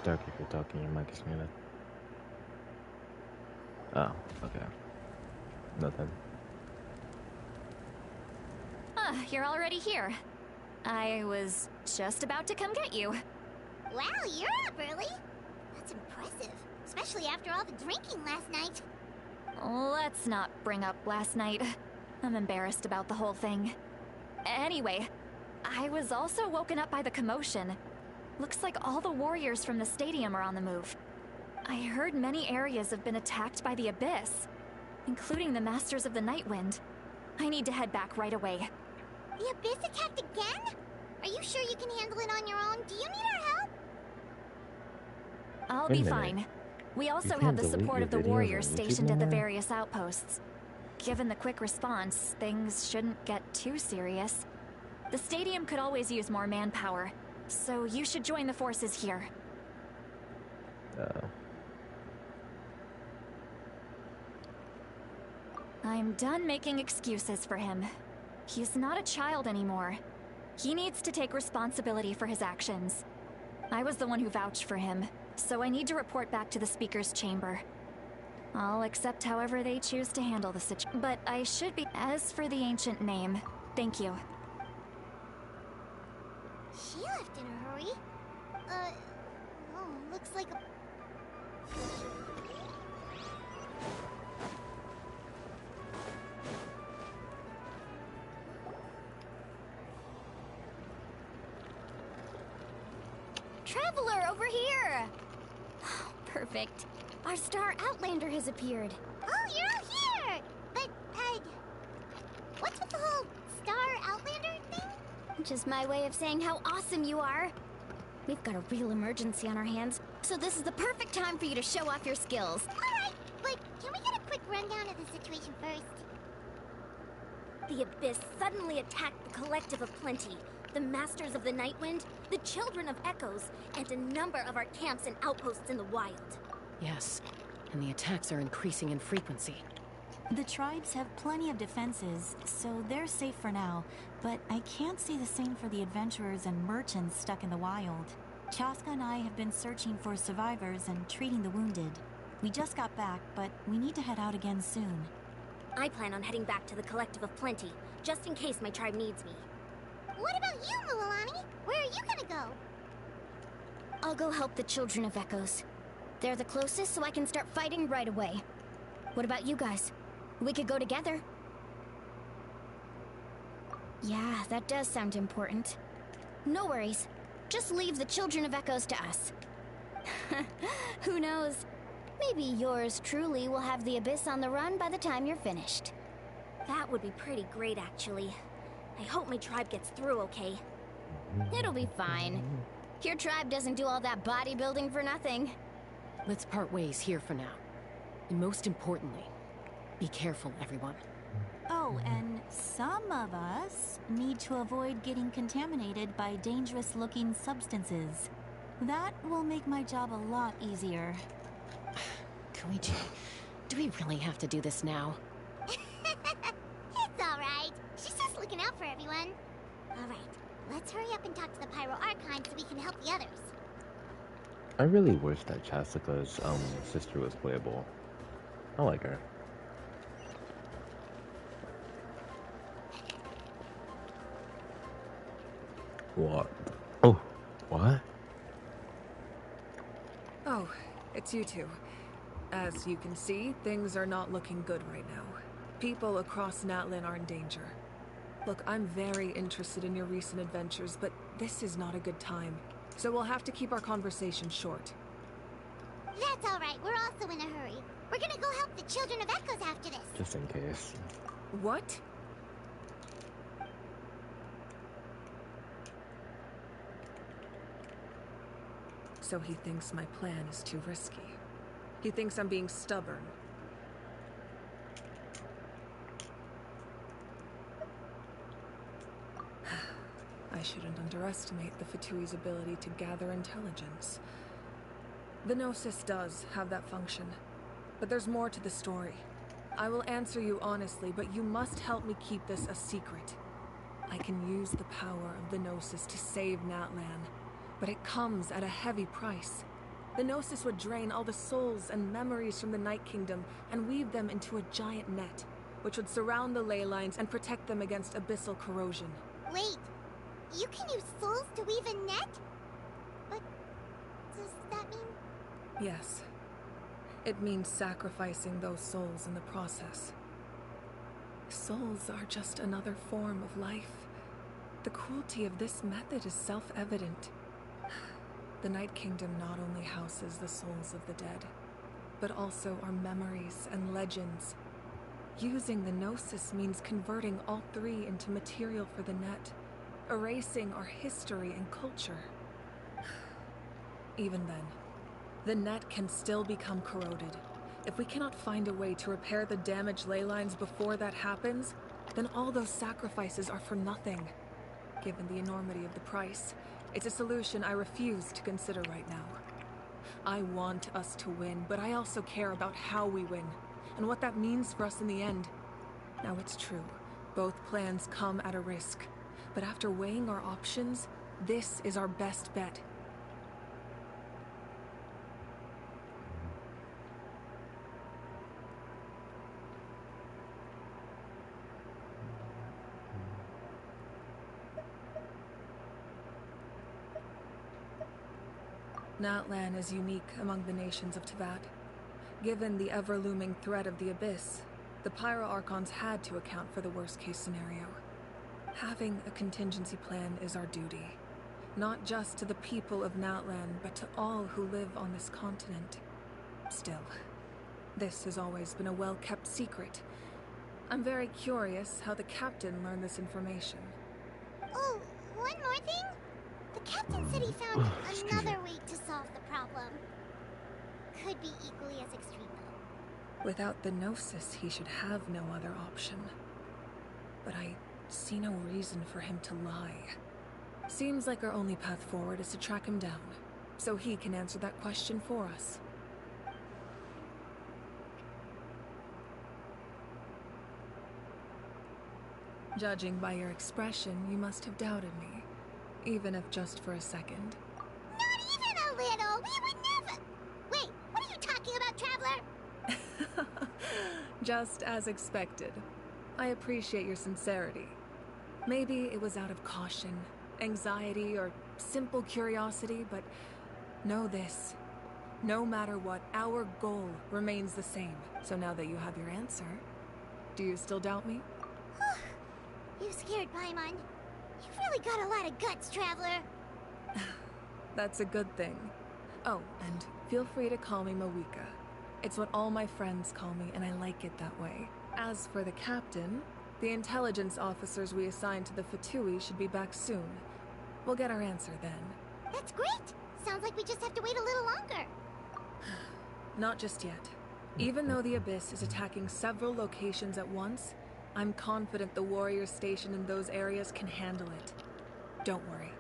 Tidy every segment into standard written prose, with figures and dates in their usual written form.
Dark if you're talking, your mic is muted. Oh, okay. Nothing. You're already here. I was just about to come get you. Wow, you're up early. That's impressive, especially after all the drinking last night. Let's not bring up last night. I'm embarrassed about the whole thing. Anyway, I was also woken up by the commotion. Looks like all the warriors from the stadium are on the move. I heard many areas have been attacked by the Abyss, including the Masters of the Nightwind. I need to head back right away. The Abyss attacked again? Are you sure you can handle it on your own? Do you need our help? I'll be fine. We also have the support of the warriors stationed at the various outposts. Given the quick response, things shouldn't get too serious. The stadium could always use more manpower, so you should join the forces here. I'm done making excuses for him. He's not a child anymore. He needs to take responsibility for his actions. I was the one who vouched for him, so I need to report back to the Speaker's chamber. I'll accept however they choose to handle the situation, but I should be— As for the ancient name, thank you. She left in a hurry. Oh, looks like a... Traveler, over here! Oh, perfect. Our star Outlander has appeared. Oh, you're out here! But, what's with the whole star Outlander thing? Just my way of saying how awesome you are. We've got a real emergency on our hands, so this is the perfect time for you to show off your skills. Alright, but can we get a quick rundown of the situation first? The Abyss suddenly attacked the Collective of Plenty, the Masters of the Nightwind, the Children of Echoes, and a number of our camps and outposts in the wild. Yes, and the attacks are increasing in frequency. The tribes have plenty of defenses, so they're safe for now, but I can't say the same for the adventurers and merchants stuck in the wild. Chaska and I have been searching for survivors and treating the wounded. We just got back, but we need to head out again soon. I plan on heading back to the Collective of Plenty, just in case my tribe needs me. What about you, Mualani? Where are you gonna go? I'll go help the Children of Echoes. They're the closest, so I can start fighting right away. What about you guys? We could go together. Yeah, that does sound important. No worries. Just leave the Children of Echoes to us. Who knows? Maybe yours truly will have the Abyss on the run by the time you're finished. That would be pretty great, actually. I hope my tribe gets through okay. It'll be fine. Your tribe doesn't do all that bodybuilding for nothing. Let's part ways here for now. And most importantly, be careful, everyone. Oh, and some of us need to avoid getting contaminated by dangerous-looking substances. That will make my job a lot easier. Koichi, do we really have to do this now? It's alright. She's just looking out for everyone. Alright, let's hurry up and talk to the Pyro Archon so we can help the others. I really wish that Chastika's sister was playable. I like her. What? Oh, what? Oh, it's you two. As you can see, things are not looking good right now. People across Natlin are in danger. Look, I'm very interested in your recent adventures, but this is not a good time. So we'll have to keep our conversation short. That's alright, we're also in a hurry. We're gonna go help the Children of Echoes after this. Just in case. What? So he thinks my plan is too risky. He thinks I'm being stubborn. I shouldn't underestimate the Fatui's ability to gather intelligence. The Gnosis does have that function, but there's more to the story. I will answer you honestly, but you must help me keep this a secret. I can use the power of the Gnosis to save Natlan, but it comes at a heavy price. The Gnosis would drain all the souls and memories from the Night Kingdom and weave them into a giant net, which would surround the ley lines and protect them against abyssal corrosion. Wait, you can use souls to weave a net? But does that mean... Yes. It means sacrificing those souls in the process. Souls are just another form of life. The cruelty of this method is self-evident. The Night Kingdom not only houses the souls of the dead, but also our memories and legends. Using the Gnosis means converting all three into material for the net, erasing our history and culture. Even then, the net can still become corroded. If we cannot find a way to repair the damaged ley lines before that happens, then all those sacrifices are for nothing. Given the enormity of the price, it's a solution I refuse to consider right now. I want us to win, but I also care about how we win, and what that means for us in the end. Now it's true, both plans come at a risk, but after weighing our options, this is our best bet. Natlan is unique among the nations of Teyvat. Given the ever-looming threat of the Abyss, the Pyro-Archons had to account for the worst-case scenario. Having a contingency plan is our duty, not just to the people of Natlan, but to all who live on this continent. Still, this has always been a well-kept secret. I'm very curious how the captain learned this information. Oh, one more thing? The captain said he found another way to solve the problem. Could be equally as extreme, though. Without the Gnosis, he should have no other option. But I see no reason for him to lie. Seems like our only path forward is to track him down, so he can answer that question for us. Judging by your expression, you must have doubted me, even if just for a second. Not even a little! We would never... Wait, what are you talking about, Traveler? Just as expected. I appreciate your sincerity. Maybe it was out of caution, anxiety, or simple curiosity, but know this. No matter what, our goal remains the same. So now that you have your answer, do you still doubt me? You scared Paimon. You've really got a lot of guts, Traveler. That's a good thing. Oh, and feel free to call me Mawika. It's what all my friends call me, and I like it that way. As for the captain, the intelligence officers we assigned to the Fatui should be back soon. We'll get our answer then. That's great. Sounds like we just have to wait a little longer. Not just yet. Even though the Abyss is attacking several locations at once, I'm confident the warriors stationed in those areas can handle it. Don't worry.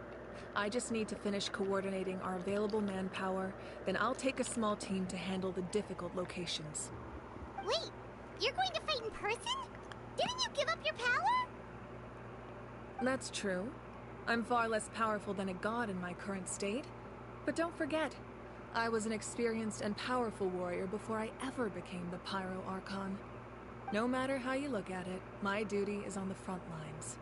I just need to finish coordinating our available manpower, then I'll take a small team to handle the difficult locations. Wait, you're going to fight in person? Didn't you give up your power? That's true. I'm far less powerful than a god in my current state. But don't forget, I was an experienced and powerful warrior before I ever became the Pyro-Archon. No matter how you look at it, my duty is on the front lines.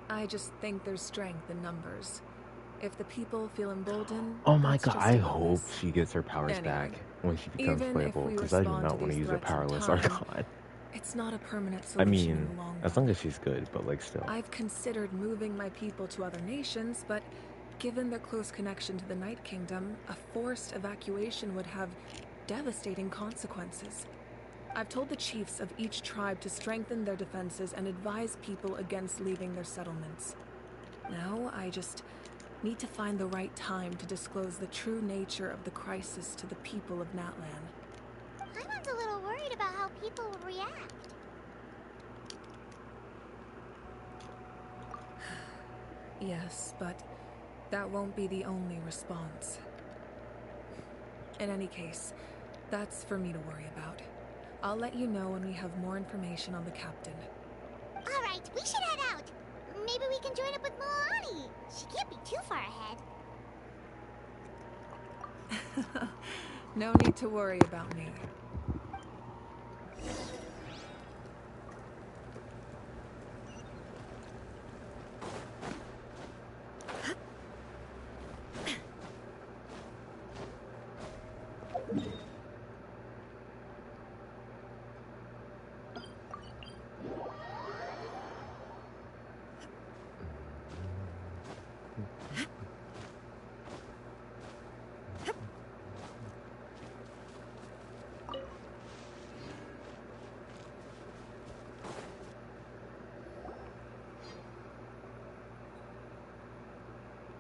I just think there's strength in numbers. If the people feel emboldened, Oh my that's god, just I a hope bonus. she gets her powers Anyway, back when she becomes even if playable, we because I do respond not to want to these use a threats in powerless time, Archon. It's not a permanent I solution in mean, the long as run. long as she's good, but like still. I've considered moving my people to other nations, but given their close connection to the Night Kingdom, a forced evacuation would have devastating consequences. I've told the chiefs of each tribe to strengthen their defenses and advise people against leaving their settlements. Now, I just need to find the right time to disclose the true nature of the crisis to the people of Natlan. Paimon's a little worried about how people will react. Yes, but that won't be the only response. In any case, that's for me to worry about. I'll let you know when we have more information on the captain. All right, we should head out. Maybe we can join up with Moani. She can't be too far ahead. No need to worry about me.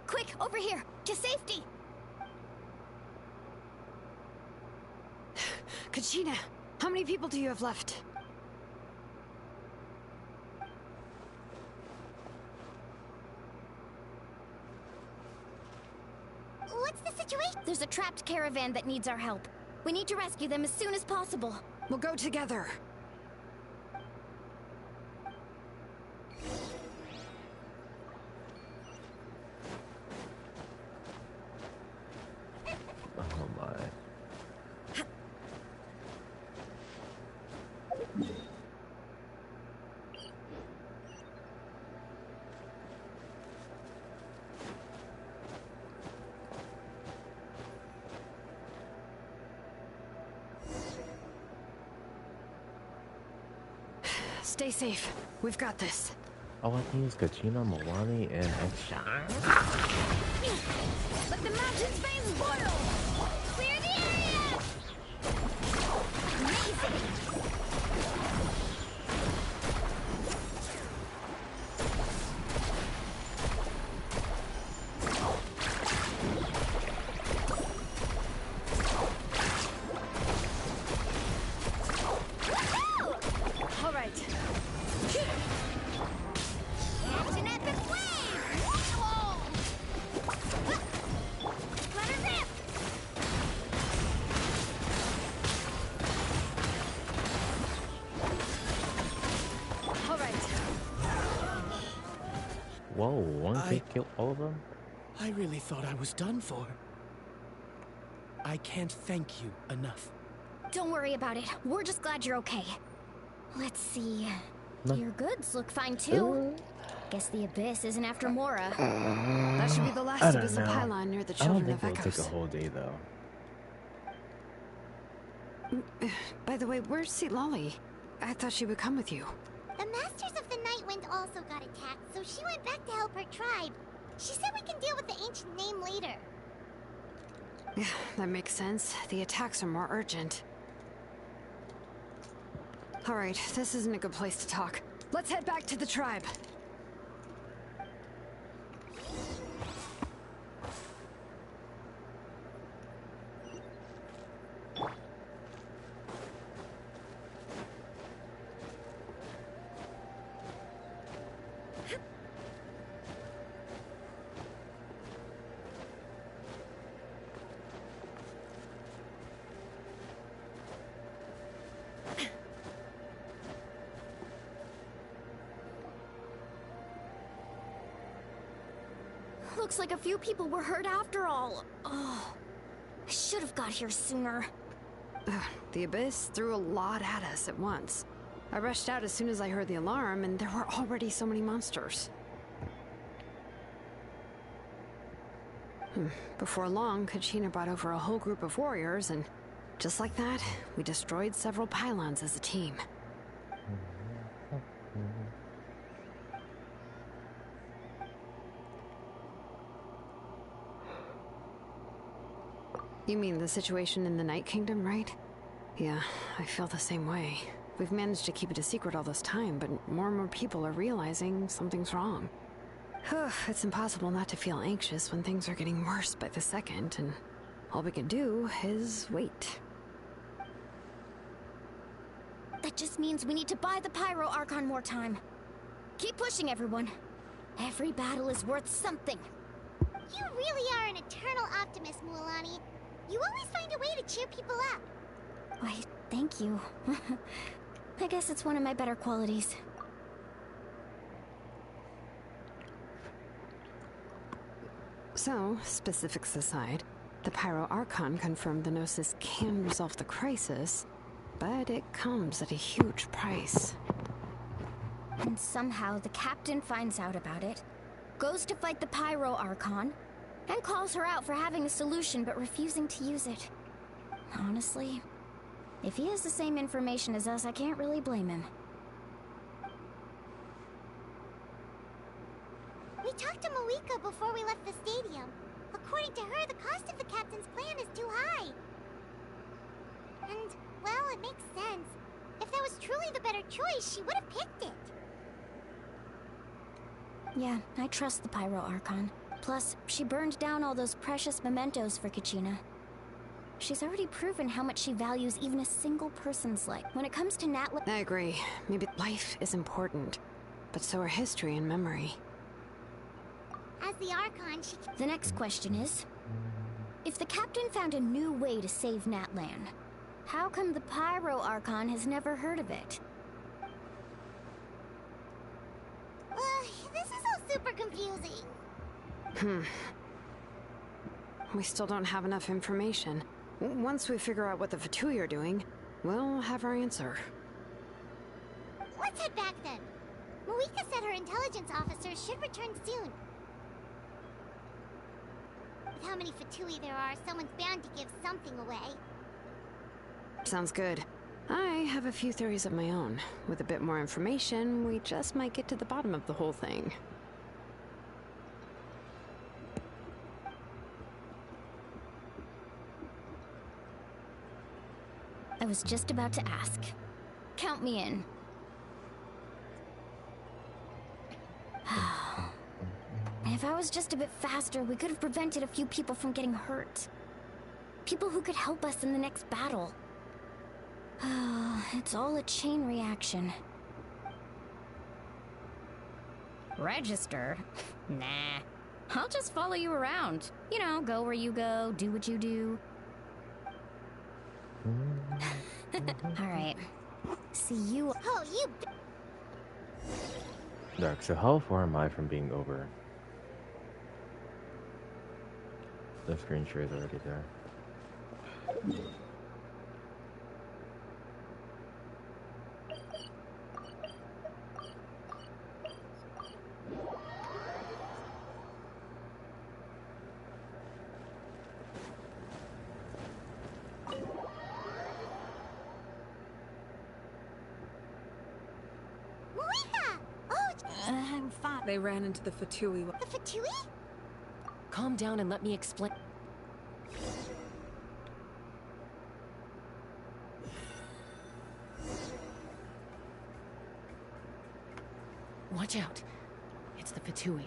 Quick, over here, to safety! Kachina, how many people do you have left? What's the situation? There's a trapped caravan that needs our help. We need to rescue them as soon as possible. We'll go together. Oh my. Stay safe. We've got this. Oh, I can use Kachina, Milani, and Archon. Let the mountain's veins boil! Clear the area! Amazing! All right. Catch an epic wave! Whoa! Let her rip! All right. Whoa, one kick killed all of them? I really thought I was done for. I can't thank you enough. Don't worry about it. We're just glad you're okay. Let's see. No. Your goods look fine too. Guess the Abyss isn't after Mora. That should be the last I of don't this know. pylon near the I don't Children think of it'll take a Echoes. whole day though. By the way, where's Lolly? I thought she would come with you. The Masters of the Night Wind also got attacked, so she went back to help her tribe. She said we can deal with the ancient name later. Yeah, that makes sense. The attacks are more urgent. All right, this isn't a good place to talk. Let's head back to the tribe. Looks like a few people were hurt after all. Oh, I should have got here sooner. The Abyss threw a lot at us at once. I rushed out as soon as I heard the alarm, and there were already so many monsters. Before long, Kachina brought over a whole group of warriors, and just like that, we destroyed several pylons as a team. You mean the situation in the Night Kingdom, right? Yeah, I feel the same way. We've managed to keep it a secret all this time, but more and more people are realizing something's wrong. It's impossible not to feel anxious when things are getting worse by the second, and all we can do is wait. That just means we need to buy the Pyro Archon more time. Keep pushing, everyone. Every battle is worth something. You really are an eternal optimist, Mualani. You always find a way to cheer people up. Why, thank you. I guess it's one of my better qualities. So, specifics aside, the Pyro Archon confirmed the Gnosis can resolve the crisis, but it comes at a huge price. And somehow the captain finds out about it, goes to fight the Pyro Archon, and calls her out for having a solution but refusing to use it. Honestly, if he has the same information as us, I can't really blame him. We talked to Moika before we left the stadium. According to her, the cost of the captain's plan is too high. And, well, it makes sense. If that was truly the better choice, she would have picked it. Yeah, I trust the Pyro Archon. Plus, she burned down all those precious mementos for Kachina. She's already proven how much she values even a single person's life. When it comes to Natla— I agree. Maybe life is important, but so are history and memory. As the Archon, she— The next question is, if the captain found a new way to save Natlan, how come the Pyro Archon has never heard of it? this is all super confusing. We still don't have enough information. Once we figure out what the Fatui are doing, we'll have our answer. Let's head back then. Moika said her intelligence officers should return soon. With how many Fatui there are, someone's bound to give something away. Sounds good. I have a few theories of my own. With a bit more information, we just might get to the bottom of the whole thing. I was just about to ask. Count me in. If I was just a bit faster, we could have prevented a few people from getting hurt. People who could help us in the next battle. It's all a chain reaction. Register? Nah. I'll just follow you around. You know, go where you go, do what you do. Alright. See you— Oh, you— Dark, so how far am I from being over? The screen share is already there. Moika! Oh, I'm fine. They ran into the Fatui. the Fatui? Calm down and let me explain. Watch out. It's the Fatui.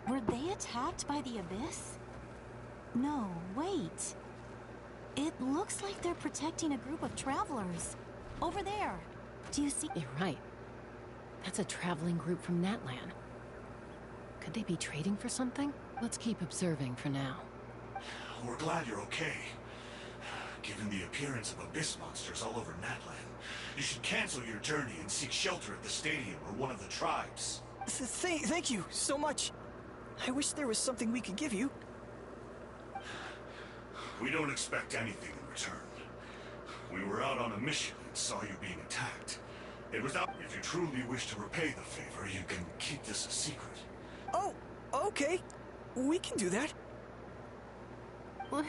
Were they attacked by the Abyss? No, wait. It looks like they're protecting a group of travelers. Over there. Do you see? You're right. That's a traveling group from Natlan. Could they be trading for something? Let's keep observing for now. We're glad you're okay. Given the appearance of abyss monsters all over Natlan, you should cancel your journey and seek shelter at the stadium or one of the tribes. Thank you so much. I wish there was something we could give you. We don't expect anything in return. We were out on a mission and saw you being attacked. It was out. If you truly wish to repay the favor, you can keep this a secret. Oh, okay. We can do that. But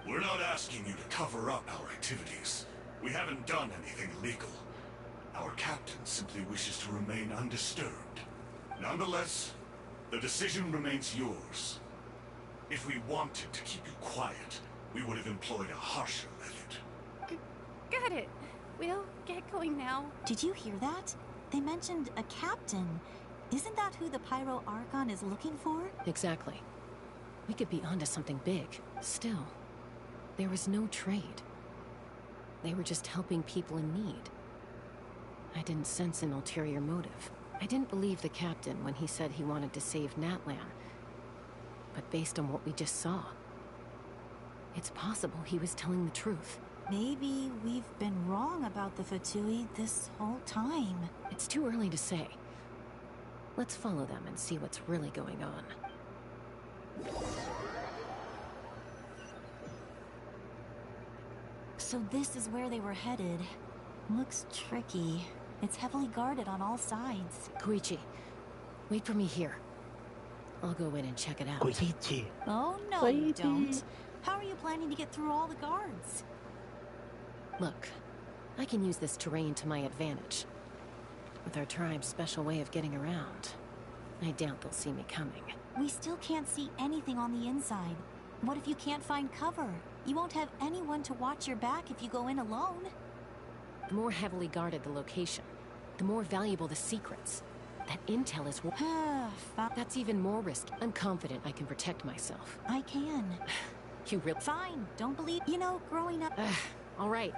We're not asking you to cover up our activities. We haven't done anything illegal. Our captain simply wishes to remain undisturbed. Nonetheless, the decision remains yours. If we wanted to keep you quiet, we would have employed a harsher method. got it. We'll get going now. Did you hear that? They mentioned a captain. Isn't that who the Pyro Archon is looking for? Exactly. We could be onto something big. Still, there was no trade. They were just helping people in need. I didn't sense an ulterior motive. I didn't believe the captain when he said he wanted to save Natlan. But based on what we just saw, it's possible he was telling the truth. Maybe we've been wrong about the Fatui this whole time. It's too early to say. Let's follow them and see what's really going on. So this is where they were headed. Looks tricky. It's heavily guarded on all sides. Koichi, wait for me here. I'll go in and check it out. Koichi. Oh, no, you don't. How are you planning to get through all the guards? Look, I can use this terrain to my advantage. With our tribe's special way of getting around, I doubt they'll see me coming. We still can't see anything on the inside. What if you can't find cover? You won't have anyone to watch your back if you go in alone. The more heavily guarded the location, the more valuable the secrets. That intel is... That's even more risky. I'm confident I can protect myself. I can. You really... Fine, don't believe... You know, growing up... All right.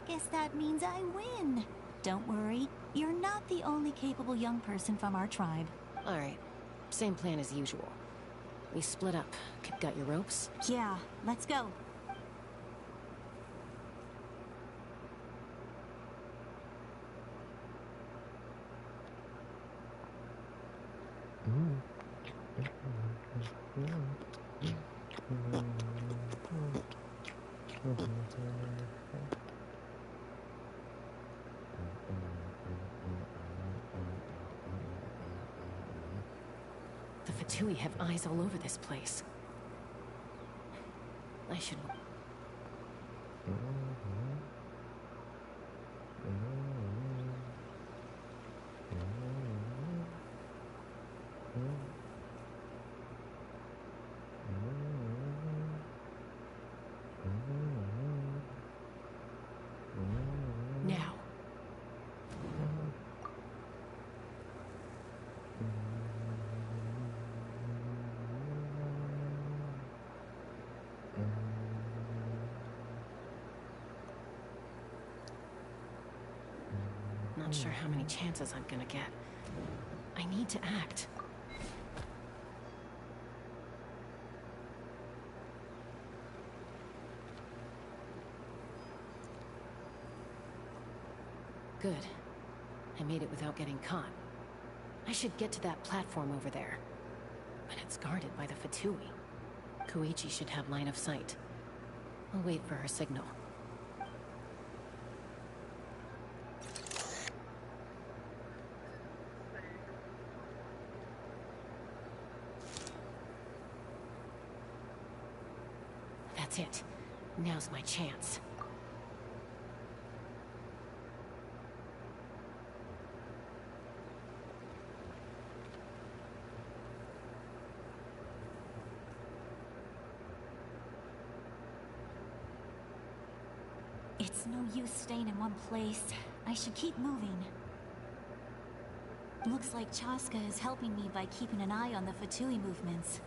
Guess that means I win. Don't worry, you're not the only capable young person from our tribe. All right, same plan as usual. We split up. Got your ropes? Yeah, let's go. The Fatui have eyes all over this place. I should... Now. Not sure how many chances I'm gonna get. I need to act. Good. I made it without getting caught. I should get to that platform over there. But it's guarded by the Fatui. Koichi should have line of sight. I'll wait for her signal. That's it. Now's my chance. It's no use staying in one place. I should keep moving. Looks like Chaska is helping me by keeping an eye on the Fatui movements.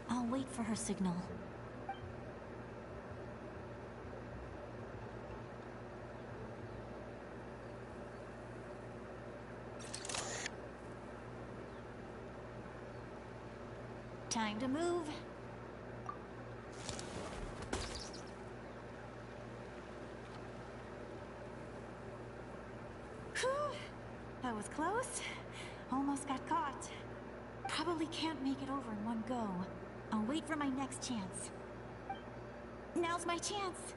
I'll wait for her signal. Time to move. Whew. That was close. Almost got caught. Probably can't make it over in one go. I'll wait for my next chance. Now's my chance.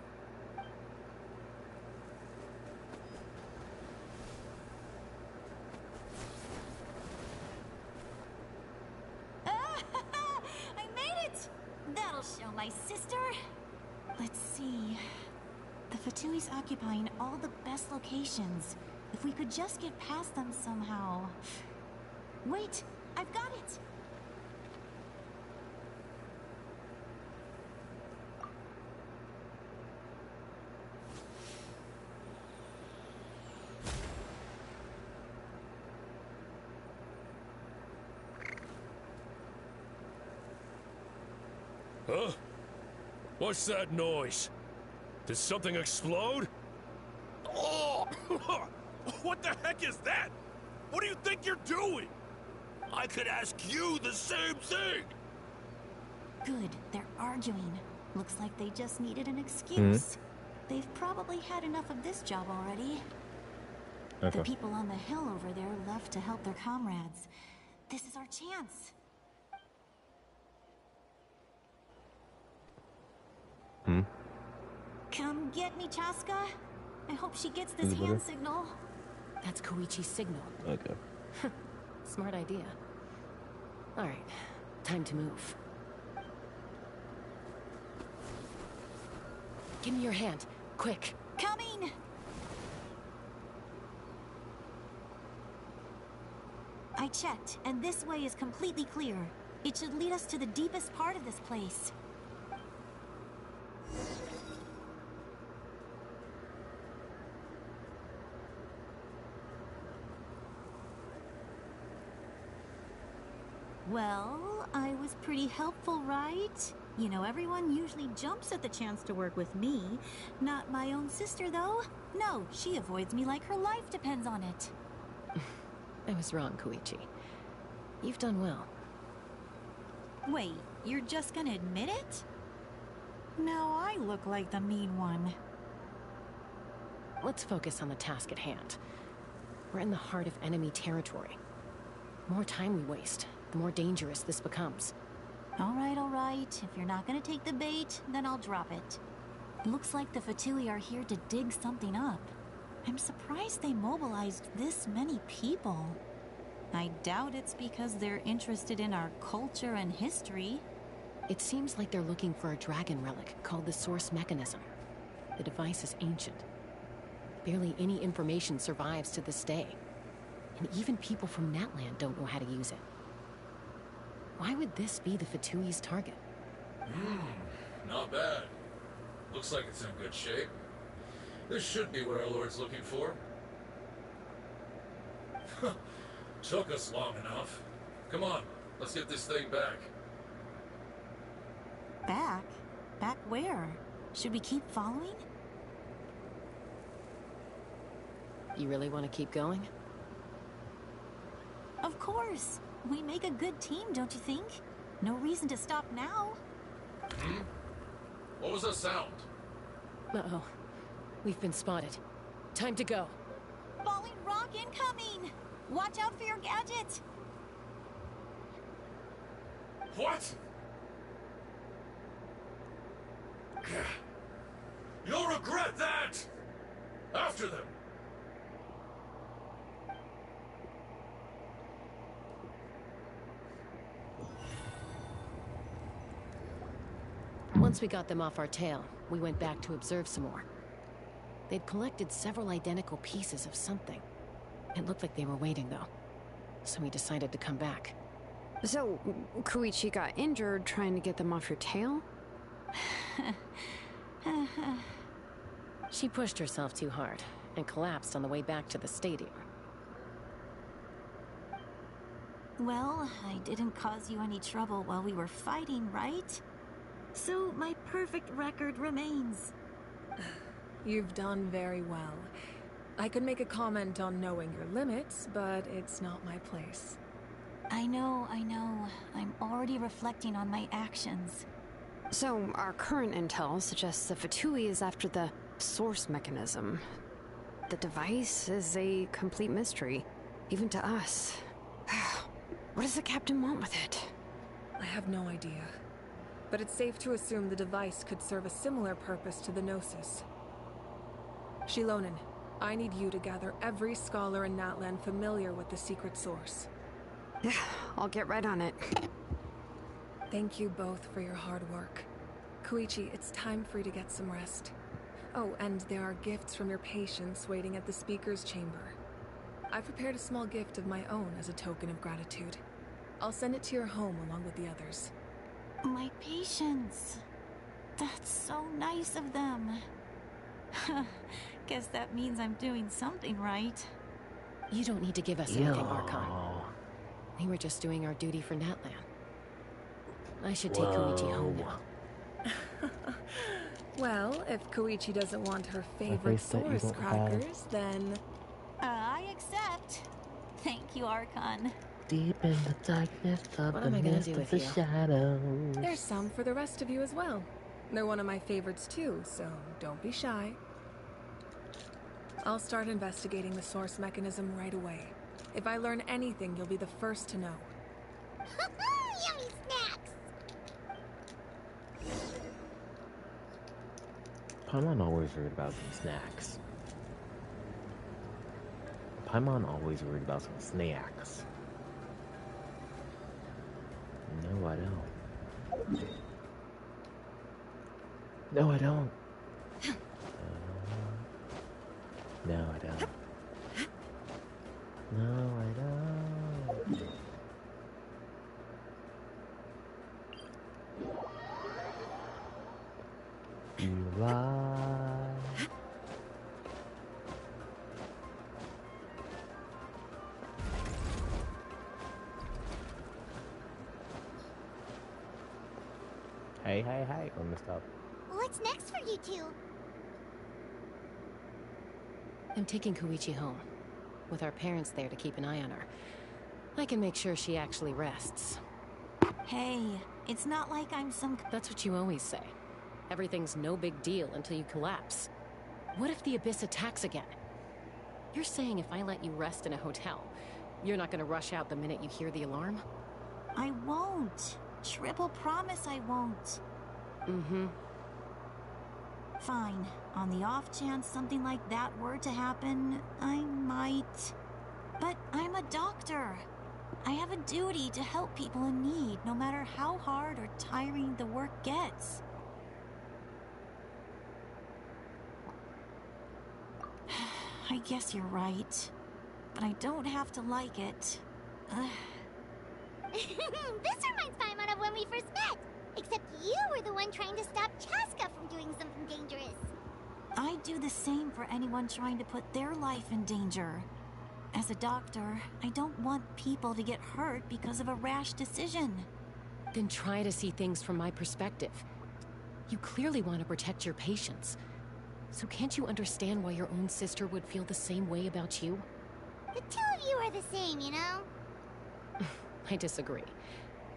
I made it! That'll show my sister. Let's see. The Fatui's occupying all the best locations. If we could just get past them somehow. Wait, I've got it! Huh? What's that noise? Did something explode? Oh! What the heck is that? What do you think you're doing? I could ask you the same thing! Good, they're arguing. Looks like they just needed an excuse. They've probably had enough of this job already. Okay. The people on the hill over there left to help their comrades. This is our chance. Come get me, Chaska. I hope she gets this hand signal. That's Koichi's signal. Okay. Smart idea. Alright, time to move. Give me your hand, quick. Coming! I checked, and this way is completely clear. It should lead us to the deepest part of this place. Well, I was pretty helpful, right? You know, everyone usually jumps at the chance to work with me. Not my own sister, though. No, she avoids me like her life depends on it. I was wrong, Koichi. You've done well. Wait, you're just gonna admit it? Now I look like the mean one. Let's focus on the task at hand. We're in the heart of enemy territory. The more time we waste, the more dangerous this becomes. All right. If you're not gonna take the bait, then I'll drop it. Looks like the Fatui are here to dig something up. I'm surprised they mobilized this many people. I doubt it's because they're interested in our culture and history. It seems like they're looking for a dragon relic called the Source Mechanism. The device is ancient. Barely any information survives to this day. And even people from Natland don't know how to use it. Why would this be the Fatui's target? Not bad. Looks like it's in good shape. This should be what our Lord's looking for. Took us long enough. Come on, let's get this thing back. Back? Back where? Should we keep following? You really want to keep going? Of course. We make a good team, don't you think? No reason to stop now. What was that sound? Uh-oh. We've been spotted. Time to go. Falling rock incoming! Watch out for your gadget! What? You'll regret that! After them! Once we got them off our tail, we went back to observe some more. They'd collected several identical pieces of something. It looked like they were waiting, though. So we decided to come back. So, Koichi got injured trying to get them off your tail? She pushed herself too hard and collapsed on the way back to the stadium. Well, I didn't cause you any trouble while we were fighting, right? So my perfect record remains. You've done very well. I could make a comment on knowing your limits, but it's not my place. I know. I'm already reflecting on my actions. So, our current intel suggests the Fatui is after the Source Mechanism. The device is a complete mystery, even to us. What does the captain want with it? I have no idea. But it's safe to assume the device could serve a similar purpose to the Gnosis. Shilonen, I need you to gather every scholar in Natland familiar with the secret source. Yeah, I'll get right on it. Thank you both for your hard work. Koichi, it's time for you to get some rest. Oh, and there are gifts from your patients waiting at the speaker's chamber. I've prepared a small gift of my own as a token of gratitude. I'll send it to your home along with the others. My patience. That's so nice of them. Guess that means I'm doing something right. You don't need to give us anything, Archon. We were just doing our duty for Natland. I should take Koichi home now. Well, if Koichi doesn't want her favorite source crackers, then... I accept. Thank you, Archon. Deep in the darkness of What the am I gonna mist do of with the you? shadows. There's some for the rest of you as well. They're one of my favorites too, so don't be shy. I'll start investigating the source mechanism right away. If I learn anything, you'll be the first to know. Yummy snacks! Paimon always worried about some snacks. Paimon always worried about some snacks. No, I don't. No, I don't. No, I don't. No, I don't. You lie. Hey, I messed up. What's next for you two? I'm taking Koichi home, with our parents there to keep an eye on her. I can make sure she actually rests. Hey, it's not like I'm some... That's what you always say. Everything's no big deal until you collapse. What if the Abyss attacks again? You're saying if I let you rest in a hotel, you're not gonna rush out the minute you hear the alarm? I won't. Triple promise I won't. Mm-hmm. Fine. On the off chance something like that were to happen, I might. But I'm a doctor. I have a duty to help people in need, no matter how hard or tiring the work gets. I guess you're right. But I don't have to like it. This reminds Paimon of when we first met. Except you were the one trying to stop Chaska from doing something dangerous. I'd do the same for anyone trying to put their life in danger. As a doctor, I don't want people to get hurt because of a rash decision. Then try to see things from my perspective. You clearly want to protect your patients. So can't you understand why your own sister would feel the same way about you? The two of you are the same, you know? I disagree.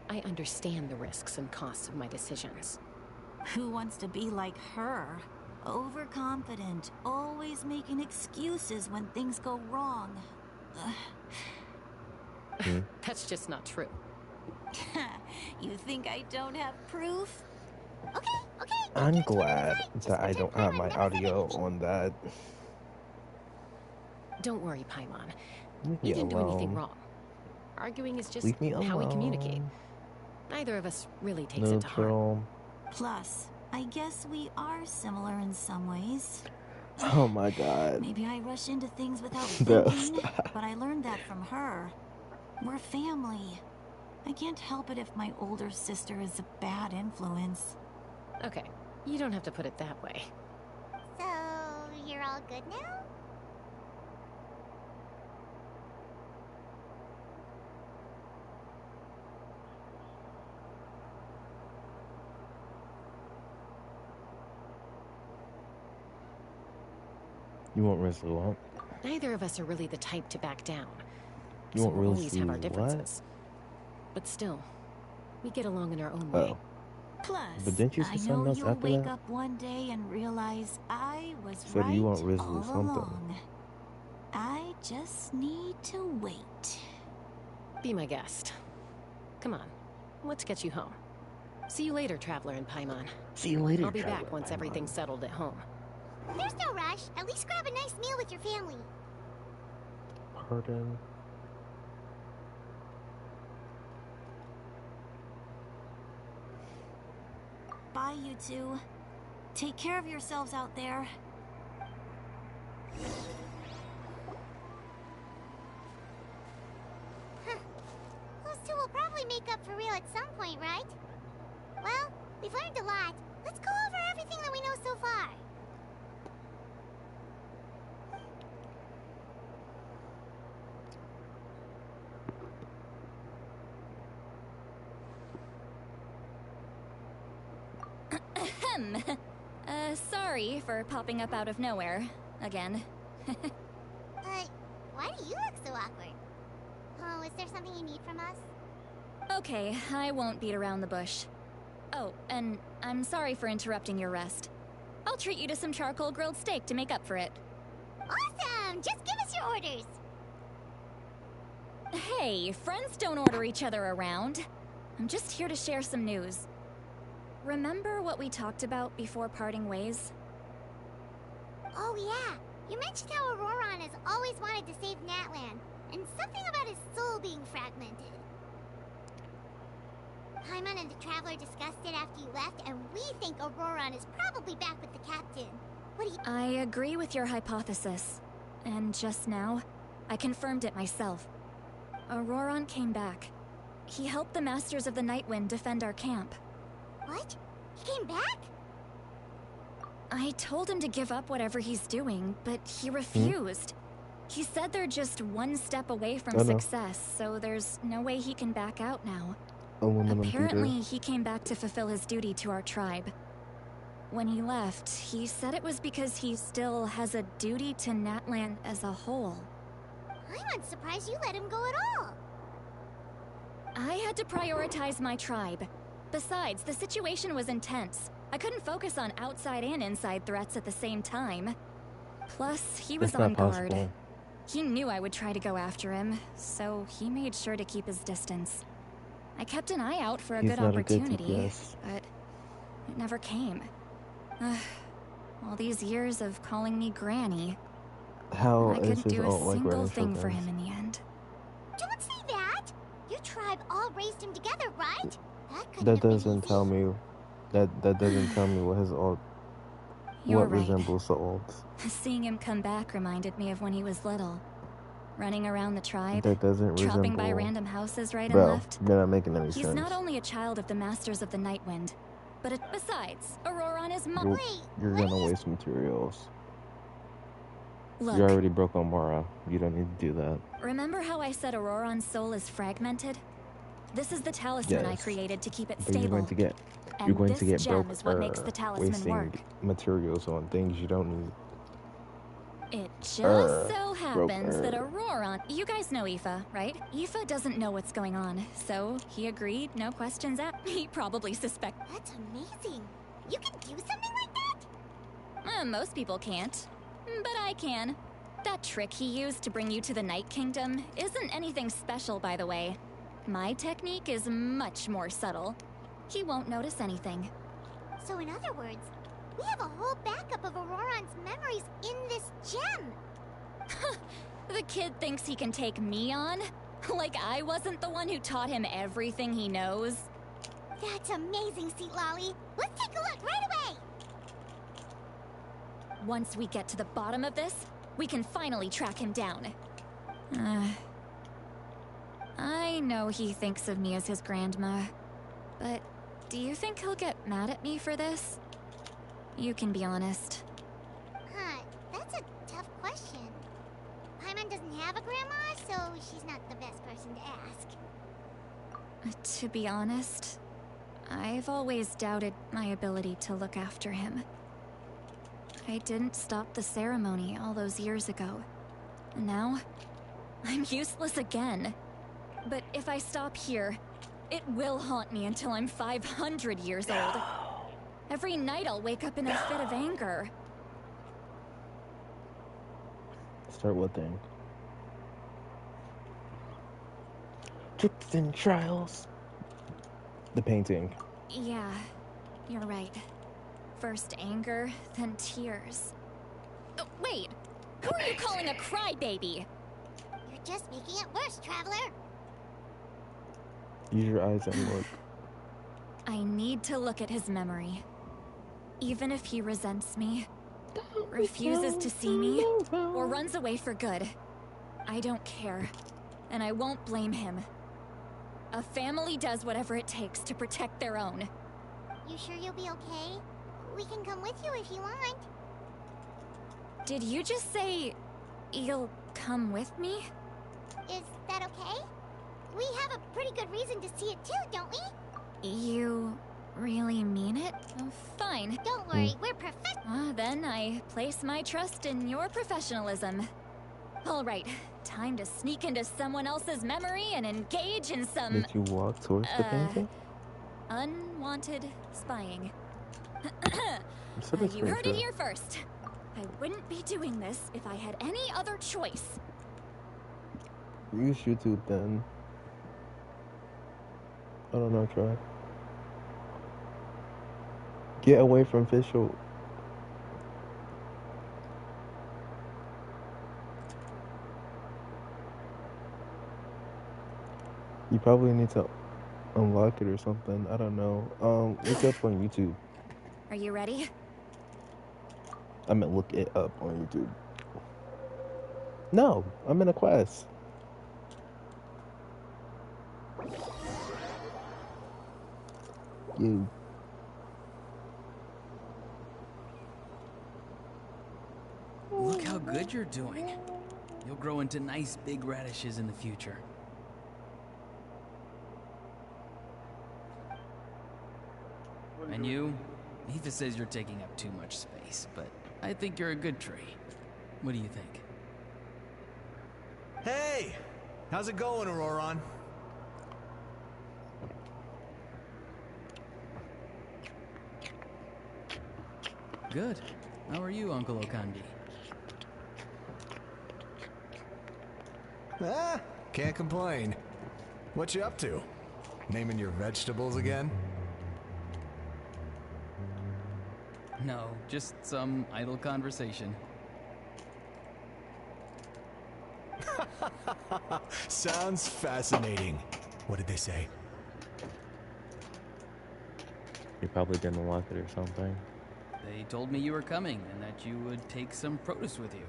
I understand the risks and costs of my decisions. Who wants to be like her? Overconfident, always making excuses when things go wrong. That's just not true. You think I don't have proof? Okay. I'm glad that I don't have my audio on that. Don't worry, Paimon. Leave me You didn't do anything alone. wrong. Arguing is just Leave me how we communicate. alone. Neither of us really takes it to heart. Neutral. Plus, I guess we are similar in some ways. Oh my god. Maybe I rush into things without No, thinking, stop. but I learned that from her. We're family. I can't help it if my older sister is a bad influence. Okay, you don't have to put it that way. So, you're all good now? You want Rizlu up? Neither of us are really the type to back down. You So want we'll always have our Rizlu differences. But still, we get along in our own way. Oh. Plus, But didn't you say I something know else you'll after wake that? up one day and realize I was So right do you want Rizlu all something? along. I just need to wait. Be my guest. Come on, let's get you home. See you later, Traveler and Paimon. See you later, I'll be Traveler back once Paimon. everything's settled at home. There's no rush. At least grab a nice meal with your family. Pardon? Bye, you two. Take care of yourselves out there. Those two will probably make up for real at some point, right? Well, we've learned a lot. Let's go over everything that we know so far. Ahem. Sorry for popping up out of nowhere. Again. Why do you look so awkward? Oh, is there something you need from us? Okay, I won't beat around the bush. Oh, and I'm sorry for interrupting your rest. I'll treat you to some charcoal grilled steak to make up for it. Awesome! Just give us your orders. Hey, friends don't order each other around. I'm just here to share some news. Remember what we talked about before parting ways? You mentioned how Auroron has always wanted to save Natlan, and something about his soul being fragmented. Paimon and the Traveler discussed it after you left, and we think Auroron is probably back with the Captain. What do you— I agree with your hypothesis. And just now, I confirmed it myself. Auroron came back. He helped the Masters of the Nightwind defend our camp. What? He came back? I told him to give up whatever he's doing, but he refused. He said they're just one step away from success, so there's no way he can back out now. Apparently, he came back to fulfill his duty to our tribe. When he left, he said it was because he still has a duty to Natlan as a whole. I'm surprised you let him go at all. I had to prioritize my tribe. Besides, the situation was intense. I couldn't focus on outside and inside threats at the same time. Plus, he was on guard. He knew I would try to go after him, so he made sure to keep his distance. I kept an eye out for a good opportunity, but it never came. All these years of calling me Granny. I couldn't do a single thing for him in the end. Don't say that! Your tribe all raised him together, right? That doesn't tell me. That doesn't tell me what his alt. What resembles the alts. Seeing him come back reminded me of when he was little. Running around the tribe, that doesn't chopping by random houses right and left. You're not making any sense. He's not only a child of the Masters of the Nightwind, but besides, Auroron is mom. You're gonna waste materials. Look, you already broke on Mara. You don't need to do that. Remember how I said Auroron's soul is fragmented? This is the talisman I created to keep it stable. You're going to get gem is what makes the talisman wasting work. Materials on things you don't need. It just so happens that Auroron... You guys know Aoife, right? Aoife doesn't know what's going on, so he agreed, no questions asked. He probably suspects... That's amazing. You can do something like that? Most people can't, but I can. That trick he used to bring you to the Night Kingdom isn't anything special, by the way. My technique is much more subtle. He won't notice anything. So in other words, we have a whole backup of Auroron's memories in this gem. The kid thinks he can take me on? Like I wasn't the one who taught him everything he knows? That's amazing, Sweet Lolly. Let's take a look right away. Once we get to the bottom of this, we can finally track him down. I know he thinks of me as his grandma, but do you think he'll get mad at me for this? You can be honest. That's a tough question. Paimon doesn't have a grandma, so she's not the best person to ask. To be honest, I've always doubted my ability to look after him. I didn't stop the ceremony all those years ago. And now, I'm useless again. But if I stop here, it will haunt me until I'm 500 years old. Every night I'll wake up in a fit of anger. Start what thing? Tricks and trials. The painting. Yeah, you're right. First anger, then tears. Oh, wait! Who are you calling a crybaby? You're just making it worse, Traveler. Use your eyes and look. I need to look at his memory. Even if he resents me, refuses to see me, or runs away for good, I don't care, and I won't blame him. A family does whatever it takes to protect their own. You sure you'll be okay? We can come with you if you want. Did you just say you'll come with me? Is that okay? We have a pretty good reason to see it too, don't we? You really mean it? Oh, fine. Don't worry, we're professional. Then I place my trust in your professionalism. All right, time to sneak into someone else's memory and engage in some... Did you walk towards the painting? Unwanted spying. You You heard it here first. I wouldn't be doing this if I had any other choice. Use YouTube then. I don't know, try. Get away from visual. You probably need to unlock it or something. I don't know. Look up on YouTube. Are you ready? I meant look it up on YouTube. No, I'm in a quest. You. Look how good you're doing. You'll grow into nice big radishes in the future. And you? Aoife says you're taking up too much space, but I think you're a good tree. What do you think? Hey! How's it going, Auroron? Good. How are you, Uncle Okandi? Ah, can't complain. What you up to? Naming your vegetables again? No, just some idle conversation. Sounds fascinating. What did they say? You probably didn't unlock it or something. They told me you were coming and that you would take some produce with you.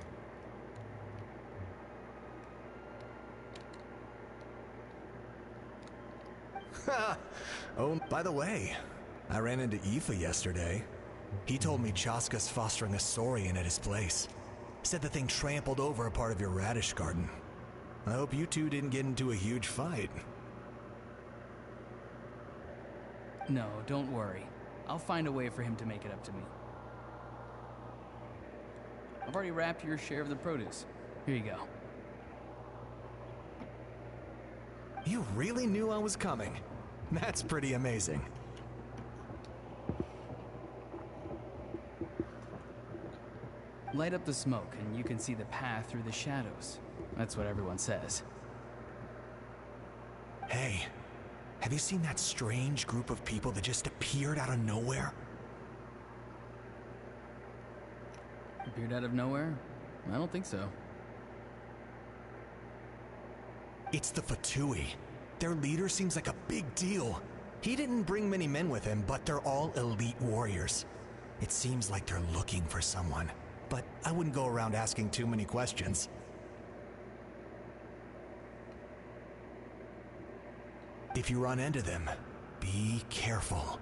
Oh, by the way, I ran into Aoife yesterday. He told me Chaska's fostering a saurian at his place. Said the thing trampled over a part of your radish garden. I hope you two didn't get into a huge fight. No, don't worry. I'll find a way for him to make it up to me. I've already wrapped your share of the produce. Here you go. You really knew I was coming. That's pretty amazing. Light up the smoke and you can see the path through the shadows. That's what everyone says. Hey, have you seen that strange group of people that just appeared out of nowhere? Appeared out of nowhere? I don't think so. It's the Fatui. Their leader seems like a big deal. He didn't bring many men with him, but they're all elite warriors. It seems like they're looking for someone, but I wouldn't go around asking too many questions. If you run into them, be careful.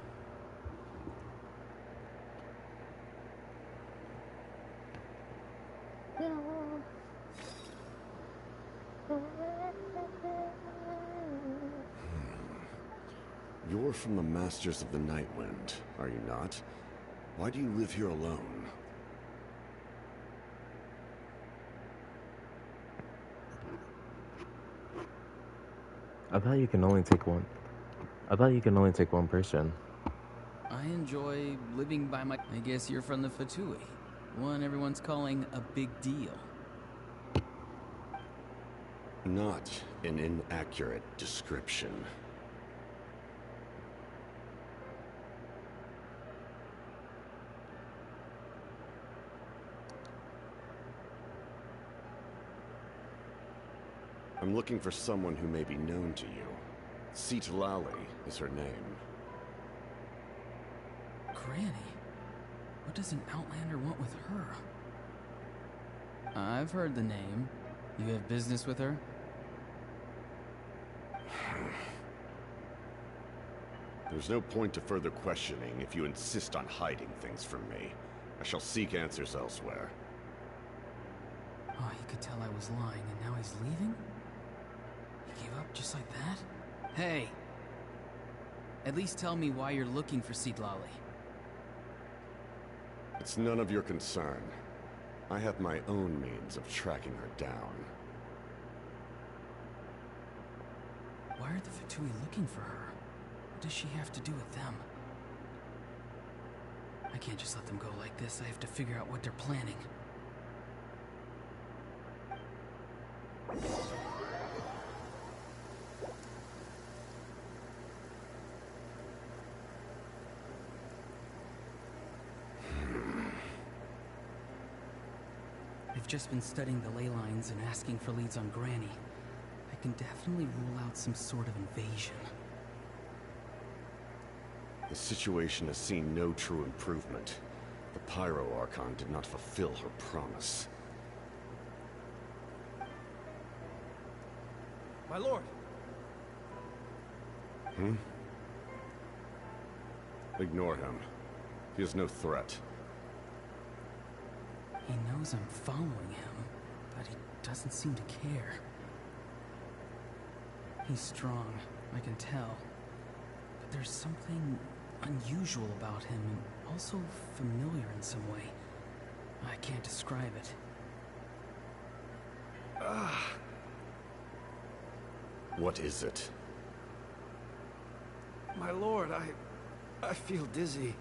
You're from the Masters of the Nightwind, are you not? Why do you live here alone? I thought you can only take one. I thought you can only take one person. I enjoy living by my... I guess you're from the Fatui. One everyone's calling a big deal. Not an inaccurate description. I'm looking for someone who may be known to you. Citlali is her name. Granny? What does an Outlander want with her? I've heard the name. You have business with her? There's no point to further questioning if you insist on hiding things from me. I shall seek answers elsewhere. Oh, he could tell I was lying and now he's leaving? He gave up just like that? Hey! At least tell me why you're looking for Citlali. It's none of your concern. I have my own means of tracking her down. Why are the Fatui looking for her? What does she have to do with them? I can't just let them go like this. I have to figure out what they're planning. I've just been studying the ley lines and asking for leads on Granny. I can definitely rule out some sort of invasion. The situation has seen no true improvement. The Pyro Archon did not fulfill her promise. My lord! Ignore him. He is no threat. He knows I'm following him, but he doesn't seem to care. He's strong, I can tell. But there's something unusual about him, and also familiar in some way. I can't describe it. What is it? My lord, I feel dizzy.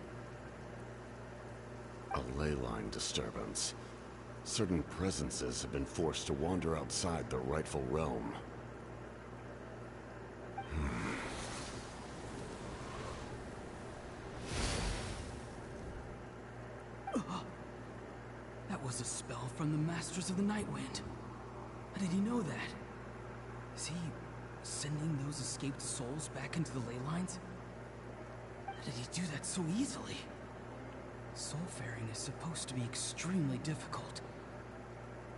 A ley line disturbance. Certain presences have been forced to wander outside their rightful realm. That was a spell from the Masters of the Night Wind. How did he know that? Is he sending those escaped souls back into the ley lines? How did he do that so easily? Soulfaring is supposed to be extremely difficult.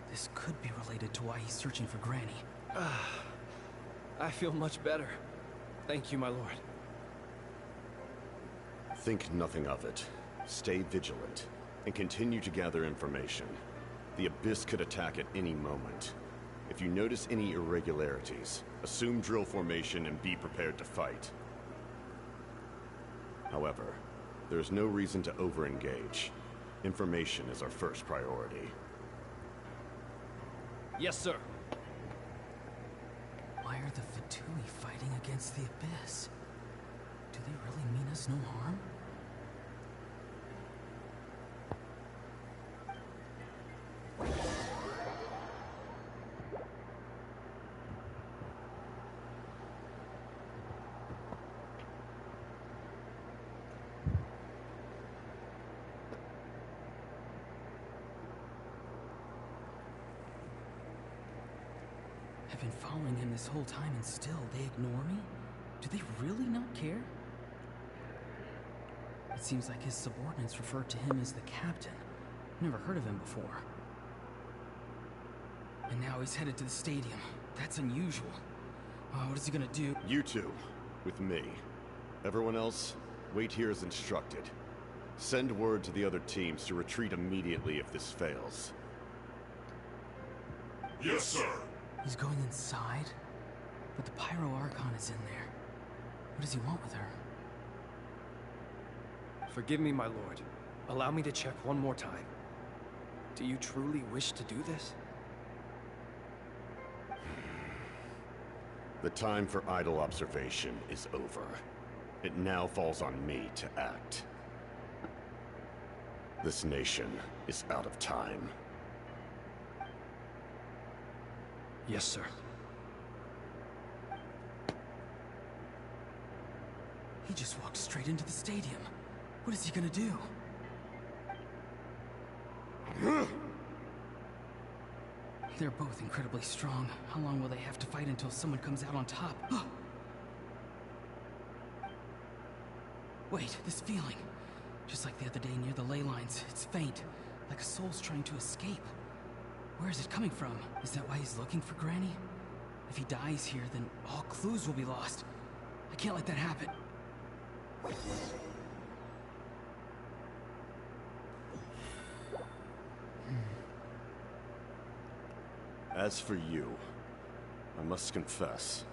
This could be related to why he's searching for Granny. I feel much better. Thank you, my lord. Think nothing of it. Stay vigilant, and continue to gather information. The Abyss could attack at any moment. If you notice any irregularities, assume drill formation and be prepared to fight. However, there is no reason to over-engage. Information is our first priority. Yes, sir. Why are the Fatui fighting against the Abyss? Do they really mean us no harm? I've been following him this whole time and still they ignore me? Do they really not care? It seems like his subordinates refer to him as the captain. Never heard of him before. And now he's headed to the stadium. That's unusual. What is he gonna do? You two, with me. Everyone else, wait here as instructed. Send word to the other teams to retreat immediately if this fails. Yes, sir. He's going inside? But the Pyro Archon is in there. What does he want with her? Forgive me, my lord. Allow me to check one more time. Do you truly wish to do this? The time for idle observation is over. It now falls on me to act. This nation is out of time. Yes, sir. He just walked straight into the stadium. What is he gonna do? They're both incredibly strong. How long will they have to fight until someone comes out on top? Wait, this feeling. Just like the other day near the ley lines, it's faint, like a soul's trying to escape. Where is it coming from? Is that why he's looking for Granny? If he dies here, then all clues will be lost. I can't let that happen. As for you, I must confess,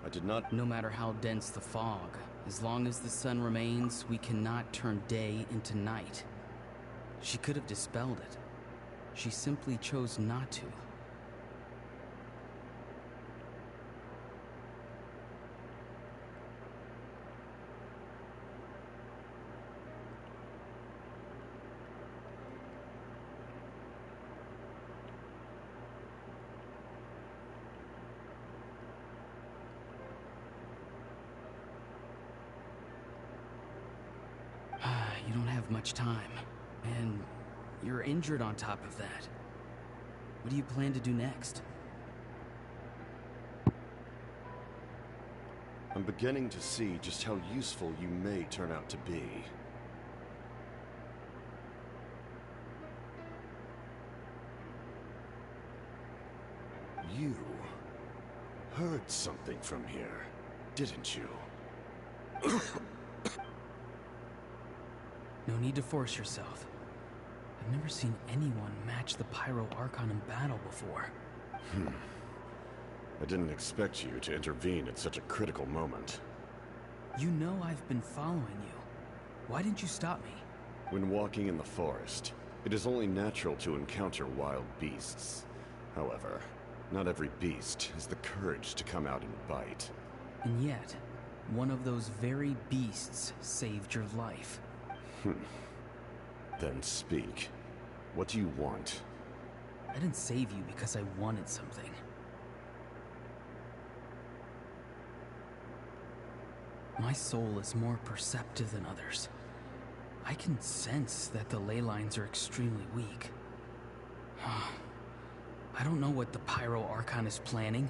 I did not... No matter how dense the fog, as long as the sun remains, we cannot turn day into night. She could have dispelled it. She simply chose not to. You don't have much time, and you're injured on top of that. What do you plan to do next? I'm beginning to see just how useful you may turn out to be. You heard something from here, didn't you? No need to force yourself. I've never seen anyone match the Pyro Archon in battle before. I didn't expect you to intervene at such a critical moment. You know I've been following you. Why didn't you stop me? When walking in the forest, it is only natural to encounter wild beasts. However, not every beast has the courage to come out and bite. And yet, one of those very beasts saved your life. Then speak. What do you want? I didn't save you because I wanted something. My soul is more perceptive than others. I can sense that the ley lines are extremely weak. I don't know what the Pyro Archon is planning.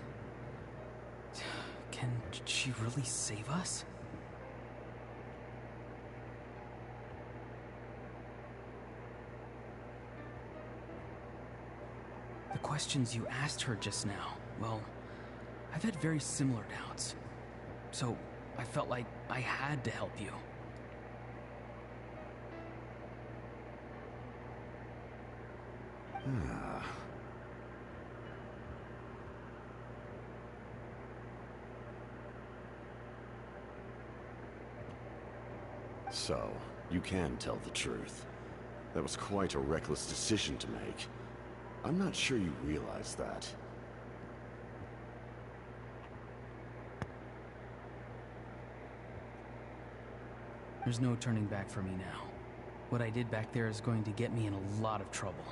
Can she really save us? The questions you asked her just now, well, I've had very similar doubts. So I felt like I had to help you. So, you can tell the truth. That was quite a reckless decision to make. I'm not sure you realize that. There's no turning back for me now. What I did back there is going to get me in a lot of trouble.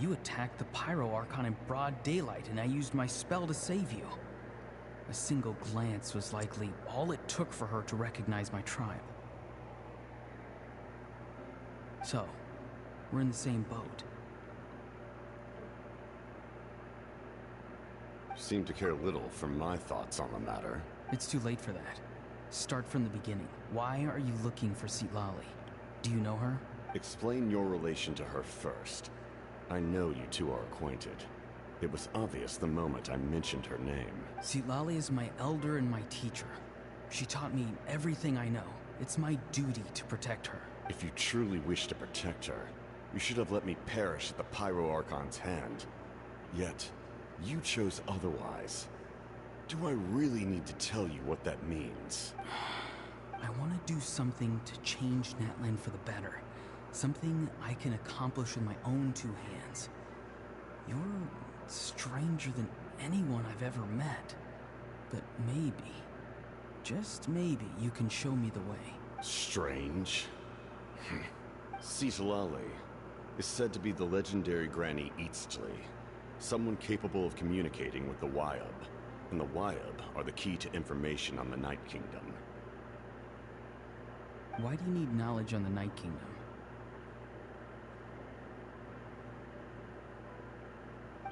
You attacked the Pyro Archon in broad daylight, and I used my spell to save you. A single glance was likely all it took for her to recognize my tribe. So, we're in the same boat. You seem to care little for my thoughts on the matter. It's too late for that. Start from the beginning. Why are you looking for Citlali? Do you know her? Explain your relation to her first. I know you two are acquainted. It was obvious the moment I mentioned her name. Citlali is my elder and my teacher. She taught me everything I know. It's my duty to protect her. If you truly wish to protect her, you should have let me perish at the Pyro Archon's hand. Yet, you chose otherwise. Do I really need to tell you what that means? I want to do something to change Natlan for the better. Something I can accomplish with my own two hands. You're stranger than anyone I've ever met. But maybe, just maybe, you can show me the way. Strange? Citlali is said to be the legendary Granny Eastly, someone capable of communicating with the Wyab, and the Wyab are the key to information on the Night Kingdom. Why do you need knowledge on the Night Kingdom?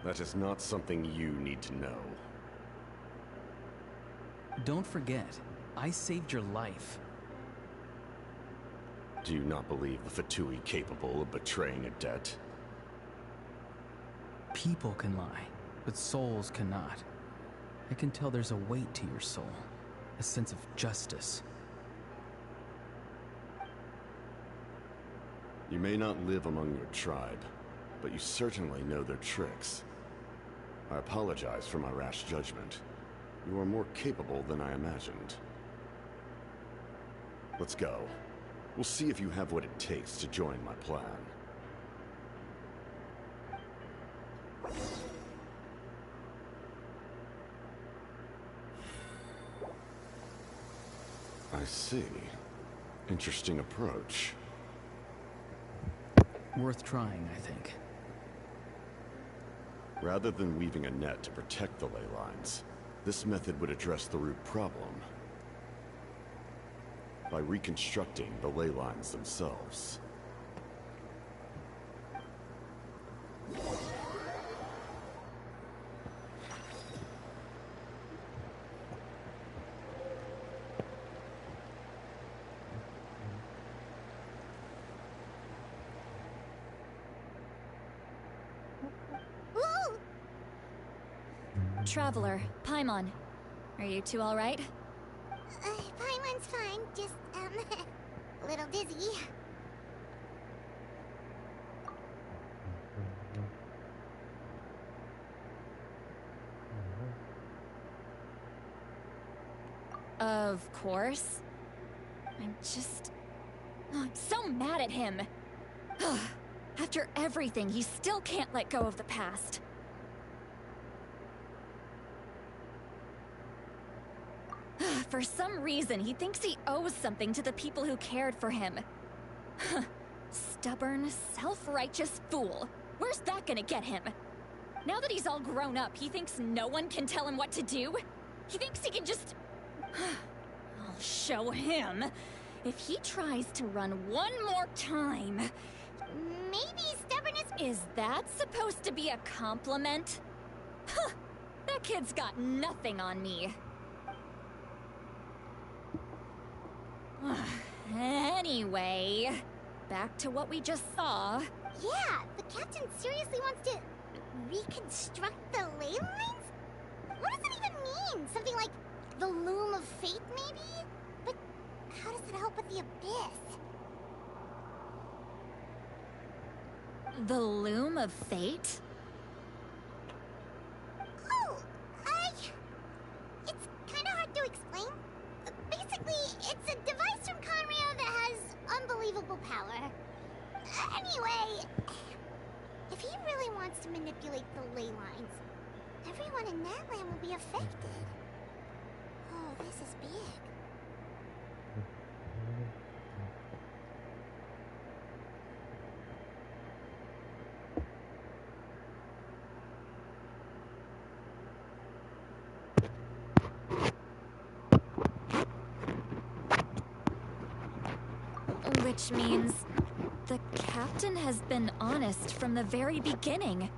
That is not something you need to know. Don't forget, I saved your life. Do you not believe the Fatui capable of betraying a debt? People can lie, but souls cannot. I can tell there's a weight to your soul, a sense of justice. You may not live among your tribe, but you certainly know their tricks. I apologize for my rash judgment. You are more capable than I imagined. Let's go. We'll see if you have what it takes to join my plan. I see. Interesting approach. Worth trying, I think. Rather than weaving a net to protect the ley lines, this method would address the root problem. by reconstructing the ley lines themselves. Traveler, Paimon. Are you two alright? Paimon's fine, just, a little dizzy. Of course. I'm so mad at him. After everything, he still can't let go of the past. For some reason, he thinks he owes something to the people who cared for him. Stubborn, self-righteous fool. Where's that gonna get him? Now that he's all grown up, he thinks no one can tell him what to do? He thinks he can just... I'll show him. If he tries to run one more time... Maybe stubbornness... Is that supposed to be a compliment? Huh, that kid's got nothing on me. Anyway, back to what we just saw. Yeah, the captain seriously wants to reconstruct the ley lines? What does that even mean? Something like the loom of fate, maybe? But how does that help with the abyss? The loom of fate? Oh, it's kind of hard to explain. Basically, it's a device from Conrail that has unbelievable power. Anyway, if he really wants to manipulate the ley lines, everyone in that land will be affected. Oh, this is big. Which means the captain has been honest from the very beginning.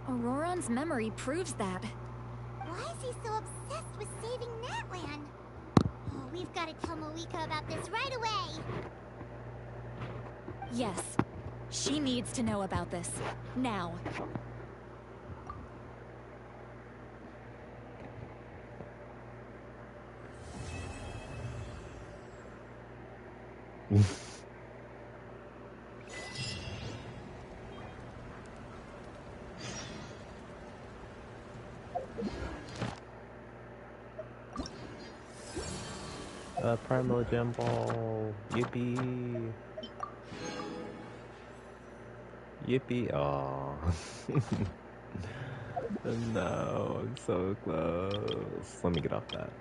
Auroron's memory proves that. Why is he so obsessed with saving Natlan? Oh, we've got to tell Moeka about this right away. Yes, she needs to know about this. Now. Primo Gem Ball. Yippee. Yippee. Aw. No, I'm so close. Let me get off that.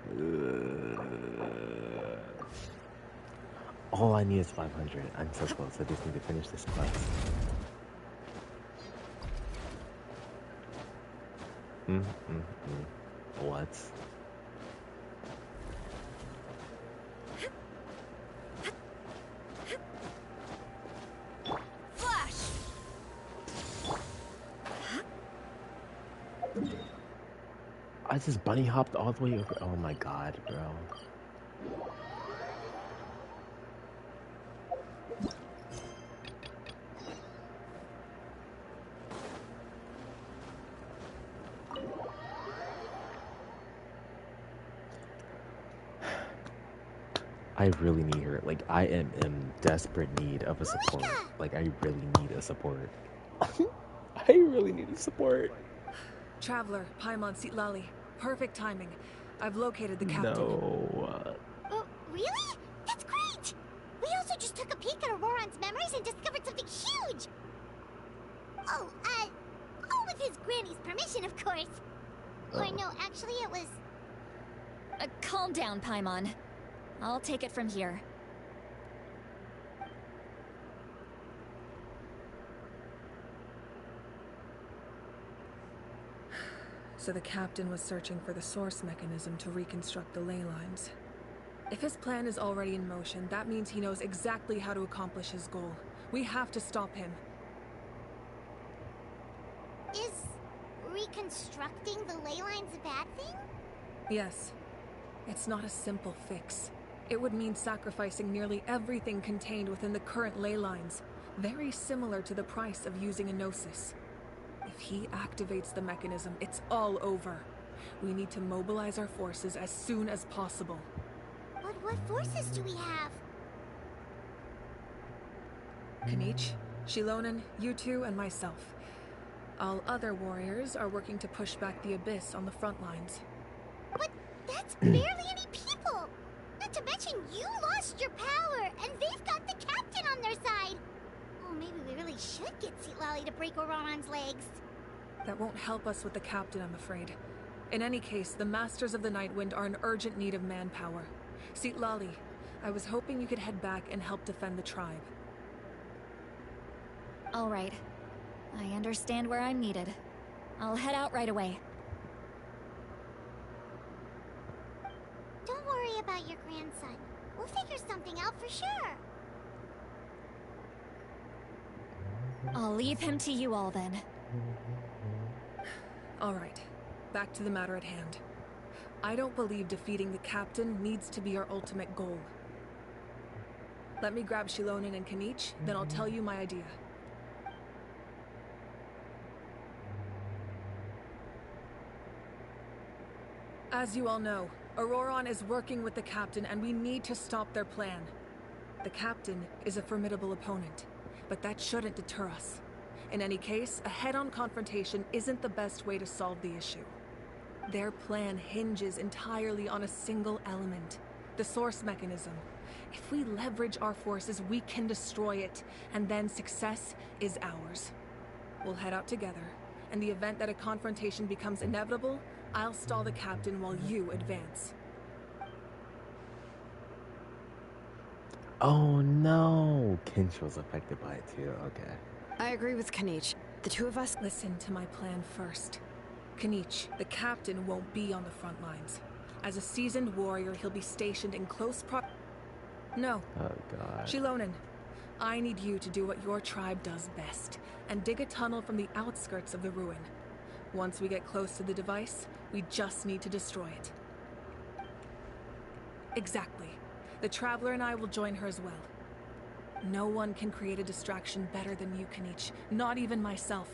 All I need is 500. I'm so close. I just need to finish this quest. What? I just bunny hopped all the way over. Oh my god, bro. I really need her. Like, I am in desperate need of a support. Like, I really need a support. I really need a support. Traveler, Paimon Sitlali. Perfect timing. I've located the captain. No. Oh, really? That's great! We also just took a peek at Auroron's memories and discovered something huge! Oh, all with his granny's permission, of course. Or no, actually it was... Calm down, Paimon. I'll take it from here. So the captain was searching for the source mechanism to reconstruct the ley lines. If his plan is already in motion, that means he knows exactly how to accomplish his goal. We have to stop him. Is reconstructing the ley lines a bad thing? Yes. It's not a simple fix. It would mean sacrificing nearly everything contained within the current ley lines, very similar to the price of using a Gnosis. If he activates the mechanism, it's all over. We need to mobilize our forces as soon as possible. But what forces do we have? Kanich, Shilonen, you two, and myself. All other warriors are working to push back the Abyss on the front lines. But that's barely any people! Not to mention you lost your power, and they've got the captain on their side! Oh, maybe we really should get Citlali to break Ororon's legs. That won't help us with the captain, I'm afraid. In any case, the Masters of the Nightwind are in urgent need of manpower. Citlali, I was hoping you could head back and help defend the tribe. All right. I understand where I'm needed. I'll head out right away. Don't worry about your grandson. We'll figure something out for sure. I'll leave him to you all then. All right. Back to the matter at hand. I don't believe defeating the captain needs to be our ultimate goal. Let me grab Shilonen and Kanich, then I'll tell you my idea. As you all know, Ororon is working with the captain and we need to stop their plan. The captain is a formidable opponent, but that shouldn't deter us. In any case, a head-on confrontation isn't the best way to solve the issue. Their plan hinges entirely on a single element, the source mechanism. If we leverage our forces, we can destroy it, and then success is ours. We'll head out together. In the event that a confrontation becomes inevitable, I'll stall the captain while you advance. Oh no! Kinch was affected by it too, okay. I agree with Kanich. The two of us— Listen to my plan first. Kanich, the captain won't be on the front lines. As a seasoned warrior, he'll be stationed in close No. Oh god. Shilonen, I need you to do what your tribe does best, and dig a tunnel from the outskirts of the ruin. Once we get close to the device, we just need to destroy it. Exactly. The Traveler and I will join her as well. No one can create a distraction better than you, Kanich. Not even myself.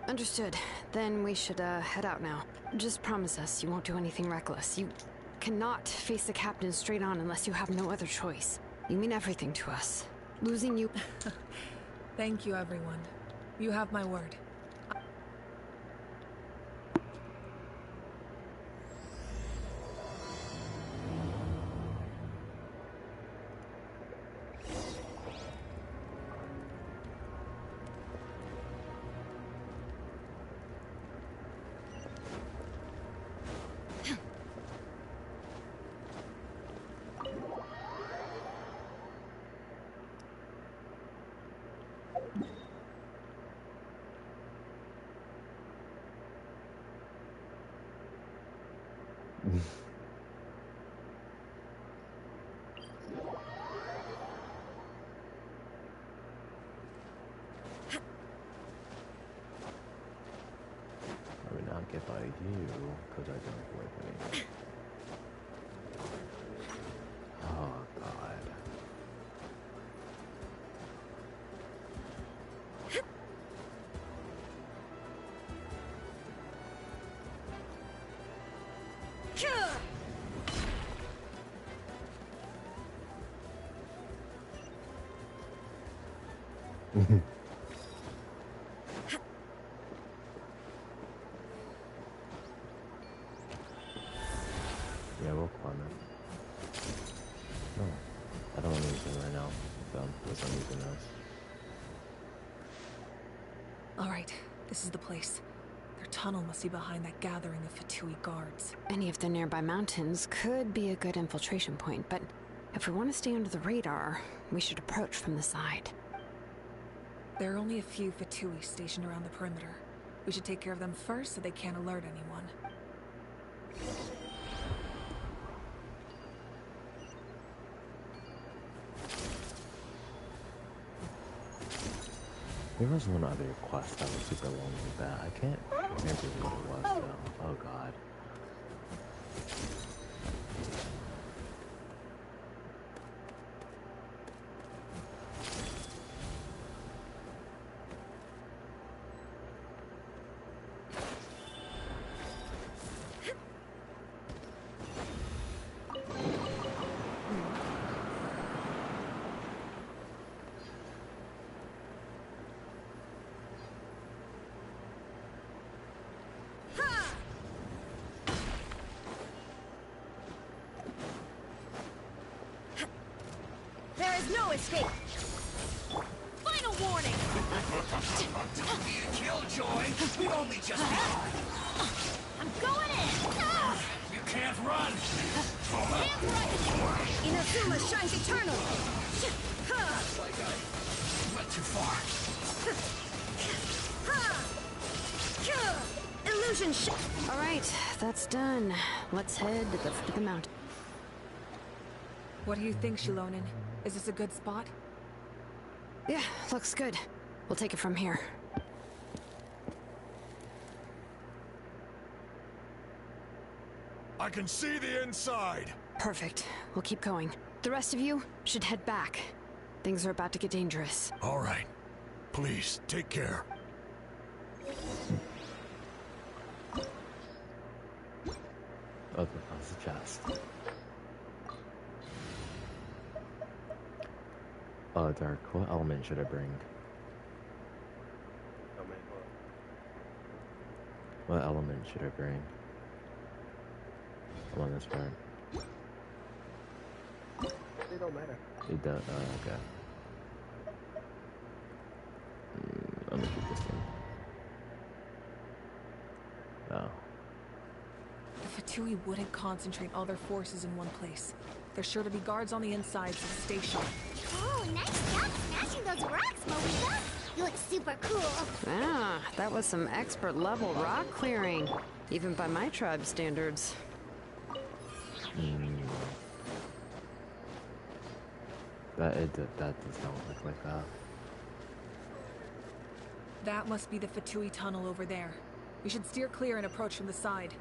Understood. Then we should, head out now. Just promise us you won't do anything reckless. You cannot face the captain straight on unless you have no other choice. You mean everything to us. Losing you— Thank you, everyone. You have my word. I would not get by you, because I don't work any. Oh god. Yeah, we'll climb it. No, I don't want anything right now. With anything else. All right, this is the place. Their tunnel must be behind that gathering of Fatui guards. Any of the nearby mountains could be a good infiltration point, but if we want to stay under the radar, we should approach from the side. There are only a few Fatui stationed around the perimeter. We should take care of them first so they can't alert anyone. There was one other quest that was super long like that. I can't remember what it was though. Oh god. There is no escape. Final warning. Killjoy, we've only just begun. I'm going in. You can't run. Inazuma shines eternal. Like I went too far. Illusion All right, that's done. Let's head to the foot of the mountain. What do you think, Shilonen? Is this a good spot? Yeah, looks good. We'll take it from here. I can see the inside. Perfect. We'll keep going. The rest of you should head back. Things are about to get dangerous. All right. Please, take care. Oh, that was a chest. Oh, Dark, what element should I bring? What element should I bring? I'm on this part. It don't matter. It does, okay. I'm gonna keep this thing. Oh. The Fatui wouldn't concentrate all their forces in one place. There's sure to be guards on the inside, so stay sharp. Oh, nice job smashing those rocks, Moika. You look super cool. Ah, that was some expert level rock clearing. Even by my tribe standards. That does not look like that. That must be the Fatui tunnel over there. We should steer clear and approach from the side.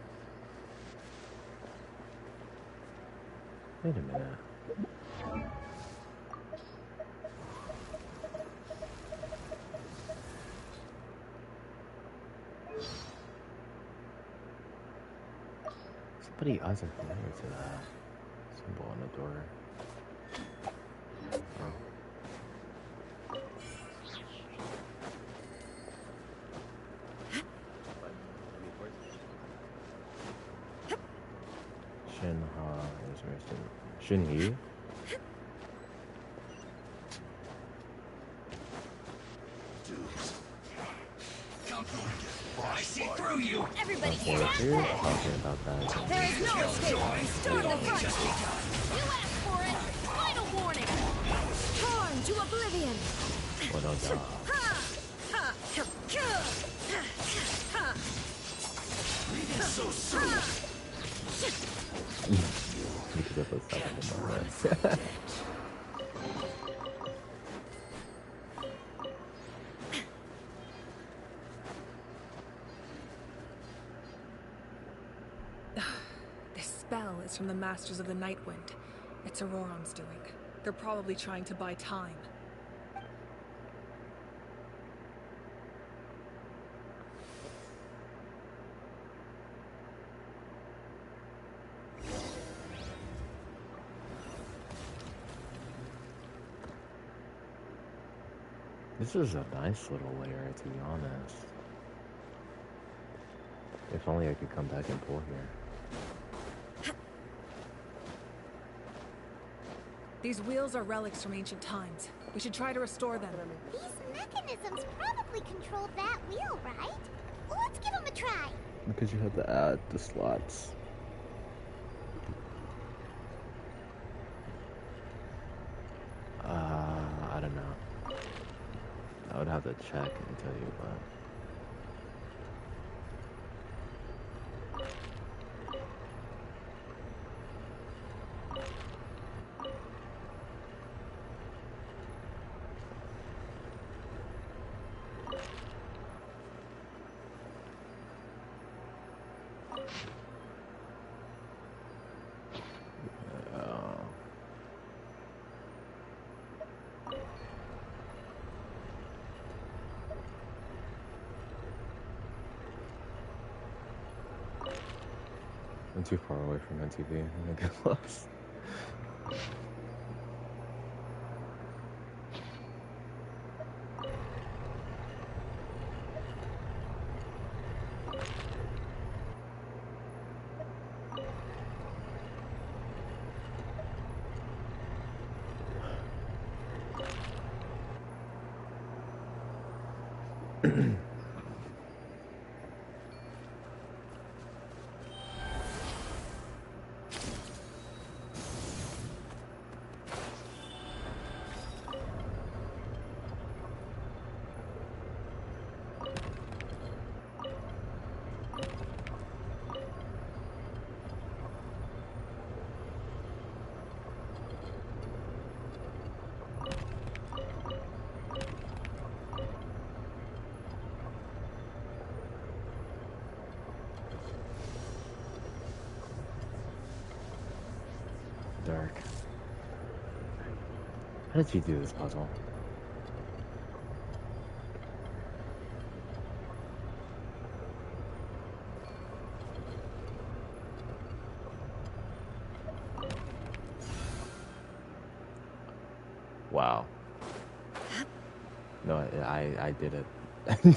Wait a minute. Somebody eyes are familiar to that symbol on the door. Oh. Shinha is missing. Shinhi? I see through you. Everybody Okay, stand you're back. talking about that. There is no escape. Storm the front. You asked for it. Final warning. Torn to oblivion. What else? So soon. You could have put something in my head. This spell is from the Masters of the Nightwind. It's Auroron's doing. They're probably trying to buy time. This is a nice little layer, to be honest. If only I could come back and pull here. These wheels are relics from ancient times. We should try to restore them. These mechanisms probably control that wheel, right? Well, let's give them a try. Because you have to add the slots. I don't know. I would have to check and tell you, but... I'm too far away from my TV. I'm gonna get lost. Dark. How did you do this puzzle? Wow. No, I did it. I'm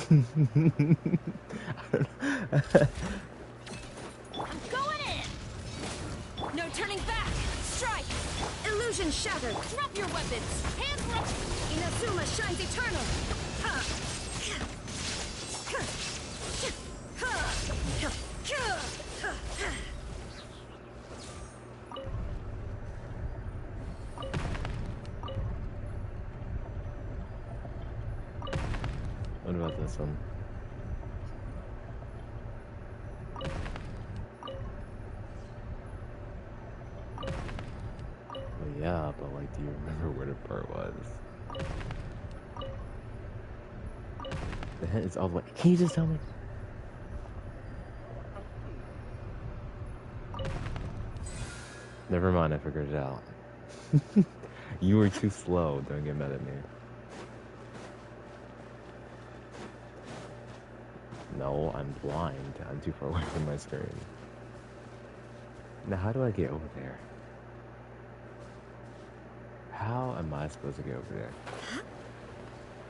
going in! No turning back! Strike! Illusion shattered! Drop your weapons! Hands up! Inazuma shines eternal! Ha! What about this one? Well, yeah, but like, do you remember where the part was? The hint is all the way. Can you just tell me? Never mind, I figured it out. You were too slow, don't get mad at me. No, I'm blind. I'm too far away from my screen. Now, how do I get over there? How am I supposed to get over there?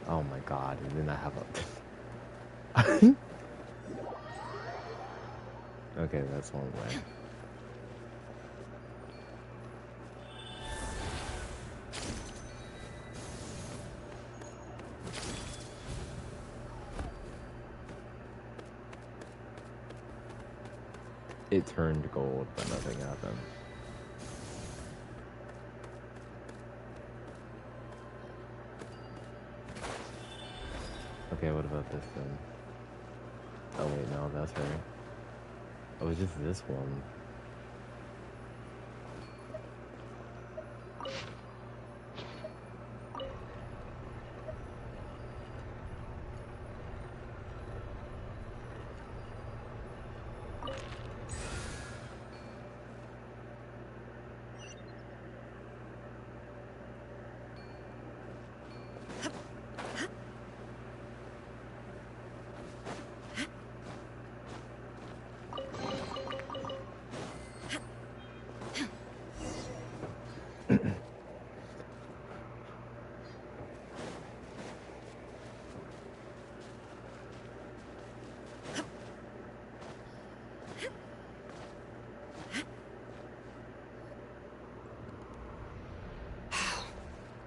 Oh my god, and then I have a... Okay, that's one way. It turned gold, but nothing happened. Okay, what about this then? Oh wait, no, that's right. Oh, it's just this one.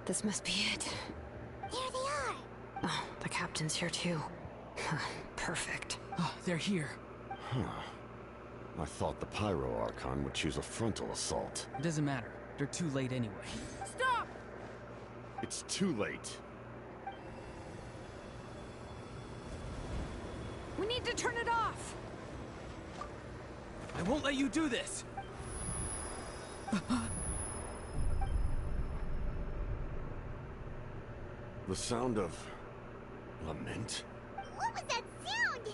This must be it. There they are. Oh, the captain's here too. Perfect. Oh, they're here. Huh. I thought the Pyro Archon would choose a frontal assault. It doesn't matter. They're too late anyway. Stop! It's too late. We need to turn it off! I won't let you do this! The sound of... lament? What was that sound?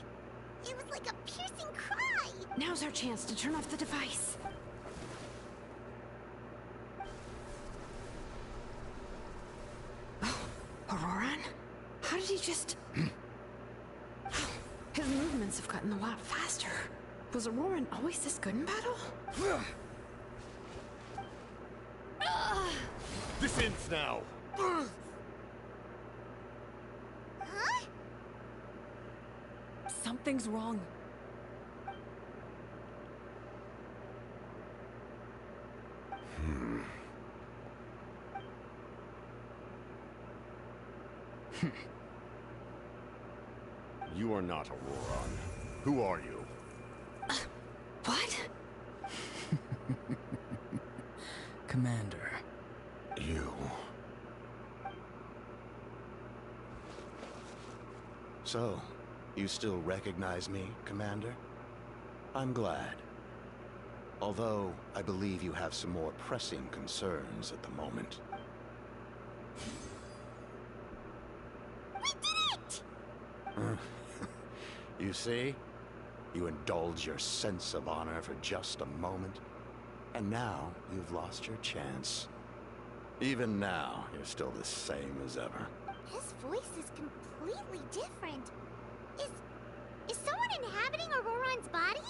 It was like a piercing cry. Now's our chance to turn off the device. Oh, Auroran? How did he just... His movements have gotten a lot faster. Was Auroran always this good in battle? This ends now. Huh? Something's wrong. You are not Auroran. Who are you? What? Commander. You. So, you still recognize me, Commander? I'm glad. Although, I believe you have some more pressing concerns at the moment. We did it! You see? You indulge your sense of honor for just a moment, and now you've lost your chance. Even now, you're still the same as ever. His voice is completely different. Is someone inhabiting Auroran's body?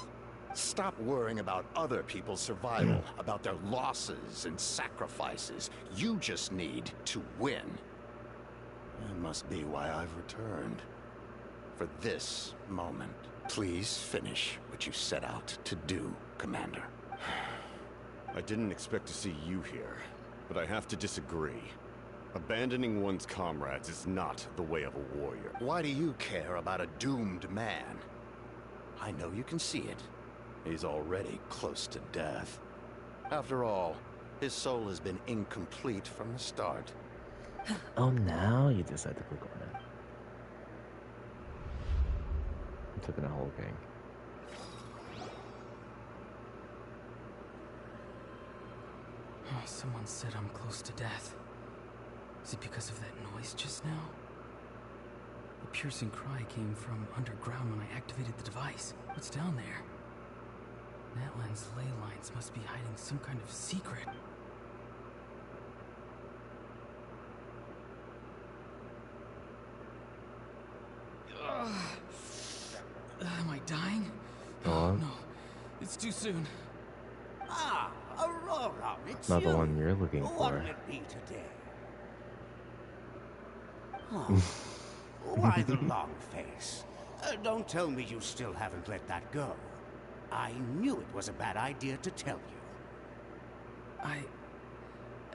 Stop worrying about other people's survival, about their losses and sacrifices. You just need to win. That must be why I've returned. For this moment. Please finish what you set out to do, Commander. I didn't expect to see you here, but I have to disagree. Abandoning one's comrades is not the way of a warrior. Why do you care about a doomed man? I know you can see it. He's already close to death. After all, his soul has been incomplete from the start. Oh, now you decide to click on it. I'm taking a whole gang. Oh, someone said I'm close to death. Is it because of that noise just now? The piercing cry came from underground when I activated the device. What's down there? Natlan's ley lines must be hiding some kind of secret. Am I dying? Oh, no. It's too soon. Ah, Aurora, it's Not you. the one you're looking What'll for. it be today? Oh, why the long face? Don't tell me you still haven't let that go. I knew it was a bad idea to tell you. I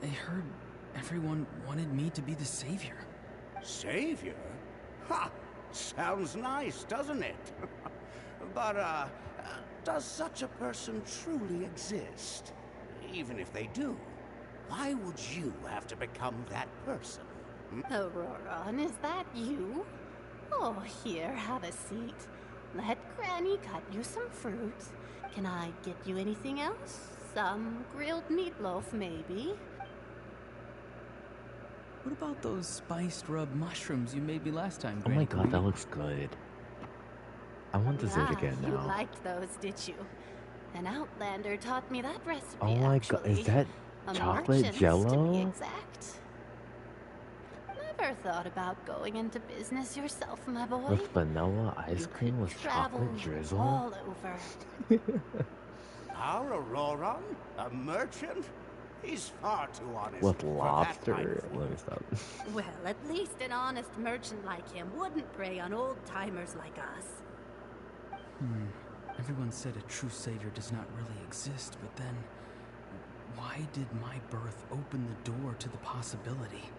heard everyone wanted me to be the savior. Savior? Ha! Sounds nice, doesn't it? But, does such a person truly exist? Even if they do, why would you have to become that person? Auroran, is that you? Oh, here, have a seat. Let Granny cut you some fruit. Can I get you anything else? Some grilled meatloaf, maybe? What about those spiced rub mushrooms you made me last time, Oh my Granny? god, that looks good. I want dessert again You now. liked those, did you? An outlander taught me that recipe, Oh my actually. god, is that A chocolate merchant's, jello? to be exact. Never thought about going into business yourself, my boy. With vanilla ice cream with Travel chocolate drizzle? all over. Our Auroran? A merchant? He's far too honest With for that lobster? kind of Let me stop. Well, at least an honest merchant like him wouldn't prey on old-timers like us. Everyone said a true savior does not really exist, but then why did my birth open the door to the possibility?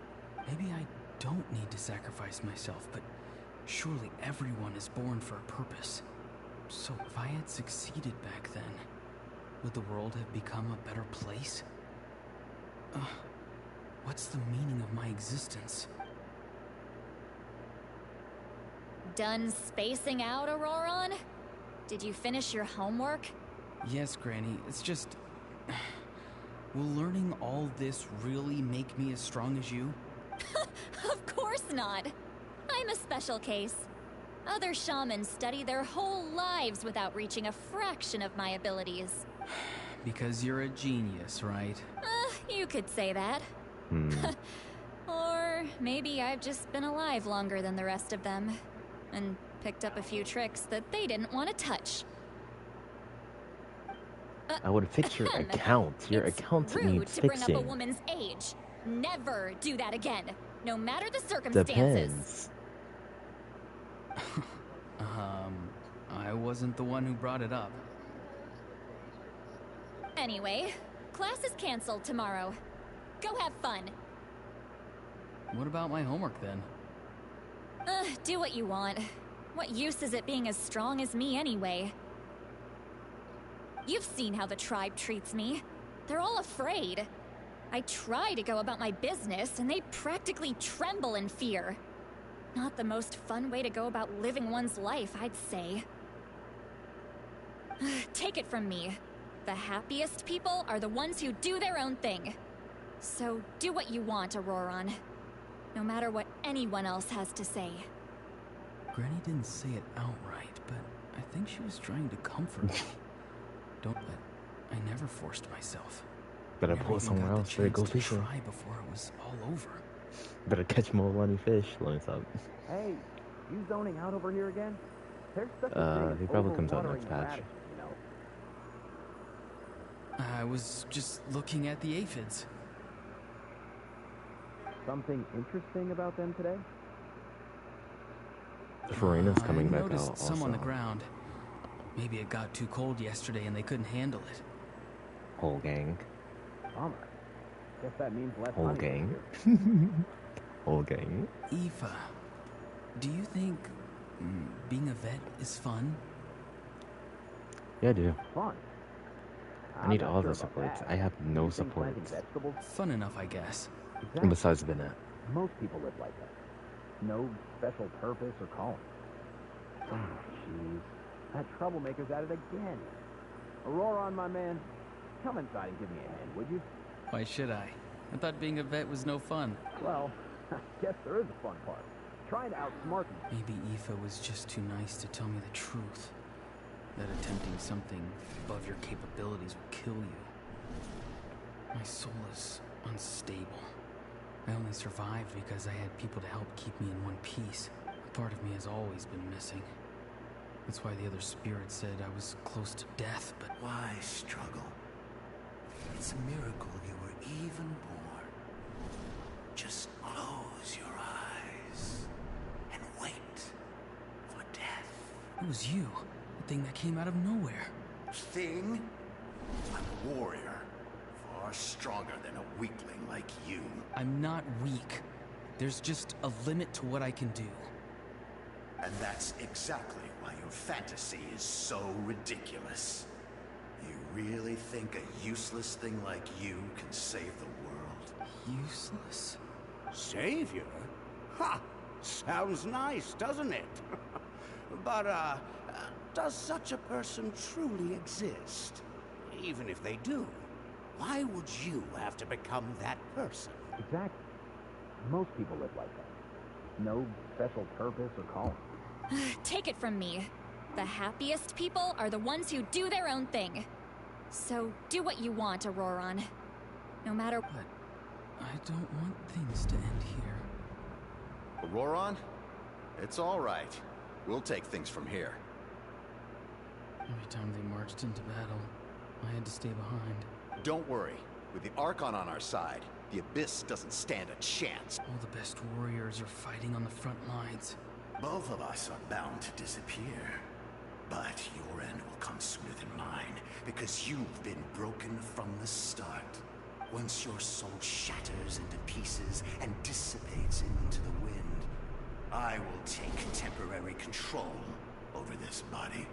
Maybe I don't need to sacrifice myself, but surely everyone is born for a purpose. So if I had succeeded back then, would the world have become a better place? What's the meaning of my existence? Done spacing out, Auroran? Did you finish your homework? Yes, Granny, it's just... Will learning all this really make me as strong as you? Of course not. I'm a special case. Other shamans study their whole lives without reaching a fraction of my abilities. Because you're a genius, right? You could say that. Or maybe I've just been alive longer than the rest of them, and picked up a few tricks that they didn't want to touch. I would fix your account. Your account Rude needs to bring up a fixing. woman's age. Never do that again, no matter the circumstances. Depends. I wasn't the one who brought it up. Anyway, class is canceled tomorrow. Go have fun. What about my homework then? Do what you want. What use is it being as strong as me anyway? You've seen how the tribe treats me. They're all afraid. I try to go about my business, and they practically tremble in fear. Not the most fun way to go about living one's life, I'd say. Take it from me. The happiest people are the ones who do their own thing. So do what you want, Auroron. No matter what anyone else has to say. Granny didn't say it outright, but I think she was trying to comfort me. But I never forced myself. Better pull somewhere else. Better go fishing. Try before it was all over. Better catch more lunny fish. Let me stop. Hey, you zoning out over here again? There's such He probably comes out next patch. You know. I was just looking at the aphids. Something interesting about them today? Farina's coming back out. I noticed Also. some on the ground. Maybe it got too cold yesterday and they couldn't handle it. Whole gang. Bummer. Guess that means less Whole honey gang. Whole gang. Aoife, do you think being a vet is fun? Yeah, I do. Fun. I need all the supports. I have no supports. Fun enough, I guess. Exactly. Besides Bennett. Most people live like that. No special purpose or calling. Oh, jeez. That troublemaker's at it again. Auroron, my man, come inside and give me a hand, would you? Why should I? I thought being a vet was no fun. Well, I guess there is a fun part. Trying to outsmart me. Maybe Aoife was just too nice to tell me the truth. That attempting something above your capabilities will kill you. My soul is unstable. I only survived because I had people to help keep me in one piece. A part of me has always been missing. That's why the other spirit said I was close to death, but... Why struggle? It's a miracle you were even born. Just close your eyes and wait for death. It was you, the thing that came out of nowhere. Thing? I'm a warrior. Far stronger than a weakling like you. I'm not weak. There's just a limit to what I can do. And that's exactly why your fantasy is so ridiculous. You really think a useless thing like you can save the world? Useless? Savior? Ha! Sounds nice, doesn't it? But, does such a person truly exist? Even if they do, why would you have to become that person? Exactly. Most people live like that. No special purpose or calling. Take it from me. The happiest people are the ones who do their own thing. So do what you want, Auroron. No matter what. I don't want things to end here. Auroron? It's all right. We'll take things from here. Every time they marched into battle, I had to stay behind. Don't worry. With the Archon on our side, the Abyss doesn't stand a chance. All the best warriors are fighting on the front lines. Both of us are bound to disappear. But your end will come sooner than mine, because you've been broken from the start. Once your soul shatters into pieces and dissipates into the wind, I will take temporary control over this body.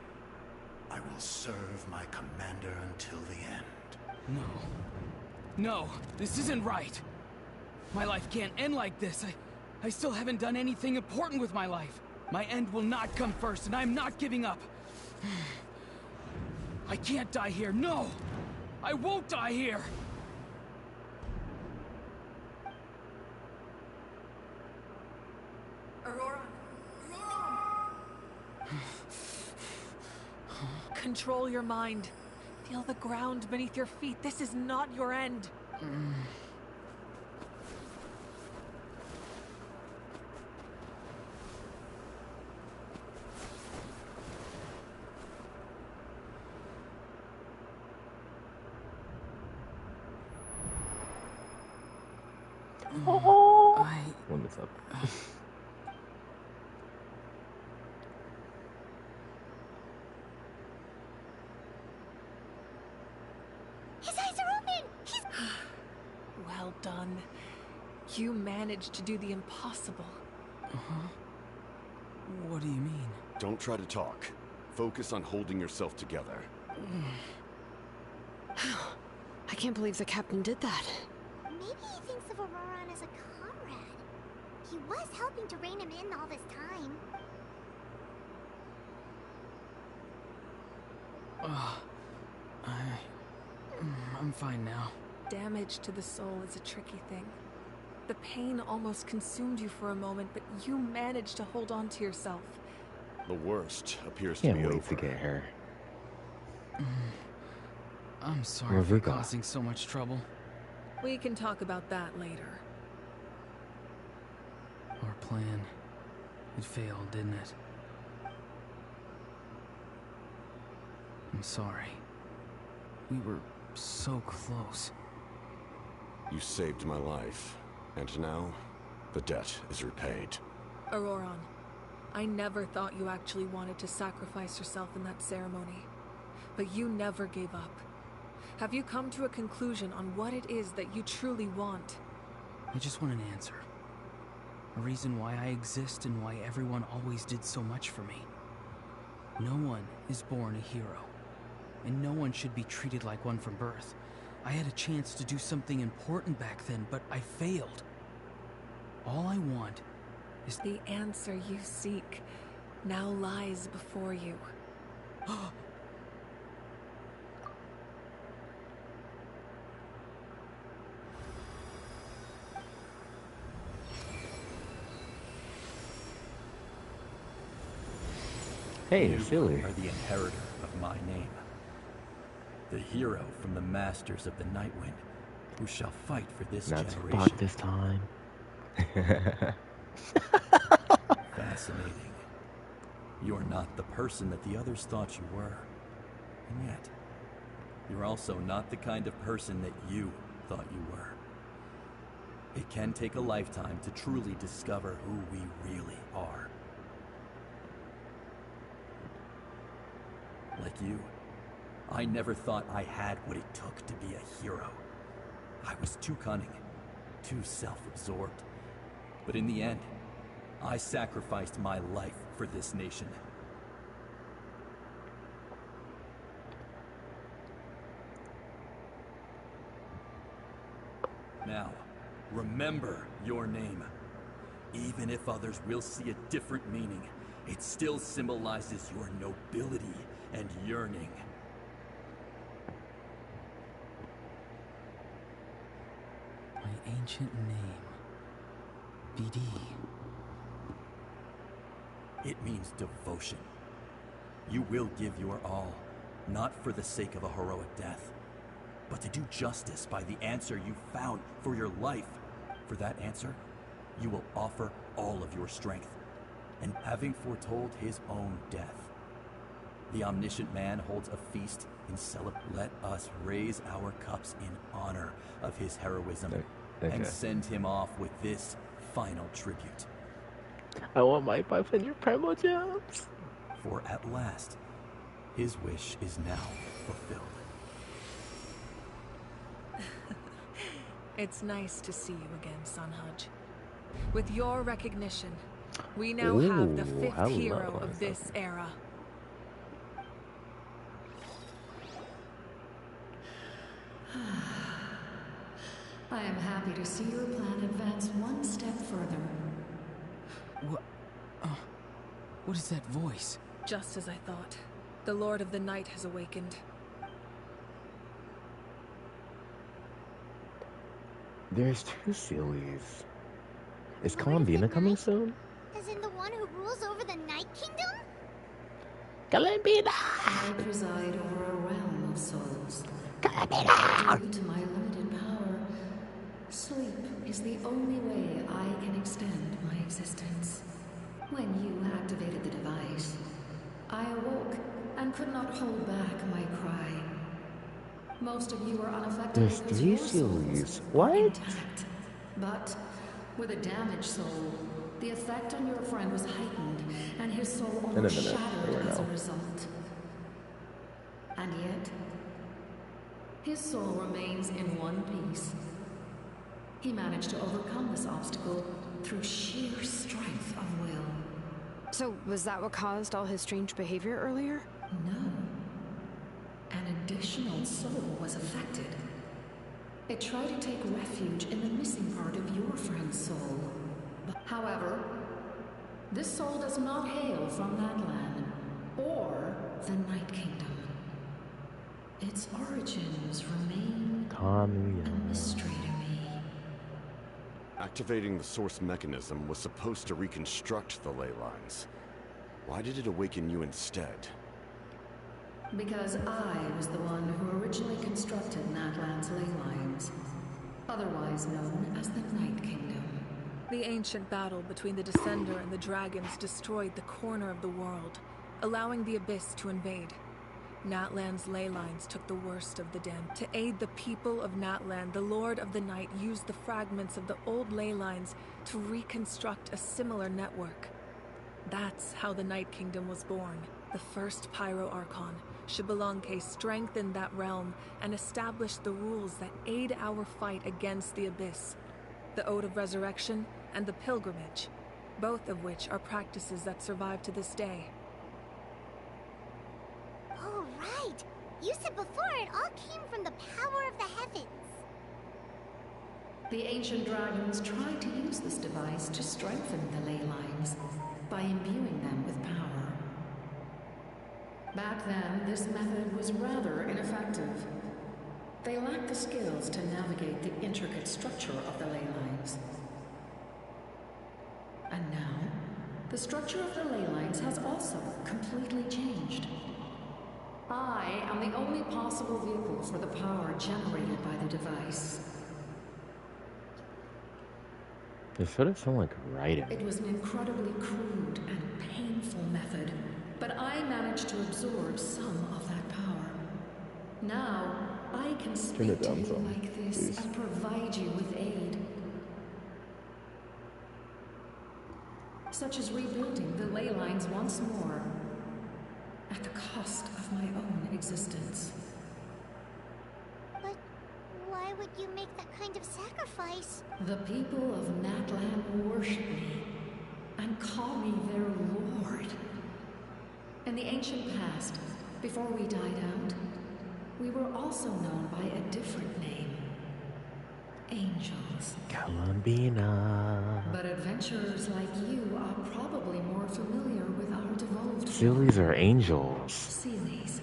I will serve my commander until the end. No, this isn't right. My life can't end like this. I still haven't done anything important with my life. My end will not come first, and I'm not giving up. I can't die here, no! I won't die here! Aurora! Control your mind. Feel the ground beneath your feet. This is not your end. Oh, when it's up. His eyes are open! He's... Well done. You managed to do the impossible. What do you mean? Don't try to talk. Focus on holding yourself together. I can't believe the captain did that. Maybe he thinks of Auroran as a comrade. He was helping to rein him in all this time. I'm fine now. Damage to the soul is a tricky thing. The pain almost consumed you for a moment, but you managed to hold on to yourself. The worst appears to be over. Can't wait to get her. I'm sorry for causing so much trouble. We can talk about that later. Our plan, it failed, didn't it? I'm sorry. We were so close. You saved my life, and now the debt is repaid. Auroran, I never thought you actually wanted to sacrifice yourself in that ceremony, but you never gave up. Have you come to a conclusion on what it is that you truly want? I just want an answer. A reason why I exist and why everyone always did so much for me. No one is born a hero, and no one should be treated like one from birth. I had a chance to do something important back then, but I failed. All I want is... The answer you seek now lies before you. Hey, you silly. are the inheritor of my name. The hero from the masters of the Nightwind, who shall fight for this generation. Not this time. Fascinating. You're not the person that the others thought you were. And yet, you're also not the kind of person that you thought you were. It can take a lifetime to truly discover who we really are. Like you, I never thought I had what it took to be a hero. I was too cunning, too self-absorbed. But in the end, I sacrificed my life for this nation. Now, remember your name. Even if others will see a different meaning, it still symbolizes your nobility and yearning. My ancient name. BD. It means devotion. You will give your all, not for the sake of a heroic death, but to do justice by the answer you found for your life. For that answer, you will offer all of your strength. And having foretold his own death, the omniscient man holds a feast in celebration. Let us raise our cups in honor of his heroism and send him off with this final tribute. I want my 500 Primo gems. For at last, his wish is now fulfilled. It's nice to see you again, Sunhudge. With your recognition, we now have the 5th hero of this era. I am happy to see your plan advance one step further. What is that voice? Just as I thought. The Lord of the Night has awakened. There's 2 Sealies. Is Columbina coming soon? As in the one who rules over the Night Kingdom? Columbina! I preside over a realm of souls. Columbina! Due to my limited power, sleep is the only way I can extend my existence. When you activated the device, I awoke and could not hold back my cry. Most of you were unaffected There's because 3 your souls Sealies. were What? intact. But with a damaged soul, the effect on your friend was heightened, and his soul almost shattered as a result. And yet, his soul remains in one piece. He managed to overcome this obstacle through sheer strength of will. So, was that what caused all his strange behavior earlier? No. An additional soul was affected. It tried to take refuge in the missing part of your friend's soul. However, this soul does not hail from that land or the Night Kingdom. Its origins remain a mystery to me. Activating the source mechanism was supposed to reconstruct the ley lines. Why did it awaken you instead? Because I was the one who originally constructed Natlan's ley lines, otherwise known as the Night Kingdom. The ancient battle between the Descender and the dragons destroyed the corner of the world, allowing the Abyss to invade. Natlan's ley lines took the worst of the damage. To aid the people of Natlan, the Lord of the Night used the fragments of the old ley lines to reconstruct a similar network. That's how the Night Kingdom was born. The first Pyro Archon, Xbalanque, strengthened that realm and established the rules that aid our fight against the Abyss. The Ode of Resurrection and the Pilgrimage, both of which are practices that survive to this day. Oh, right. You said before it all came from the power of the heavens. The ancient dragons tried to use this device to strengthen the ley lines by imbuing them with power. Back then, this method was rather ineffective. They lacked the skills to navigate the intricate structure of the ley lines. And now, the structure of the ley lines has also completely changed. I am the only possible vehicle for the power generated by the device. It should have sounded like writing. It was an incredibly crude and painful method, but I managed to absorb some of that power. Now, I can speak to you like this and provide you with aid. Such as rebuilding the ley lines once more, at the cost of my own existence. But why would you make that kind of sacrifice? The people of Natlan worship me and call me their lord. In the ancient past, before we died out, we were also known by a different name. Angels. Columbina. But adventurers like you are probably more familiar with our devolved Sealies are angels. Sealies.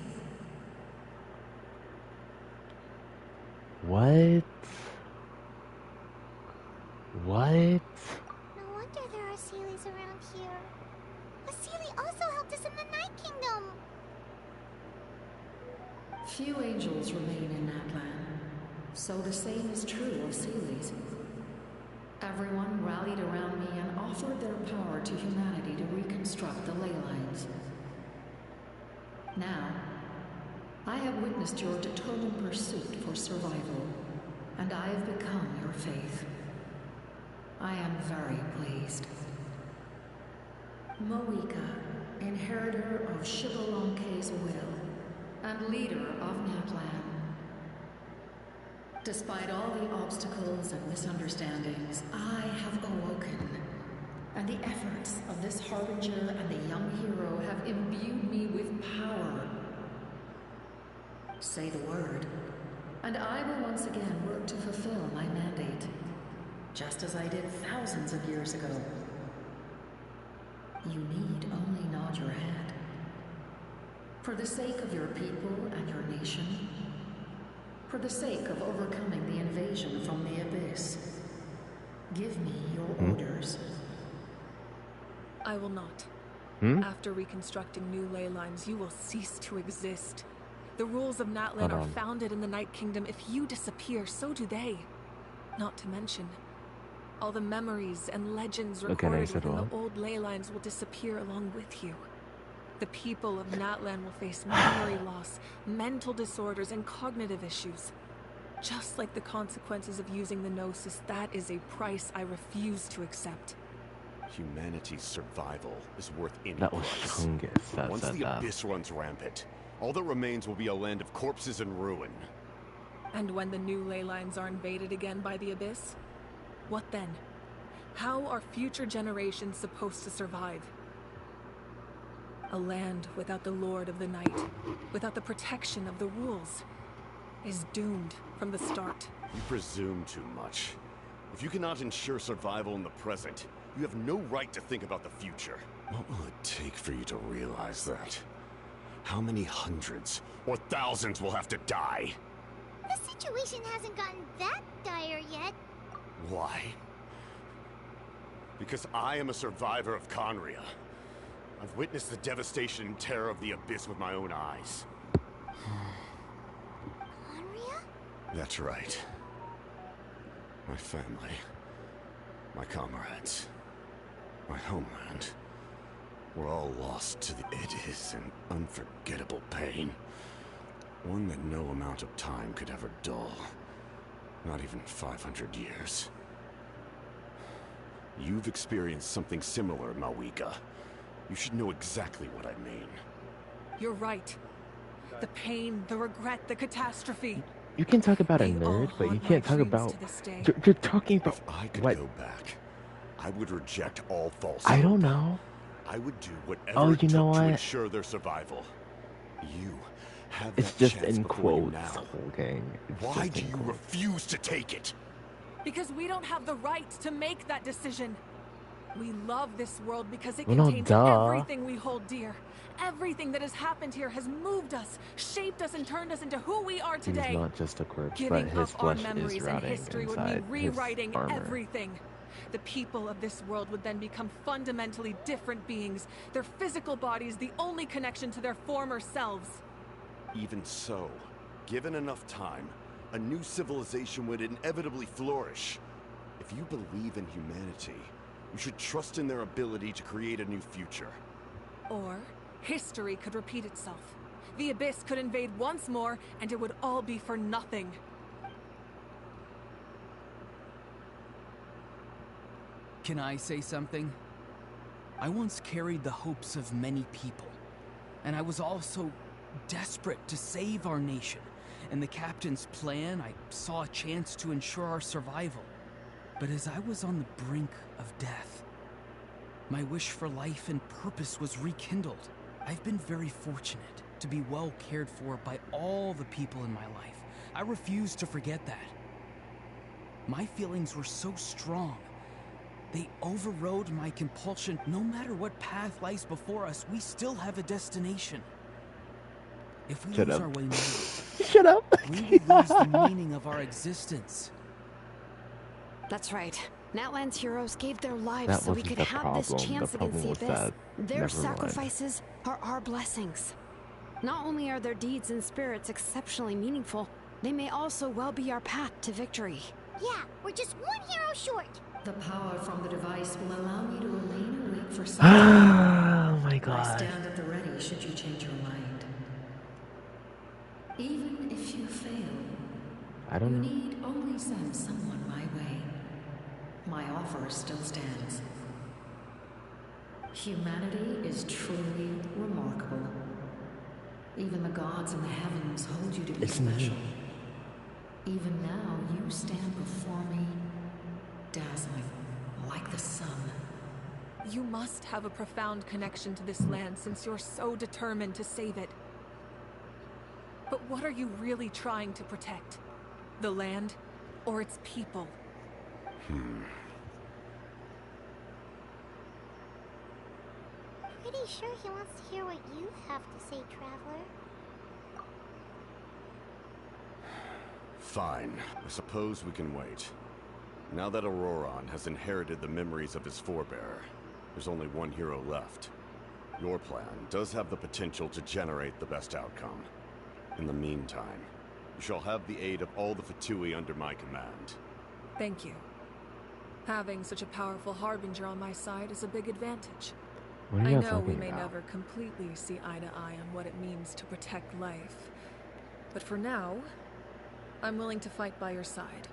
What? What? No wonder there are Sealies around here. A Sealie also helped us in the Night Kingdom. Few angels remain in Natlan, so the same is true of Sealies. Everyone rallied around me and offered their power to humanity to reconstruct the ley lines. Now, I have witnessed your determined pursuit for survival, and I have become your faith. I am very pleased. Moika, inheritor of Xbalanque's will, and leader of Natlan. Despite all the obstacles and misunderstandings, I have awoken, and the efforts of this harbinger and the young hero have imbued me with power. Say the word, and I will once again work to fulfill my mandate, just as I did thousands of years ago. You need only nod your head. For the sake of your people and your nation, for the sake of overcoming the invasion from the Abyss, give me your orders. I will not. After reconstructing new ley lines, you will cease to exist. The rules of Natlan are founded in the Night Kingdom. If you disappear, so do they. Not to mention, all the memories and legends recorded within the old ley lines will disappear along with you. The people of Natlan will face memory loss, mental disorders, and cognitive issues. Just like the consequences of using the Gnosis, that is a price I refuse to accept. Humanity's survival is worth any That was price. Chungus that Once said the that. Abyss runs rampant, all that remains will be a land of corpses and ruin. And when the new ley lines are invaded again by the Abyss, what then? How are future generations supposed to survive? A land without the Lord of the Night, without the protection of the rules, is doomed from the start. You presume too much. If you cannot ensure survival in the present, you have no right to think about the future. What will it take for you to realize that? How many hundreds or thousands will have to die? The situation hasn't gotten that dire yet. Why? Because I am a survivor of Conria. I've witnessed the devastation and terror of the Abyss with my own eyes. Conria? That's right. My family. My comrades. My homeland. We're all lost to it is an unforgettable pain. One that no amount of time could ever dull. Not even 500 years. You've experienced something similar, Mawika. You should know exactly what I mean. You're right. The pain, the regret, the catastrophe. You can talk about a They all nerd, but you haunt my can't talk dreams about. to this day. You're talking about. If I could what? go back, I would reject all false I hope. don't know. I would do whatever Oh, it you took know to what? ensure their survival. You have It's that just chance in before you quotes, now. okay? It's Why just do in you quotes. refuse to take it? Because we don't have the right to make that decision. We love this world because it Well, no, contains duh. everything we hold dear. Everything that has happened here has moved us, shaped us, and turned us into who we are He's today. not just a corpse, Giving but his up our flesh memories is and rotting history would inside mean rewriting his armor. everything. The people of this world would then become fundamentally different beings, their physical bodies the only connection to their former selves. Even so, given enough time, a new civilization would inevitably flourish. If you believe in humanity, you should trust in their ability to create a new future. Or history could repeat itself. The Abyss could invade once more, and it would all be for nothing. Can I say something? I once carried the hopes of many people, and I was also desperate to save our nation. In the captain's plan, I saw a chance to ensure our survival. But as I was on the brink of death, my wish for life and purpose was rekindled. I've been very fortunate to be well cared for by all the people in my life. I refuse to forget that. My feelings were so strong. They overrode my compulsion. No matter what path lies before us, we still have a destination. If we Shut lose up. our way now, Shut up. we will lose the meaning of our existence. That's right. Natlan's heroes gave their lives That so we wasn't could the have problem. this chance The against problem the was Abyss. that. Their Never mind. sacrifices are our blessings. Not only are their deeds and spirits exceptionally meaningful, they may also well be our path to victory. Yeah, we're just one hero short. The power from the device will allow me to remain awake for some Oh time. my I god. stand at the ready should you change your mind. Even if you fail, I you don't know. need only send someone my way. My offer still stands. Humanity is truly remarkable. Even the gods in the heavens hold you to be It's me. special. Even now, you stand before me, dazzling like the sun. You must have a profound connection to this land since you're so determined to save it. But what are you really trying to protect? The land or its people? Pretty sure he wants to hear what you have to say, Traveler. Fine. I suppose we can wait. Now that Auroron has inherited the memories of his forebearer, there's only one hero left. Your plan does have the potential to generate the best outcome. In the meantime, you shall have the aid of all the Fatui under my command. Thank you. Having such a powerful harbinger on my side is a big advantage. What are I you know we talking may about? never completely see eye to eye on what it means to protect life. But for now, I'm willing to fight by your side.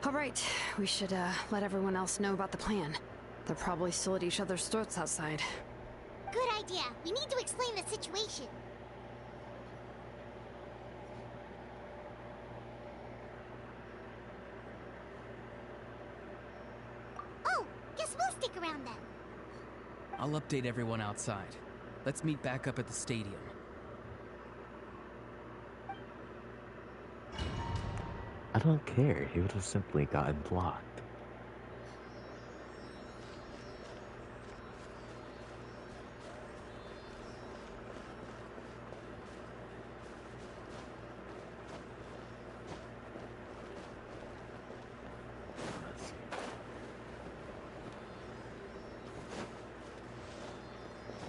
All right, we should let everyone else know about the plan. They're probably still at each other's throats outside. Good idea. We need to explain the situation. Oh, guess we'll stick around then. I'll update everyone outside. Let's meet back up at the stadium. I don't care. He would have simply gotten blocked.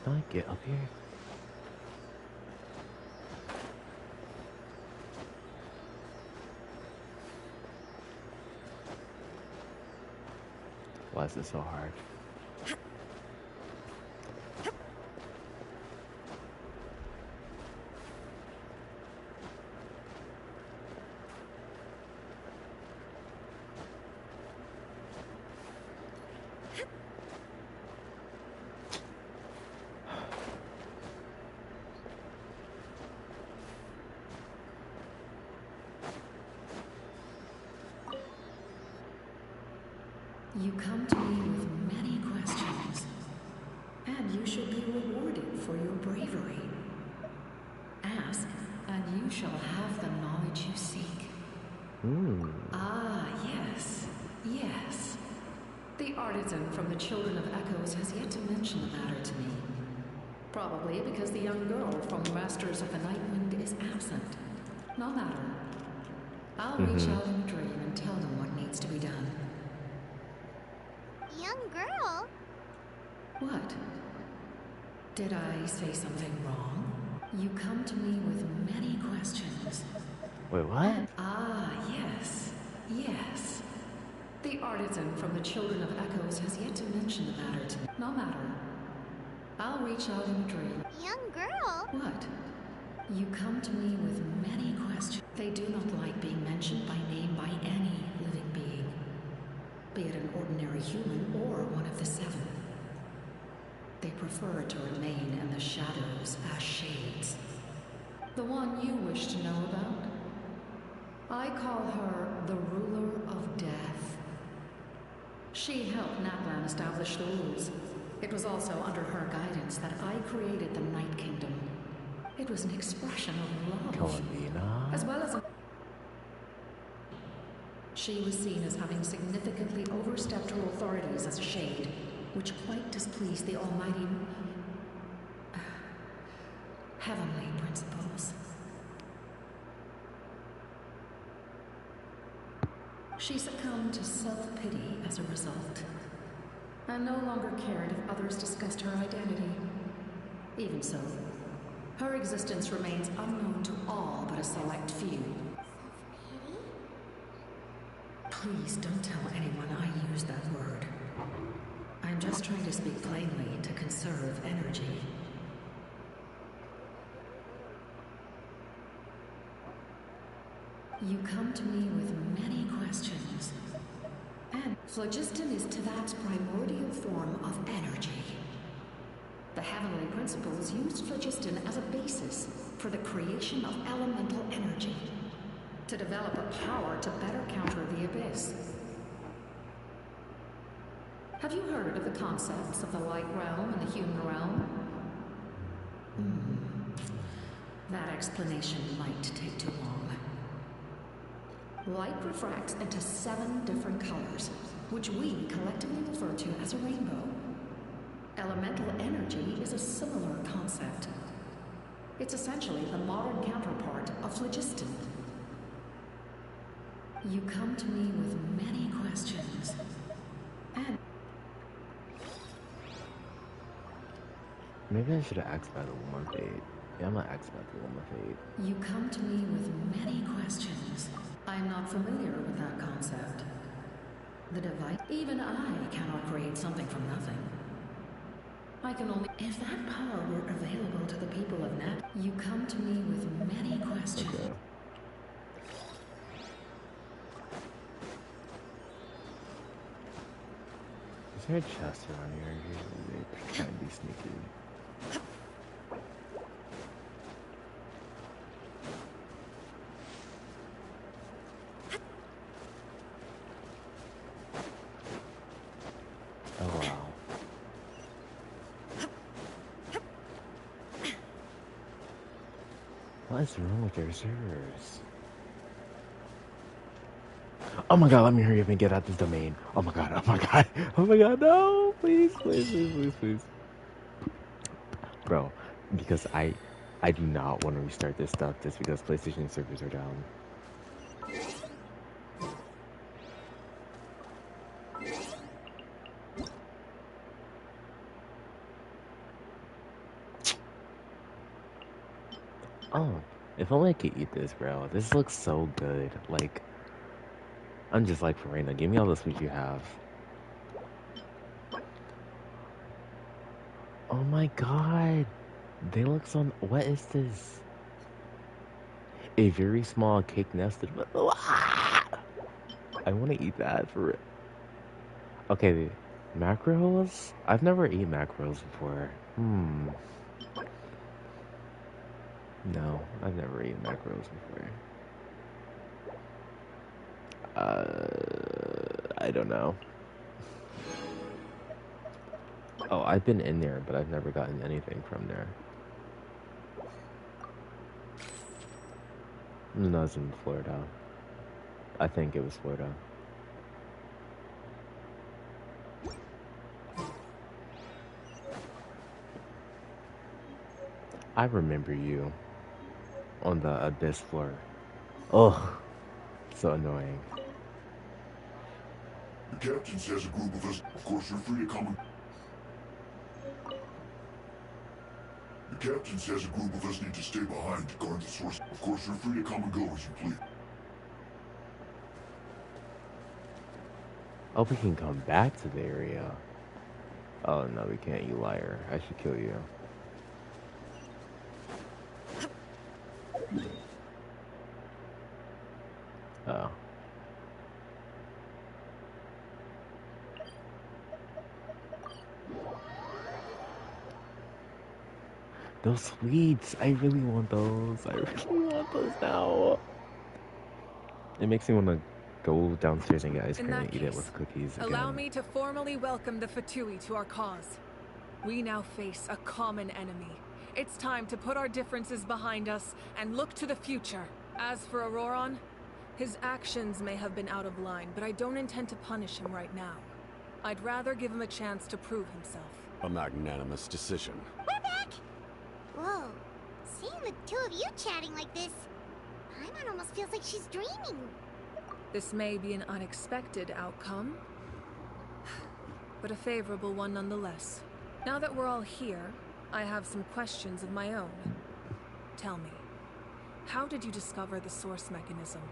Can I get up here? Why is it so hard? You come to me with many questions, and you shall be rewarded for your bravery. Ask, and you shall have the knowledge you seek. Ah, yes, yes. The artisan from the Children of Echoes has yet to mention the matter to me. Probably because the young girl from the Masters of the Nightwind is absent. No matter. I'll reach out in a dream and tell them what needs to be done. Young girl? What? Did I say something wrong? You come to me with many questions. Wait, what? Ah, yes, yes. The artisan from the Children of Echoes has yet to mention the matter to me. No matter. I'll reach out in a dream. Young girl? What? You come to me with many questions. They do not like being mentioned by name by any living being, be it an ordinary human or one of the seven. They prefer to remain in the shadows as shades. The one you wish to know about? I call her the Ruler of Death. She helped Naplan establish the rules. It was also under her guidance that I created the Night Kingdom. It was an expression of love, as well as she was seen as having significantly overstepped her authorities as a shade, which quite displeased the almighty heavenly principles. She succumbed to self-pity as a result, and no longer cared if others discussed her identity. Even so, her existence remains unknown to all but a select few. Please don't tell anyone I used that word. I'm just trying to speak plainly to conserve energy. You come to me with many questions. And phlogiston is Teyvat's primordial form of energy. The heavenly principles used phlogiston as a basis for the creation of elemental energy, to develop a power to better counter the abyss. Have you heard of the concepts of the light realm and the human realm? That explanation might take too long. Light refracts into 7 different colors, which we collectively refer to as a rainbow. Elemental energy is a similar concept. It's essentially the modern counterpart of phlogiston. You come to me with many questions, and maybe I should have asked about the woman fate. Yeah, I'm gonna ask about the woman fate. you come to me with many questions. I'm not familiar with that concept. The device. Even I cannot create something from nothing. I can only... If that power were available to the people of Nat, you come to me with many questions. Okay. Is there a chest around here? They trying to be sneaky. Oh wow. What is wrong with their servers? Oh my god, let me hurry up and get out this domain. Oh my god, oh my god, oh my god, no! Please, please, please, please, please. Bro, because I do not want to restart this stuff just because PlayStation servers are down. Oh, if only I could eat this, bro. This looks so good. Like, I'm just like, Farina, give me all the sweets you have. Oh my god. They look so... What is this? A very small cake nested... I want to eat that for it. Okay, macros? I've never eaten macros before. No, I've never eaten macros before. I don't know. Oh, I've been in there, but I've never gotten anything from there. No, it's in Florida. I think it was Florida. I remember you on the abyss floor. Oh, so annoying. The captain says a group of us, of course you're free to come. The captain says a group of us need to stay behind to guard the source. Of course you're free to come and go as you please. Oh, we can come back to the area. Oh, no, we can't, you liar. I should kill you. Oh. Those sweets! I really want those. I really want those now. It makes me want to go downstairs and get ice cream and eat it with cookies again. Allow me to formally welcome the Fatui to our cause. We now face a common enemy. It's time to put our differences behind us and look to the future. As for Auroron, his actions may have been out of line, but I don't intend to punish him right now. I'd rather give him a chance to prove himself. A magnanimous decision. We're back! Whoa, seeing the two of you chatting like this, Paimon almost feels like she's dreaming. This may be an unexpected outcome, but a favorable one nonetheless. Now that we're all here, I have some questions of my own. Tell me, how did you discover the source mechanism?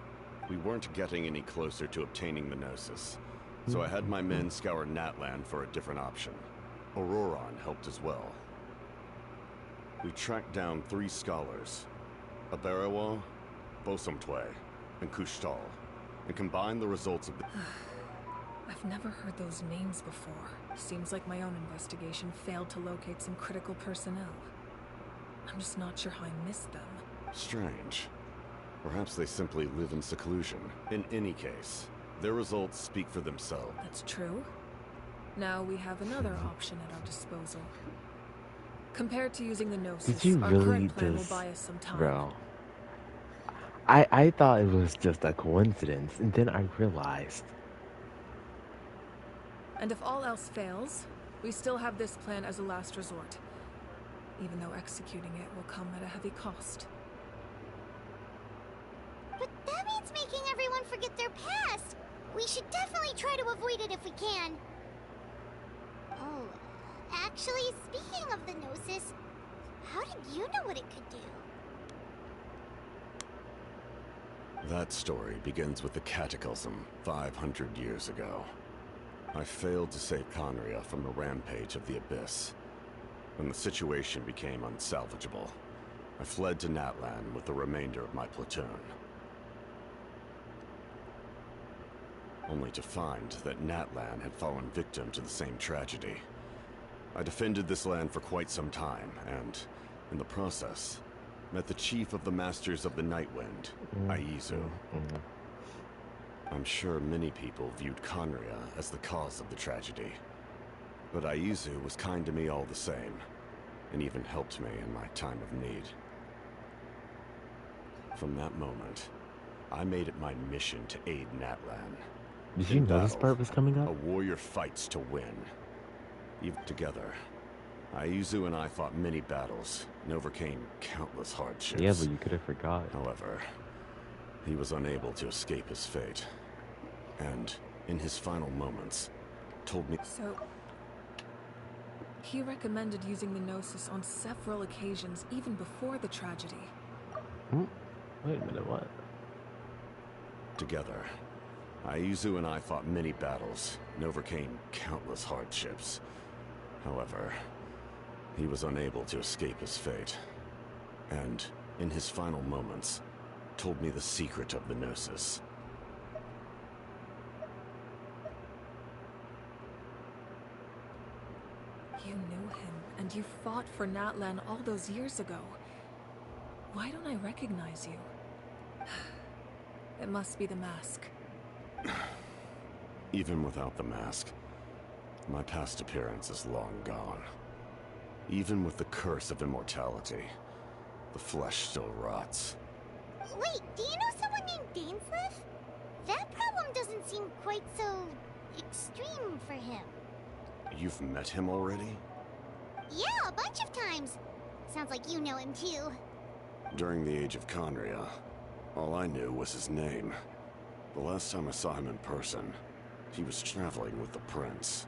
We weren't getting any closer to obtaining the Gnosis, so I had my men scour Natlan for a different option. Auroron helped as well. We tracked down 3 scholars, Abarawa, Bosomtwe, and Kushtal, and combined the results of the... I've never heard those names before. Seems like my own investigation failed to locate some critical personnel. I'm just not sure how I missed them. Strange. Perhaps they simply live in seclusion. In any case, their results speak for themselves. That's true. Now we have another option at our disposal. Compared to using the Gnosis, our current plan will buy us some time. Bro. I thought it was just a coincidence, and then I realized. And if all else fails, we still have this plan as a last resort. Even though executing it will come at a heavy cost. But that means making everyone forget their past. We should definitely try to avoid it if we can. Oh, actually, speaking of the Gnosis, how did you know what it could do? That story begins with the Cataclysm 500 years ago. I failed to save Conria from a rampage of the Abyss. When the situation became unsalvageable, I fled to Natlan with the remainder of my platoon. Only to find that Natlan had fallen victim to the same tragedy. I defended this land for quite some time, and, in the process, met the chief of the Masters of the Nightwind, Aizu. I'm sure many people viewed Conria as the cause of the tragedy, but Aizu was kind to me all the same, and even helped me in my time of need. From that moment, I made it my mission to aid Natlan. Did you know this part was coming up? A warrior fights to win. Even together, Aizu and I fought many battles and overcame countless hardships. Yeah, but you could have forgot. However, he was unable to escape his fate. And, in his final moments, told me... So... he recommended using the Gnosis on several occasions, even before the tragedy. Wait a minute, what? Together, Aizu and I fought many battles and overcame countless hardships. However, he was unable to escape his fate. And, in his final moments, told me the secret of the Gnosis. You knew him, and you fought for Natlan all those years ago. Why don't I recognize you? It must be the mask. Even without the mask, my past appearance is long gone. Even with the curse of immortality, the flesh still rots. Wait, do you know someone named Dainsleif? That problem doesn't seem quite so... extreme for him. You've met him already? Yeah, a bunch of times. Sounds like you know him too. During the age of Conria, all I knew was his name. The last time I saw him in person, he was traveling with the prince.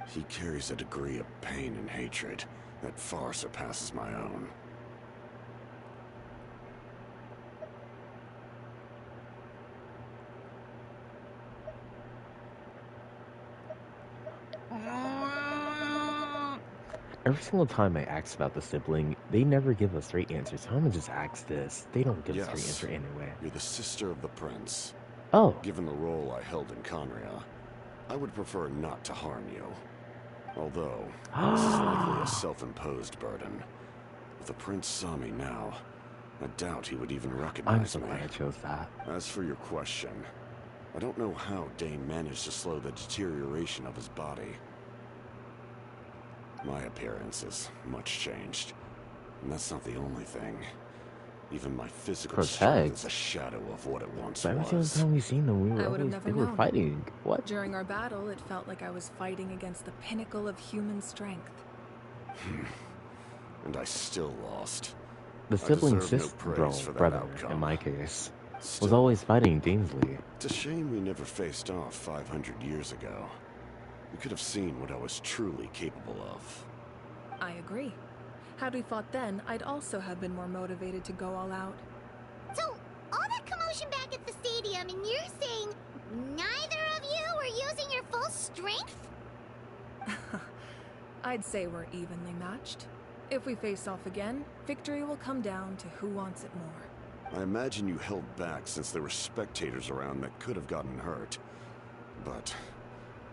He carries a degree of pain and hatred that far surpasses my own. Every single time I ask about the sibling, they never give us straight answers. So I'm gonna just ask this. They don't give a straight answer anyway. You're the sister of the prince. Oh. Given the role I held in Conria, I would prefer not to harm you. Although, this is likely a self-imposed burden. If the prince saw me now, I doubt he would even recognize me. I'm so glad I chose that. As for your question, I don't know how Dane managed to slow the deterioration of his body. My appearance is much changed, and that's not the only thing. Even my physical strength is a shadow of what it once was. Every single time we seen them, they were fighting. What? During our battle, it felt like I was fighting against the pinnacle of human strength. And I still lost. The sibling brother, in my case, was always fighting Dainsley. It's a shame we never faced off 500 years ago. We could have seen what I was truly capable of. I agree. Had we fought then, I'd also have been more motivated to go all out. So, all that commotion back at the stadium, and you're saying neither of you were using your full strength? I'd say we're evenly matched. If we face off again, victory will come down to who wants it more. I imagine you held back since there were spectators around that could have gotten hurt. But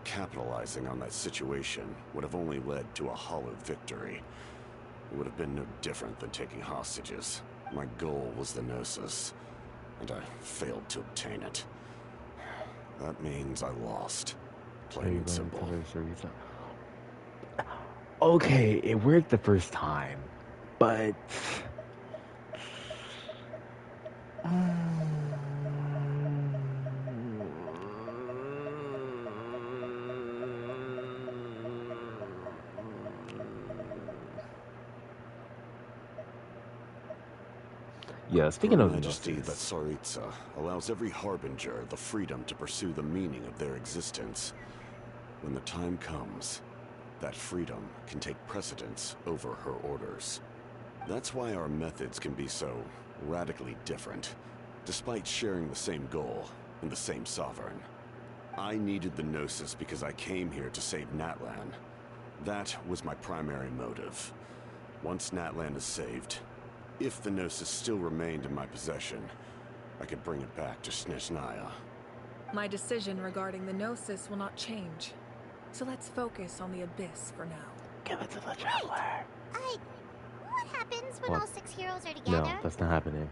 capitalizing on that situation would have only led to a hollow victory. It would have been no different than taking hostages. My goal was the Gnosis, and I failed to obtain it. That means I lost. Plain and simple. Okay, it worked the first time, but... Yeah, speaking of Majesty, that Tsaritsa allows every harbinger the freedom to pursue the meaning of their existence. When the time comes, that freedom can take precedence over her orders. That's why our methods can be so radically different, despite sharing the same goal and the same sovereign. I needed the Gnosis because I came here to save Natlan. That was my primary motive. Once Natlan is saved, if the Gnosis still remained in my possession, I could bring it back to Snezhnaya. My decision regarding the Gnosis will not change. So let's focus on the Abyss for now. Give it to the Traveler. What happens when What? all 6 heroes are together? No, that's not happening.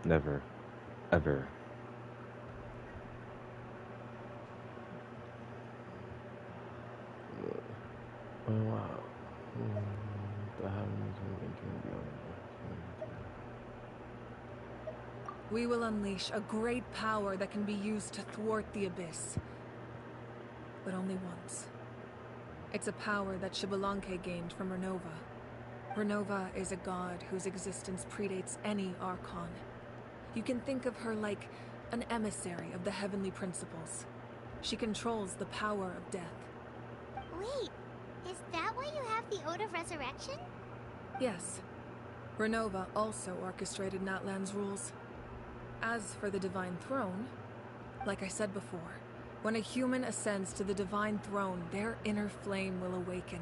Never. Ever. We will unleash a great power that can be used to thwart the Abyss. But only once. It's a power that Xbalanque gained from Renova. Renova is a god whose existence predates any Archon. You can think of her like an emissary of the heavenly principles. She controls the power of death. Wait, is that why you have the Ode of Resurrection? Yes. Renova also orchestrated Natlan's rules. As for the Divine Throne, like I said before, when a human ascends to the Divine Throne, their inner flame will awaken.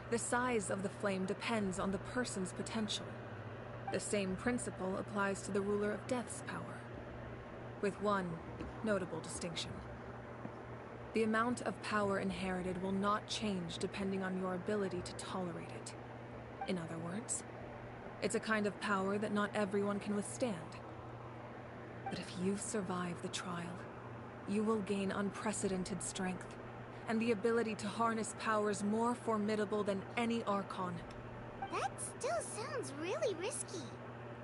The size of the flame depends on the person's potential. The same principle applies to the ruler of Death's power, with one notable distinction. The amount of power inherited will not change depending on your ability to tolerate it. In other words, it's a kind of power that not everyone can withstand. But if you survive the trial, you will gain unprecedented strength, and the ability to harness powers more formidable than any Archon. That still sounds really risky.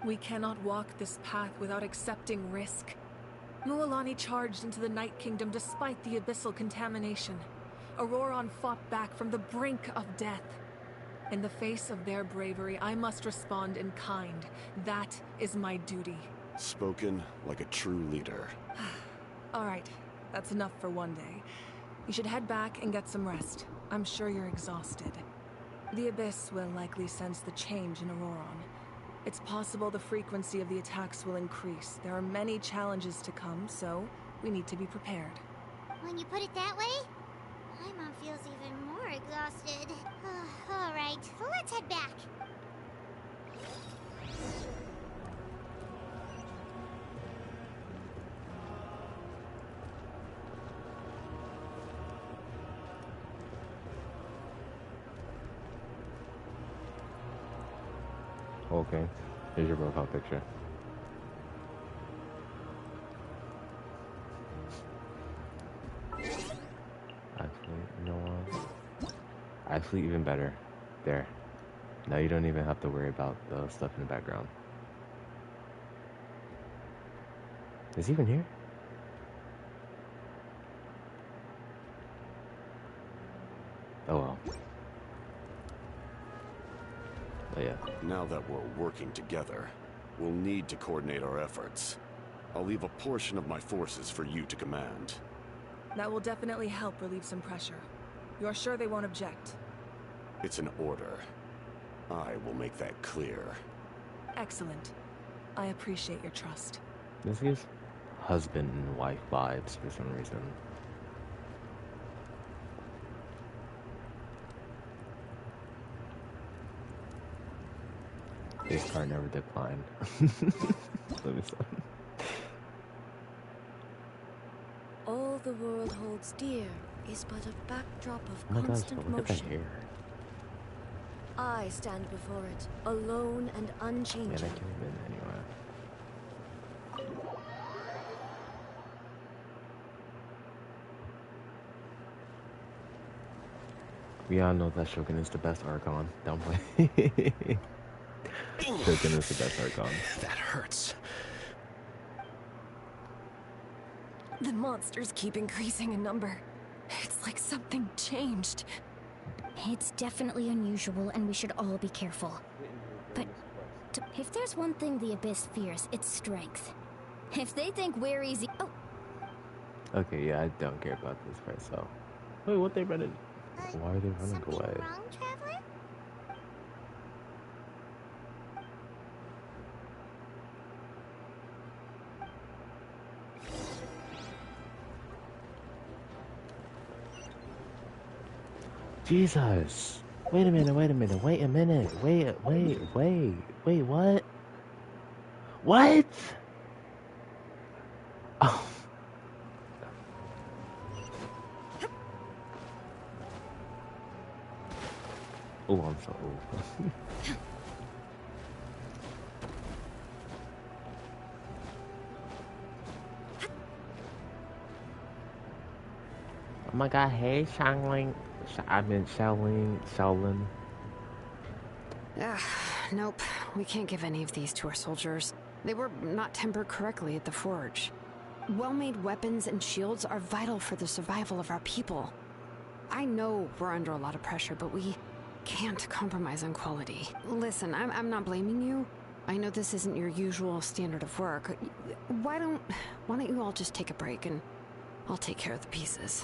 We cannot walk this path without accepting risk. Mualani charged into the Night Kingdom despite the abyssal contamination. Auroron fought back from the brink of death. In the face of their bravery, I must respond in kind. That is my duty. Spoken like a true leader. All right, that's enough for one day. You should head back and get some rest. I'm sure you're exhausted. The Abyss will likely sense the change in Auroron. It's possible the frequency of the attacks will increase. There are many challenges to come, so we need to be prepared. When you put it that way, my mom feels even more exhausted. All right, well, let's head back. Okay, here's your profile picture. Actually, you know what? Actually, even better. There. Now you don't even have to worry about the stuff in the background. Is he even here? Oh well. Oh yeah. Now that we're working together, we'll need to coordinate our efforts. I'll leave a portion of my forces for you to command. That will definitely help relieve some pressure. You're sure they won't object? It's an order. I will make that clear. Excellent. I appreciate your trust. This gives husband and wife vibes for some reason. This car never declined. Let me see. All the world holds dear is but a backdrop of Oh my gosh, constant but look at that motion. hair. I stand before it, alone and Man, unchanging. I can't even anyway. We all know that Shogun is the best Archon. Don't play. Shogun is the best Archon. That hurts. The monsters keep increasing in number. It's like something changed. It's definitely unusual, and we should all be careful. But if there's one thing the Abyss fears, it's strength. If they think we're easy... Oh! Okay, yeah, I don't care about this part, so... Wait, what they running? Why are they running away? Wrong, Traveler? Jesus. Wait a minute, wait a minute, wait a minute. Wait, what? What? Oh. Oh, I'm so old. Oh my god, hey, Xiangling. I meant Shaolin. Nope. We can't give any of these to our soldiers. They were not tempered correctly at the forge. Well-made weapons and shields are vital for the survival of our people. I know we're under a lot of pressure, but we can't compromise on quality. Listen, I'm not blaming you. I know this isn't your usual standard of work. Why don't you all just take a break and I'll take care of the pieces.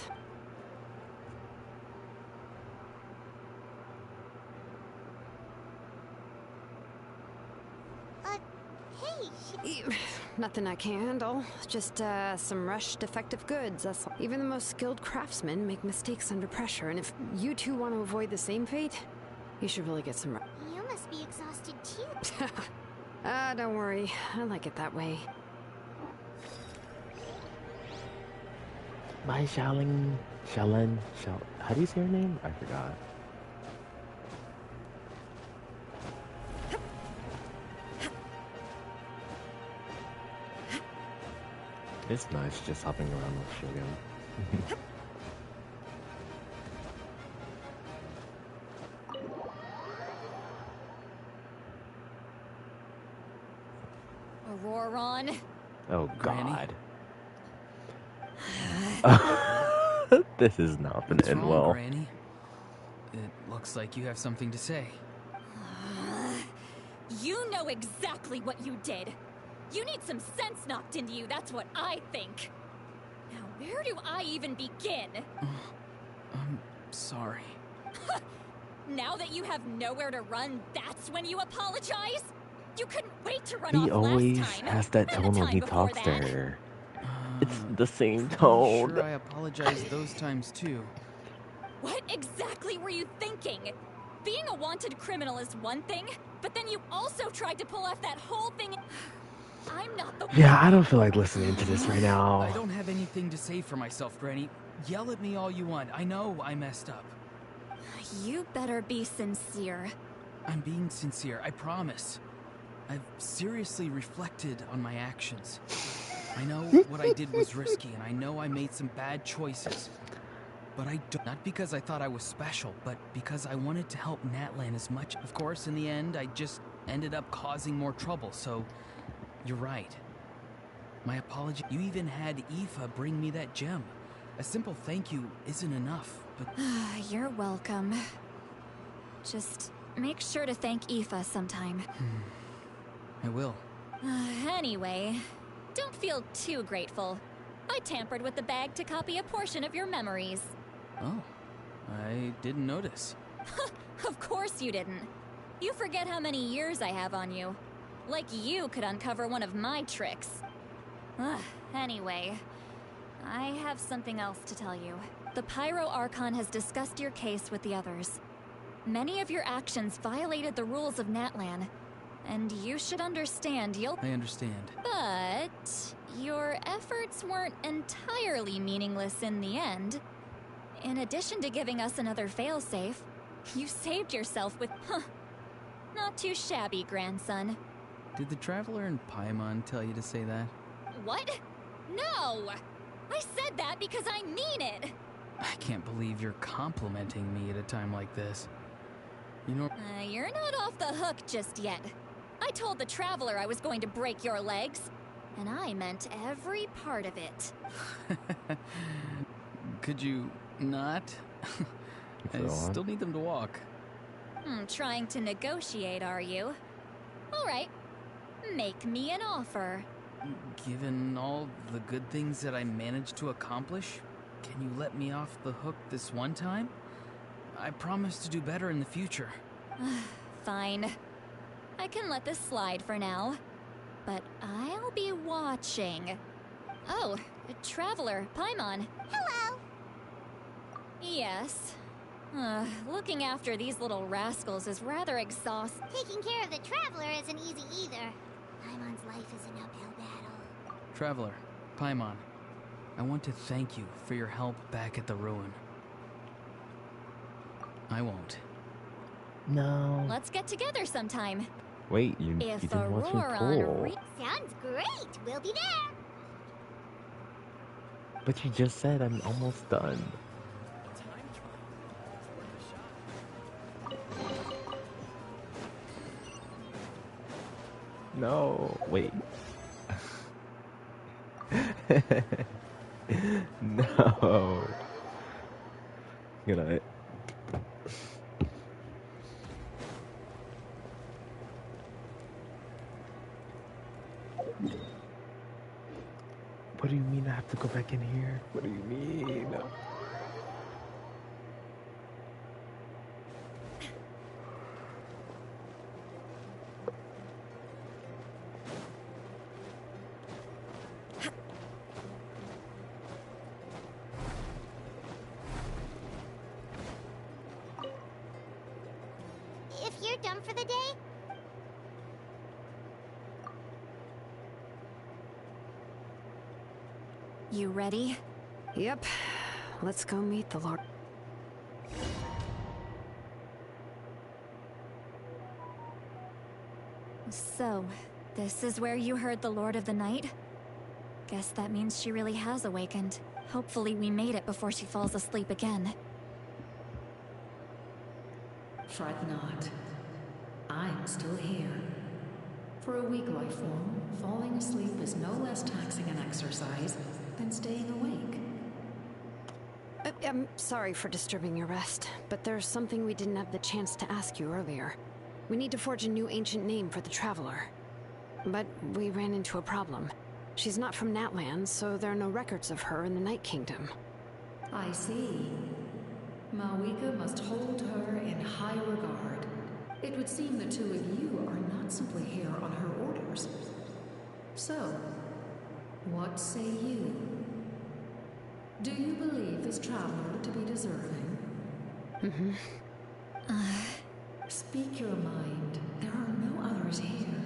Hey, Nothing I can't handle. Just some rushed, defective goods. That's all. Even the most skilled craftsmen make mistakes under pressure, and if you two want to avoid the same fate, you should really get some rest. You must be exhausted too. Don't worry. I like it that way. Bye, Shaolin. How do you say her name? I forgot. It's nice just hopping around with Shogun. Auroron. Oh Granny? God. This is not gonna What's end wrong, well. Granny? It looks like you have something to say. You know exactly what you did. You need some sense knocked into you, that's what I think. Now, where do I even begin? I'm sorry. Now that you have nowhere to run, that's when you apologize? You couldn't wait to run off He always last time. has that and tone the when time he before talks to that. her. It's the same Pretty tone. sure I apologized those times too. What exactly were you thinking? Being a wanted criminal is one thing, but then you also tried to pull off that whole thing. I'm not the Yeah, I don't feel like listening to this right now. I don't have anything to say for myself, Granny. Yell at me all you want. I know I messed up. You better be sincere. I'm being sincere, I promise. I've seriously reflected on my actions. I know what I did was risky, and I know I made some bad choices. But I don't. Not because I thought I was special, but because I wanted to help Natlan as much. Of course, in the end, I just ended up causing more trouble, so you're right. My apology. You even had Aoife bring me that gem. A simple thank you isn't enough, but... You're welcome. Just make sure to thank Aoife sometime. I will. Anyway, don't feel too grateful. I tampered with the bag to copy a portion of your memories. Oh, I didn't notice. Of course you didn't. You forget how many years I have on you. Like you could uncover one of my tricks. Anyway, I have something else to tell you. The Pyro Archon has discussed your case with the others. Many of your actions violated the rules of Natlan, and you should understand I understand. But your efforts weren't entirely meaningless in the end. In addition to giving us another failsafe, you saved yourself with, not too shabby, grandson. Did the Traveler in Paimon tell you to say that? What? No! I said that because I mean it! I can't believe you're complimenting me at a time like this. You know... You're not off the hook just yet. I told the Traveler I was going to break your legs, and I meant every part of it. Could you not? I still need them to walk. Trying to negotiate, are you? All right. Make me an offer. Given all the good things that I managed to accomplish, can you let me off the hook this one time? I promise to do better in the future. Fine. I can let this slide for now. But I'll be watching. Oh, Traveler, Paimon. Hello. Yes. Looking after these little rascals is rather exhausting. Taking care of the Traveler isn't easy either. Paimon's life is an uphill battle. Traveler, Paimon, I want to thank you for your help back at the ruin. I won't. No. Let's get together sometime. Wait, you didn't watch me pull. Sounds great. We'll be there. But you just said I'm almost done. No, wait. No. Good night. What do you mean I have to go back in here? What do you mean? If you're done for the day, you ready? Yep. Let's go meet the Lord. So, this is where you heard the Lord of the Night? Guess that means she really has awakened. Hopefully we made it before she falls asleep again. Fret not. I'm still here. For a weak life form, falling asleep is no less taxing an exercise than staying awake. I'm sorry for disturbing your rest, but there's something we didn't have the chance to ask you earlier. We need to forge a new ancient name for the Traveler. But we ran into a problem. She's not from Natlan, so there are no records of her in the Night Kingdom. I see. Mawika must hold her in high regard. It would seem the two of you are not simply here on her orders. So, what say you? Do you believe this traveler to be deserving? Mm-hmm. Speak your mind. There are no others here.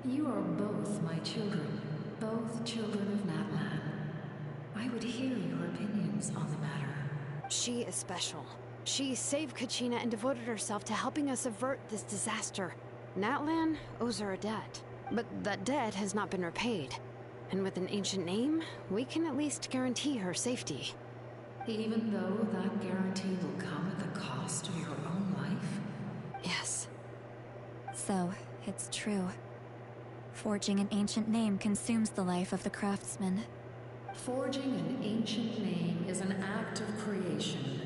You are both my children, both children of Natlan. I would hear your opinions on the matter. She is special. She saved Kachina and devoted herself to helping us avert this disaster. Natlan owes her a debt, but that debt has not been repaid. And with an ancient name, we can at least guarantee her safety. Even though that guarantee will come at the cost of your own life? Yes. So, it's true. Forging an ancient name consumes the life of the craftsman. Forging an ancient name is an act of creation.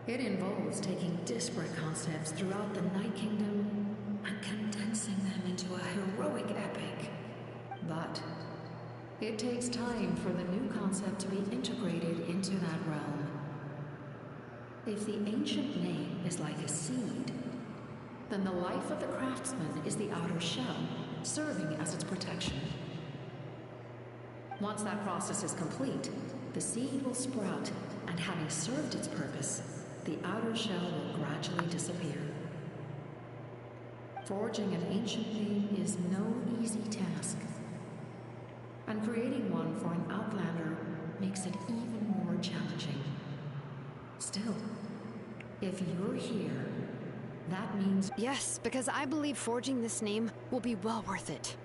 It involves taking disparate concepts throughout the Night Kingdom and condensing them into a heroic epic. But it takes time for the new concept to be integrated into that realm. If the ancient name is like a seed, then the life of the craftsman is the outer shell, serving as its protection. Once that process is complete, the seed will sprout, and having served its purpose, the outer shell will gradually disappear. Forging an ancient name is no easy task, and creating one for an outlander makes it even more challenging. Still, if you're here, that means... Yes, because I believe forging this name will be well worth it.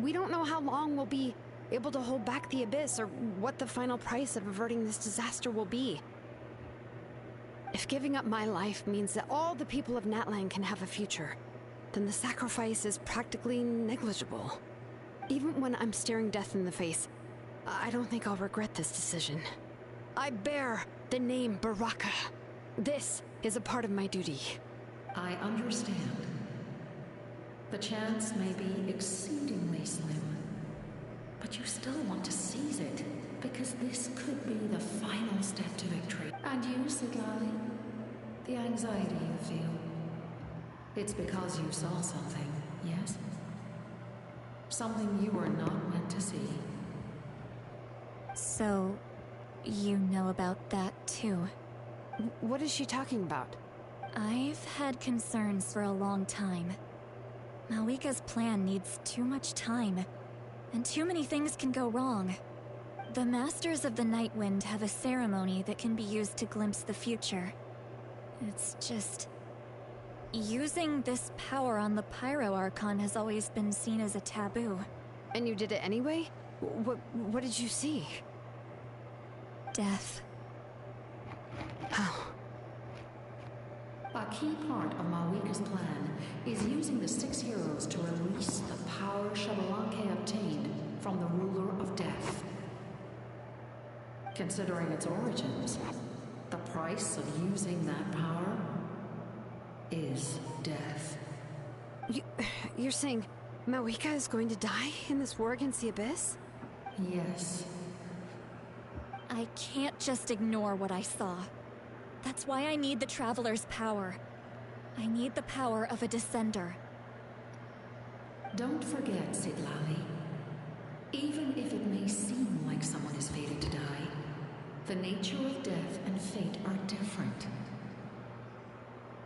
We don't know how long we'll be able to hold back the Abyss or what the final price of averting this disaster will be. If giving up my life means that all the people of Natlan can have a future, then the sacrifice is practically negligible. Even when I'm staring death in the face, I don't think I'll regret this decision. I bear the name Baraka. This is a part of my duty. I understand. The chance may be exceedingly slim, but you still want to seize it, because this could be the final step to victory. And you, Siglali, the anxiety you feel, it's because you saw something, yes? Something you were not meant to see. So, you know about that too? What is she talking about? I've had concerns for a long time. Malika's plan needs too much time, and too many things can go wrong. The Masters of the Night Wind have a ceremony that can be used to glimpse the future. It's just... using this power on the Pyro Archon has always been seen as a taboo. And you did it anyway? What did you see? Death. How? A key part of Malika's plan is using the 6 heroes to release the power Xbalanque obtained from the ruler of death. Considering its origins, the price of using that power is death. You're saying Malika is going to die in this war against the Abyss? Yes. I can't just ignore what I saw. That's why I need the Traveler's power. I need the power of a Descender. Don't forget, Citlali. Even if it may seem like someone is fated to die, the nature of death and fate are different.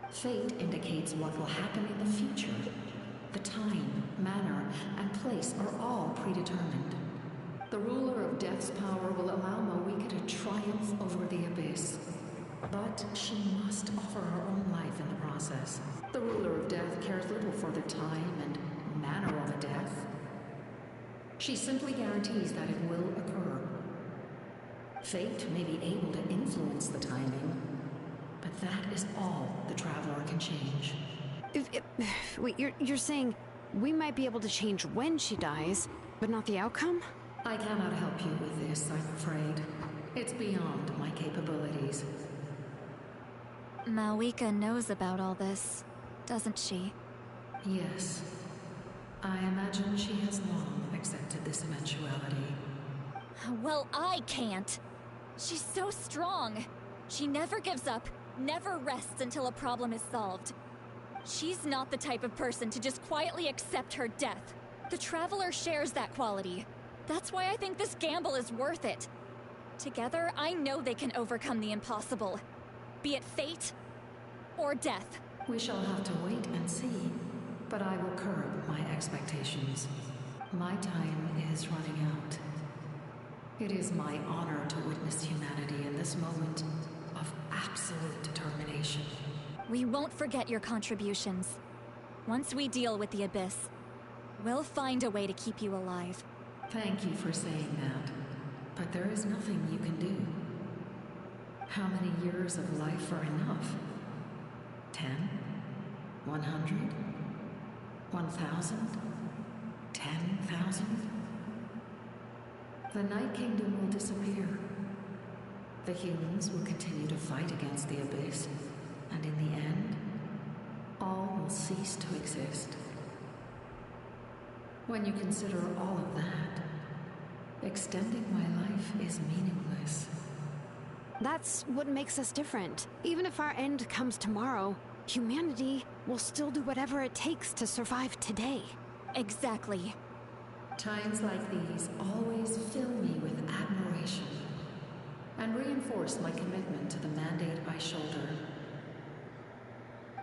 Fate indicates what will happen in the future. The time, manner, and place are all predetermined. The ruler of death's power will allow Malika to triumph over the Abyss. But she must offer her own life in the process. The ruler of death cares little for the time and manner of a death. She simply guarantees that it will occur. Fate may be able to influence the timing, but that is all the Traveler can change. Wait, you're saying we might be able to change when she dies, but not the outcome? I cannot help you with this, I'm afraid. It's beyond my capabilities. Malika knows about all this, doesn't she? Yes. I imagine she has long accepted this eventuality. Well, I can't. She's so strong. She never gives up, never rests until a problem is solved. She's not the type of person to just quietly accept her death. The Traveler shares that quality. That's why I think this gamble is worth it. Together, I know they can overcome the impossible. Be it fate or death. We shall have to wait and see, but I will curb my expectations. My time is running out. It is my honor to witness humanity in this moment of absolute determination. We won't forget your contributions. Once we deal with the Abyss, we'll find a way to keep you alive. Thank you for saying that, but there is nothing you can do. How many years of life are enough? 10? 100? 1,000? 10,000? The Night Kingdom will disappear. The humans will continue to fight against the Abyss, and in the end, all will cease to exist. When you consider all of that, extending my life is meaningless. That's what makes us different. Even if our end comes tomorrow, humanity will still do whatever it takes to survive today. Exactly. Times like these always fill me with admiration and reinforce my commitment to the mandate I shoulder.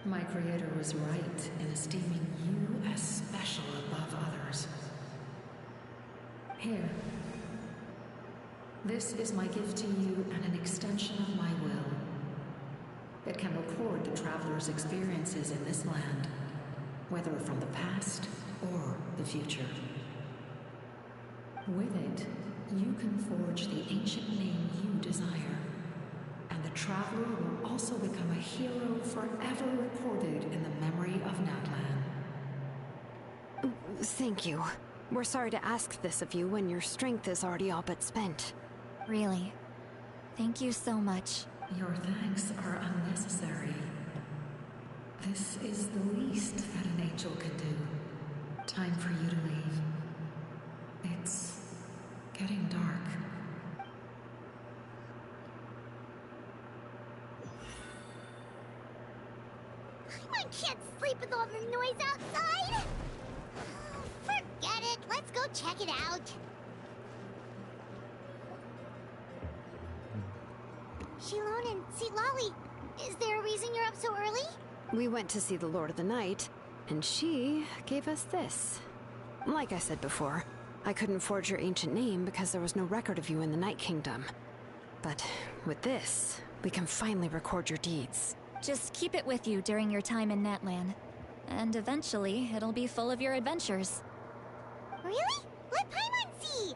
My Creator was right in esteeming you as special above others. Here. This is my gift to you and an extension of my will. It can record the Traveler's experiences in this land, whether from the past or the future. With it, you can forge the ancient name you desire, and the Traveler will also become a hero forever recorded in the memory of Natlan. Thank you. We're sorry to ask this of you when your strength is already all but spent. Really. Thank you so much. Your thanks are unnecessary. This is the least that an angel can do. Time for you to leave. It's getting dark. I can't sleep with all the noise outside! Forget it, let's go check it out. Shilon and Citlali Really? Is there a reason you're up so early? We went to see the Lord of the Night, and she gave us this. Like I said before, I couldn't forge your ancient name because there was no record of you in the Night Kingdom. But with this, we can finally record your deeds. Just keep it with you during your time in Natlan. And eventually, it'll be full of your adventures. Really? Let Paimon see!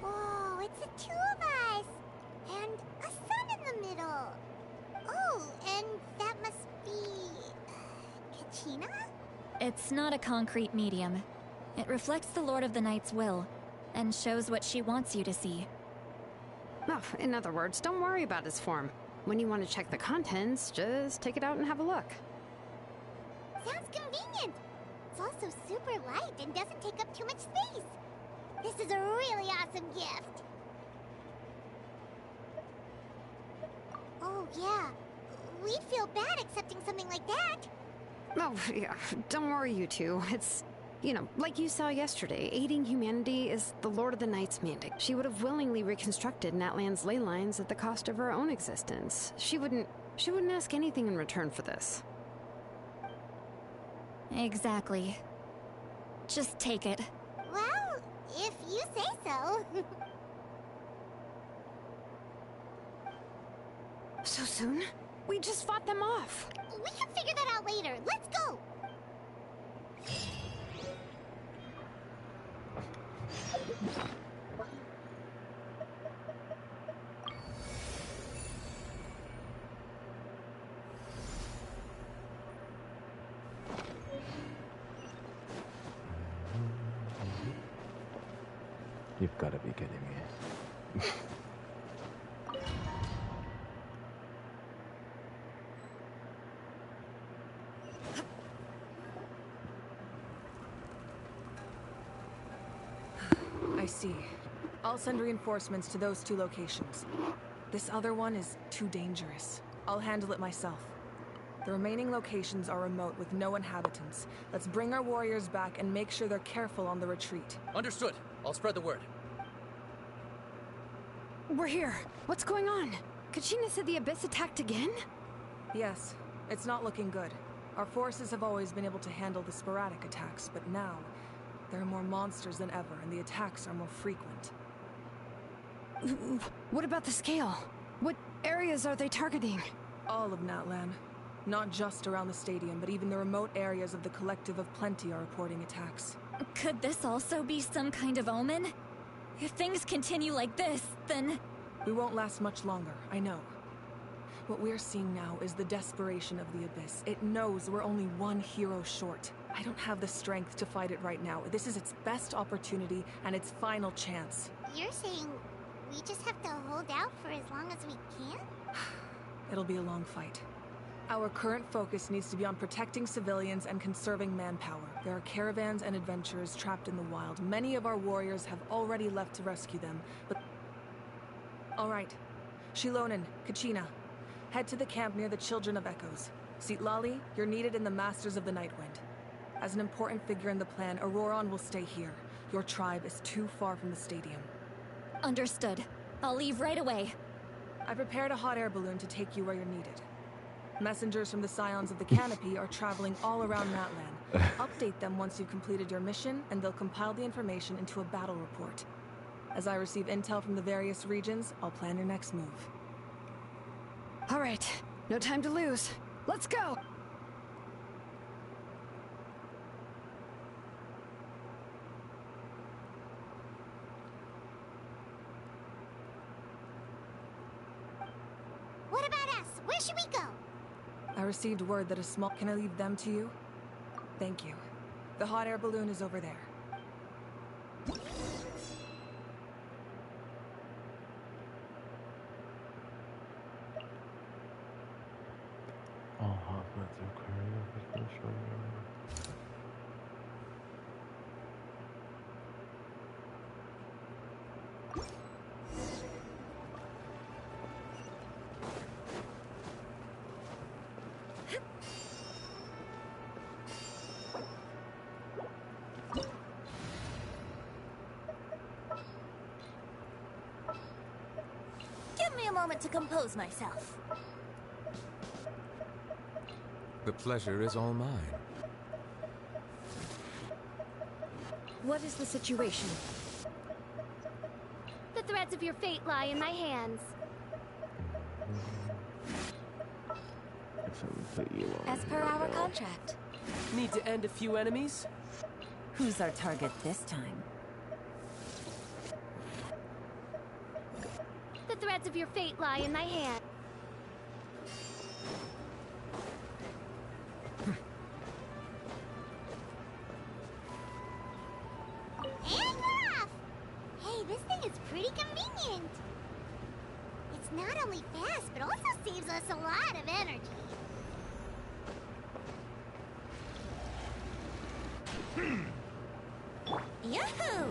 Whoa, it's the two of us! And a sun in the middle! Oh, and that must be... Kachina? It's not a concrete medium. It reflects the Lord of the Night's will, and shows what she wants you to see. Oh, in other words, don't worry about its form. When you want to check the contents, just take it out and have a look. Sounds convenient! It's also super light and doesn't take up too much space. This is a really awesome gift. Oh, yeah. We'd feel bad accepting something like that. Oh, yeah, don't worry, you two. It's, like you saw yesterday, aiding humanity is the Lord of the Night's mandate. She would have willingly reconstructed Natlan's ley lines at the cost of her own existence. She wouldn't ask anything in return for this. Exactly. Just take it. Well, if you say so. So soon? We just fought them off. We can figure that out later. Let's go! You've got to be kidding me. I see. I'll send reinforcements to those 2 locations. This other one is too dangerous. I'll handle it myself. The remaining locations are remote with no inhabitants. Let's bring our warriors back and make sure they're careful on the retreat. Understood. I'll spread the word. We're here. What's going on? Kachina said the Abyss attacked again? Yes. It's not looking good. Our forces have always been able to handle the sporadic attacks, but now there are more monsters than ever, and the attacks are more frequent. What about the scale? What areas are they targeting? All of Natlan. Not just around the stadium, but even the remote areas of the Collective of Plenty are reporting attacks. Could this also be some kind of omen? If things continue like this, then... We won't last much longer, I know. What we're seeing now is the desperation of the Abyss. It knows we're only one hero short. I don't have the strength to fight it right now. This is its best opportunity and its final chance. You're saying we just have to hold out for as long as we can? It'll be a long fight. Our current focus needs to be on protecting civilians and conserving manpower. There are caravans and adventurers trapped in the wild. Many of our warriors have already left to rescue them, but... All right. Shilonen, Kachina, head to the camp near the Children of Echoes. Citlali, you're needed in the Masters of the Nightwind. As an important figure in the plan, Auroron will stay here. Your tribe is too far from the stadium. Understood. I'll leave right away. I prepared a hot air balloon to take you where you're needed. Messengers from the Scions of the Canopy are traveling all around Natlan. Update them once you've completed your mission, and they'll compile the information into a battle report. As I receive intel from the various regions, I'll plan your next move. All right, no time to lose. Let's go! What about us? Where should we go? I received word that a small... Can I leave them to you? Thank you. The hot air balloon is over there. Let's go for sure. Give me a moment to compose myself. The pleasure is all mine. What is the situation? The threads of your fate lie in my hands. As per our contract. Need to end a few enemies? Who's our target this time? The threads of your fate lie in my hand. And we're off! Hey, this thing is pretty convenient. It's not only fast, but also saves us a lot of energy. Yahoo!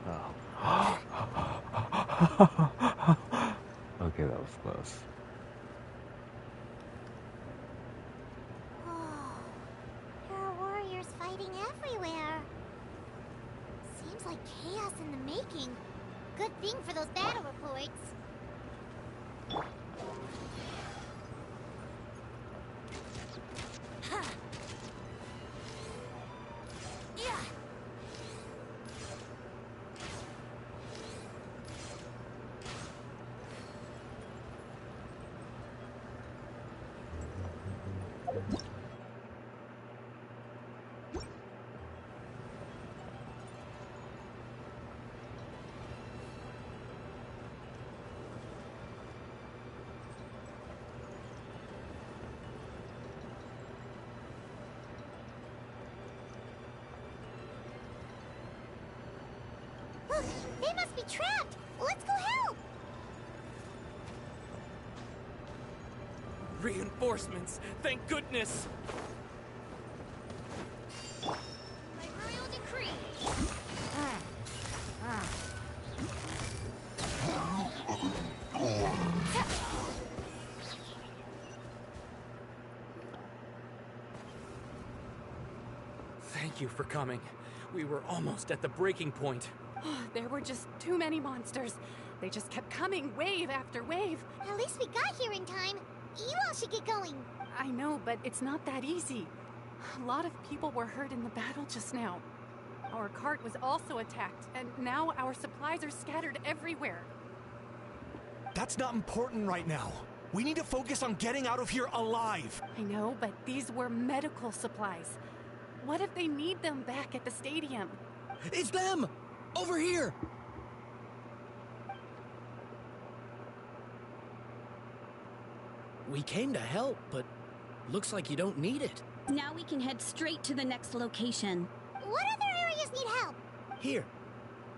Oh. Okay, that was close. Oh, there are warriors fighting everywhere. Seems like chaos in the making. Good thing for those battle reports. Look, they must be trapped. Let's go help. Reinforcements! Thank goodness! My royal decree. Thank you for coming. We were almost at the breaking point. There were just too many monsters. They just kept coming, wave after wave. At least we got here in time. You all should get going. I know, but it's not that easy. A lot of people were hurt in the battle just now. Our cart was also attacked, and now our supplies are scattered everywhere. That's not important right now. We need to focus on getting out of here alive. I know, but these were medical supplies. What if they need them back at the stadium? It's them! Over here! We came to help, but looks like you don't need it. Now we can head straight to the next location. What other areas need help? Here,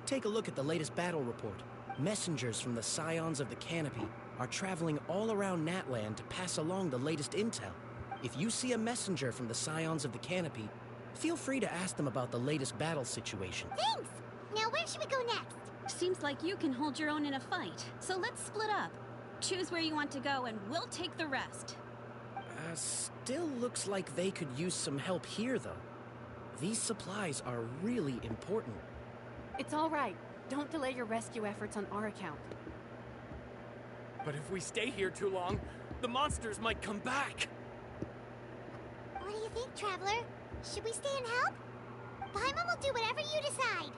take a look at the latest battle report. Messengers from the Scions of the Canopy are traveling all around Natland to pass along the latest intel. If you see a messenger from the Scions of the Canopy, feel free to ask them about the latest battle situation. Thanks! Now where should we go next? Seems like you can hold your own in a fight, so let's split up. Choose where you want to go and we'll take the rest. Still looks like they could use some help here, though. These supplies are really important. It's all right. Don't delay your rescue efforts on our account. But if we stay here too long, the monsters might come back. What do you think, Traveler? Should we stay and help? Paimon will do whatever you decide.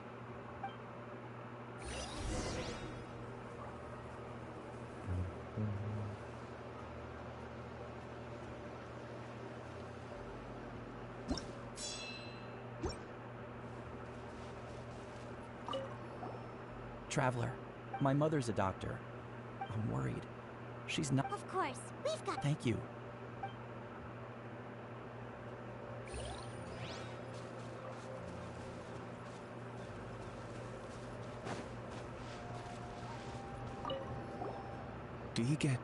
Traveler, my mother's a doctor. I'm worried. She's not. Of course, we've got. Thank you. Do you get...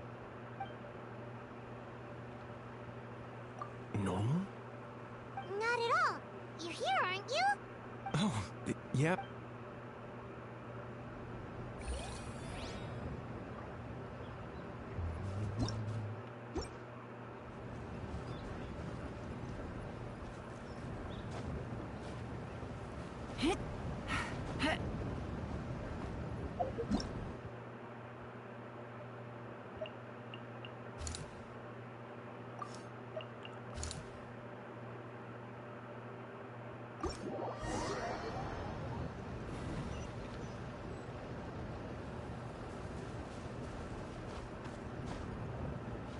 here, aren't you? Oh, yep.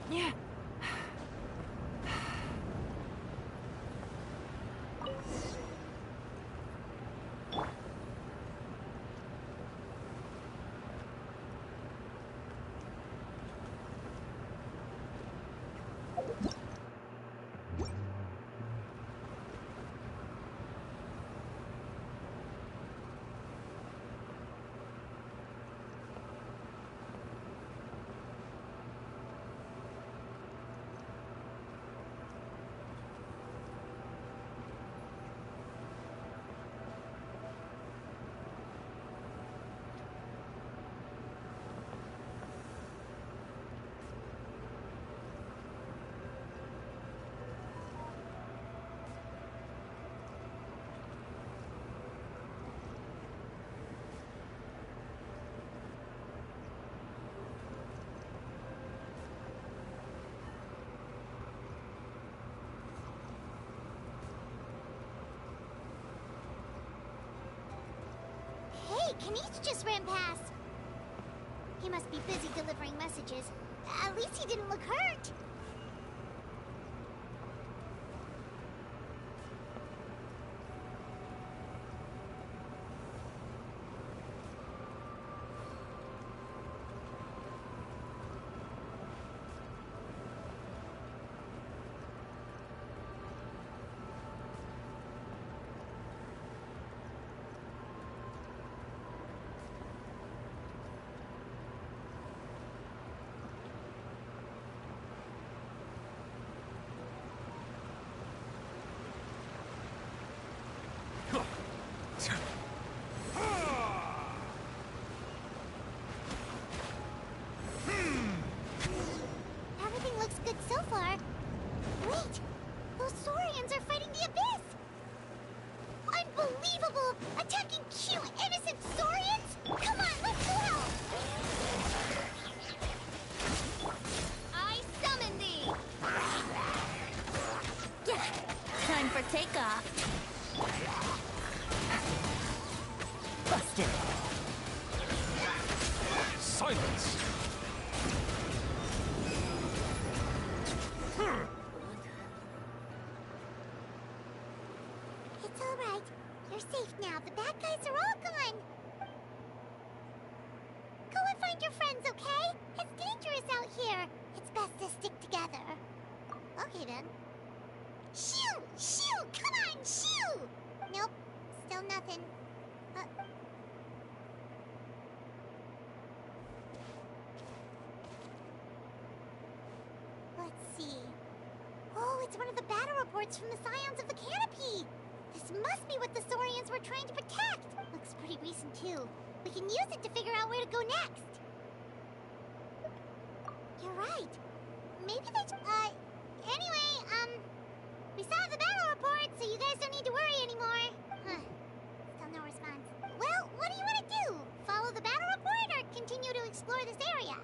Yeah. Hey, Kanish just ran past. He must be busy delivering messages. At least he didn't look hurt. Everything looks good so far. Wait, those Saurians are fighting the Abyss! Unbelievable! Attacking cute, innocent Saurians? Come on, let's go help! I summon thee! Time for takeoff. Busted. Silence! It's all right. You're safe now. The bad guys are all gone. Go and find your friends, okay? It's dangerous out here. It's best to stick together. Okay, then. Shoo! Shoo! Come on, shoo! Nope. Still nothing. Let's see. Oh, it's one of the battle reports from the Scions of the Canopy. This must be what the Saurians were trying to protect. Looks pretty recent, too. We can use it to figure out where to go next. You're right. Maybe they... Anyway, we saw the battle report, so you guys don't need to worry anymore. Huh. Still no response. Well, what do you want to do? Follow the battle report or continue to explore this area?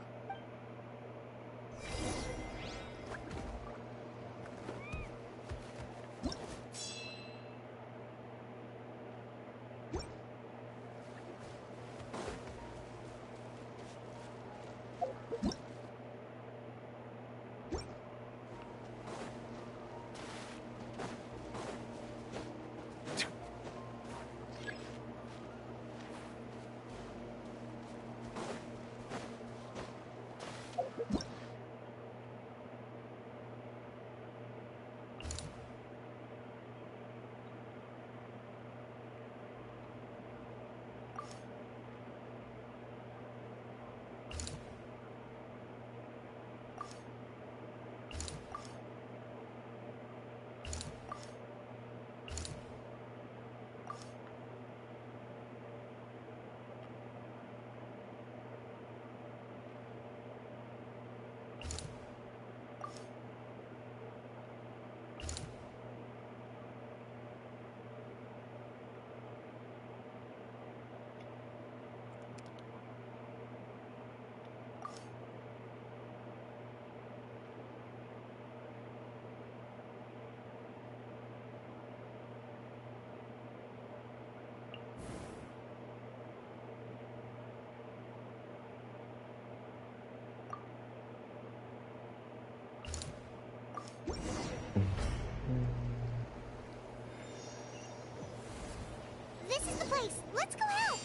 Let's go help!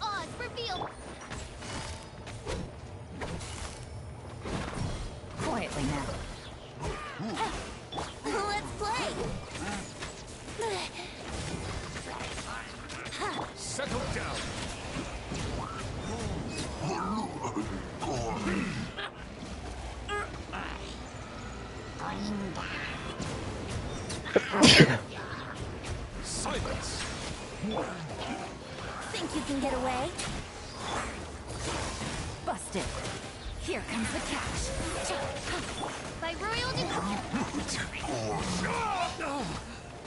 Oh, it's revealed! Quietly now. Let's play! Settle down. Silence. Think you can get away? Busted. Here comes the catch. By royal decree.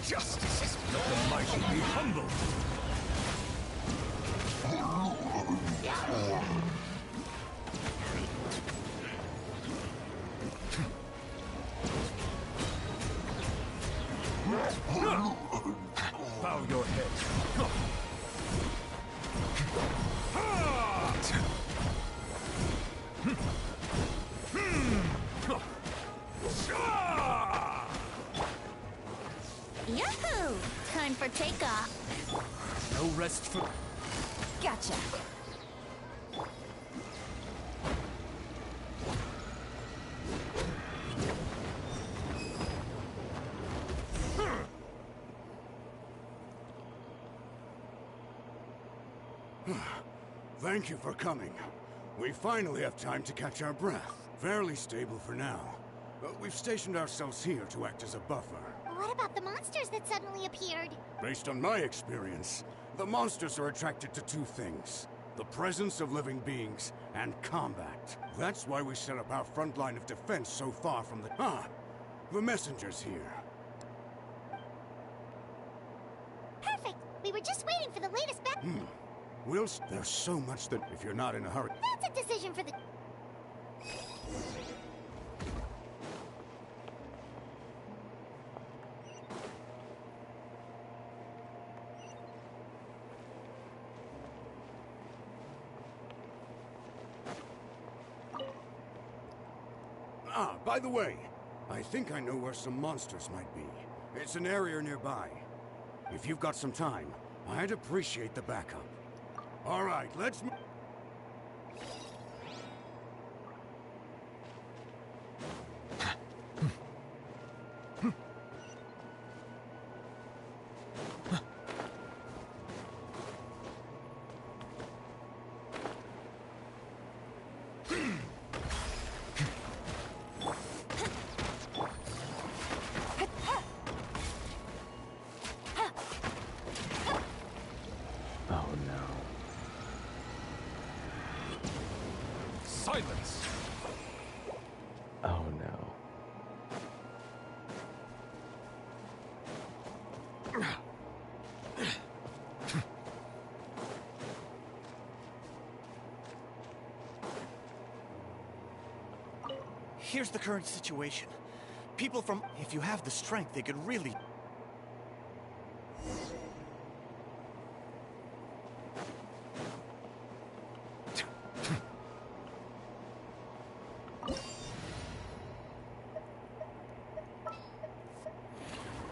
Justice is let the mighty be humbled. Bow your head. Yahoo! Time for takeoff. No rest for... Gotcha. Thank you for coming. We finally have time to catch our breath. Fairly stable for now. But we've stationed ourselves here to act as a buffer. What about the monsters that suddenly appeared? Based on my experience, the monsters are attracted to two things. The presence of living beings and combat. That's why we set up our front line of defense so far from the... the messenger's here. Perfect! We were just waiting for the latest back... There's so much that if you're not in a hurry... That's a decision for the... By the way, I think I know where some monsters might be. It's an area nearby. If you've got some time, I'd appreciate the backup. All right, let's... Silence! Oh no. Here's the current situation. People from... If you have the strength, they could really...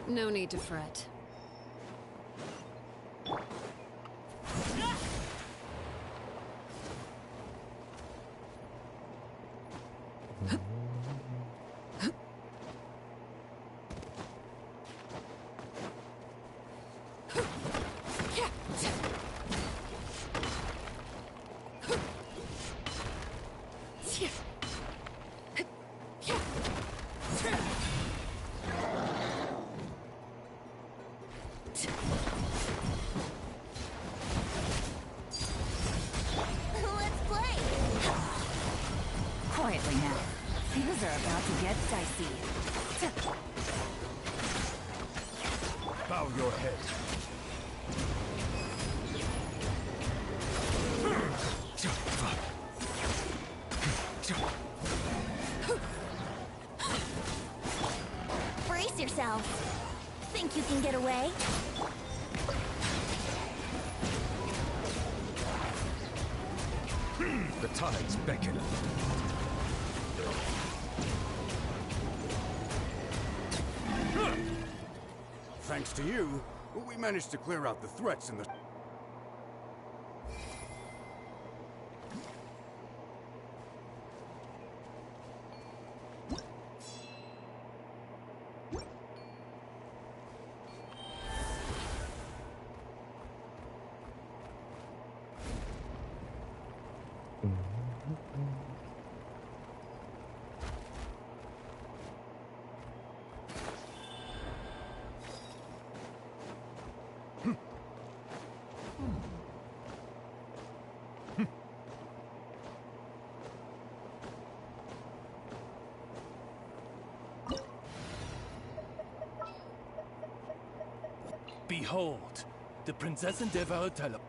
No need to fret. Quietly now. Things are about to get dicey. Bow your head. Brace yourselves. Think you can get away? The tides beckon. thanks to you, we managed to clear out the threats in the... Behold, the Prinzessin der Verurteilung.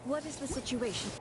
What is the situation?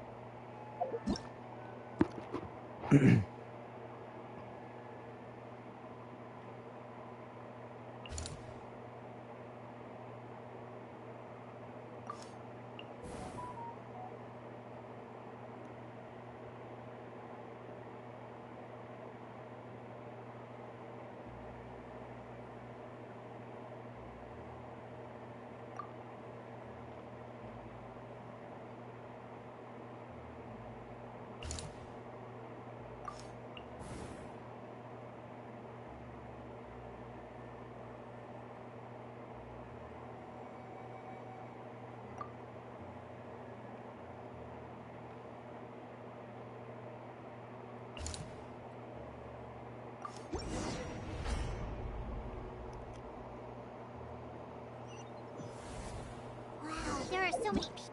Wow, there are so many people.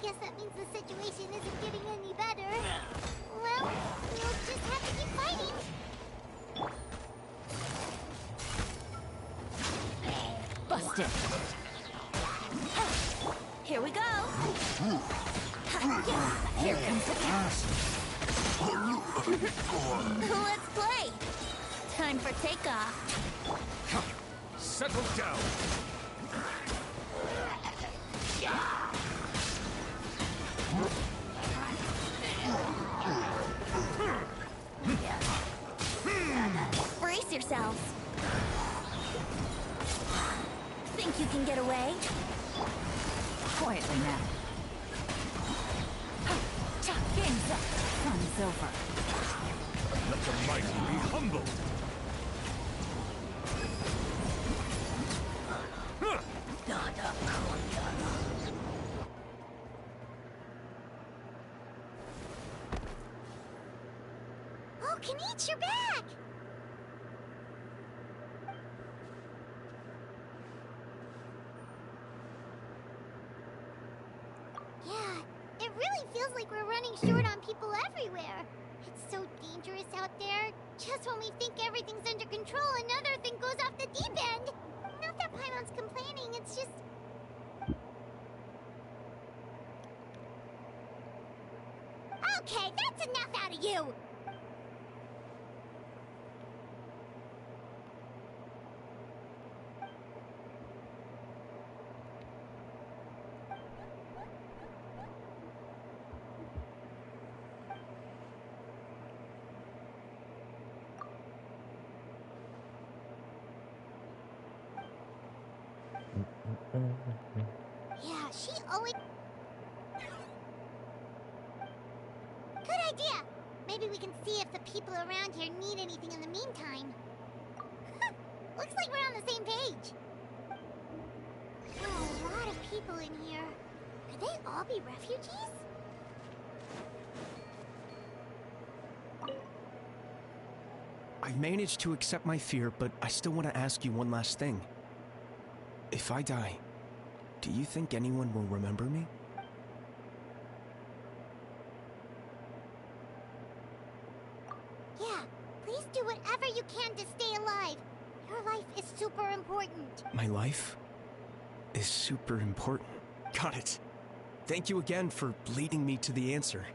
Guess that means the situation isn't getting any better. Well, we'll just have to keep fighting. Busted. Here we go. Here comes the cast. Let's play. Time for takeoff. Settle down. Brace yourselves. Think you can get away? Quietly now. Game's up. Fun's over. Let the mighty be humbled. Oh, Kenichi, you're back! Yeah, it really feels like we're running short on people everywhere. It's so dangerous out there. Just when we think everything's under control, another thing goes off the deep end. Not that Paimon's complaining, it's just... Okay, that's enough out of you! Yeah, she always... Good idea! Maybe we can see if the people around here need anything in the meantime. Looks like we're on the same page. There are a lot of people in here. Could they all be refugees? I've managed to accept my fear, but I still want to ask you one last thing. If I die, do you think anyone will remember me? Yeah, please do whatever you can to stay alive. Your life is super important. My life is super important. Got it. Thank you again for leading me to the answer.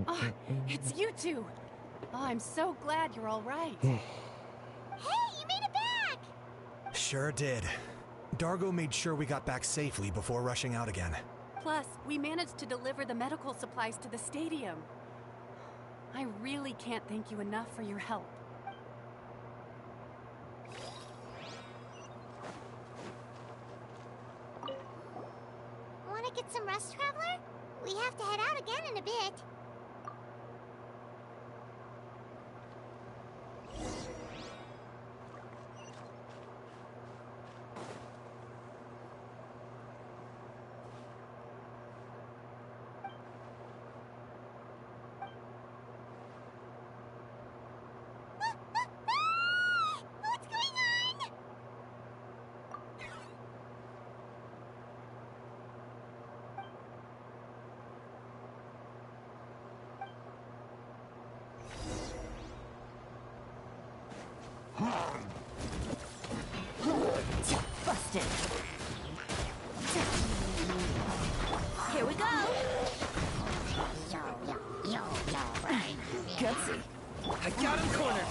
Oh, it's you two. Oh, I'm so glad you're all right. Hey, you made it back! Sure did. Dargo made sure we got back safely before rushing out again. Plus, we managed to deliver the medical supplies to the stadium. I really can't thank you enough for your help. Want to get some rest, Traveler? We have to head out again in a bit. What's going on? Busted. Here we go. Gutsy. I got him cornered.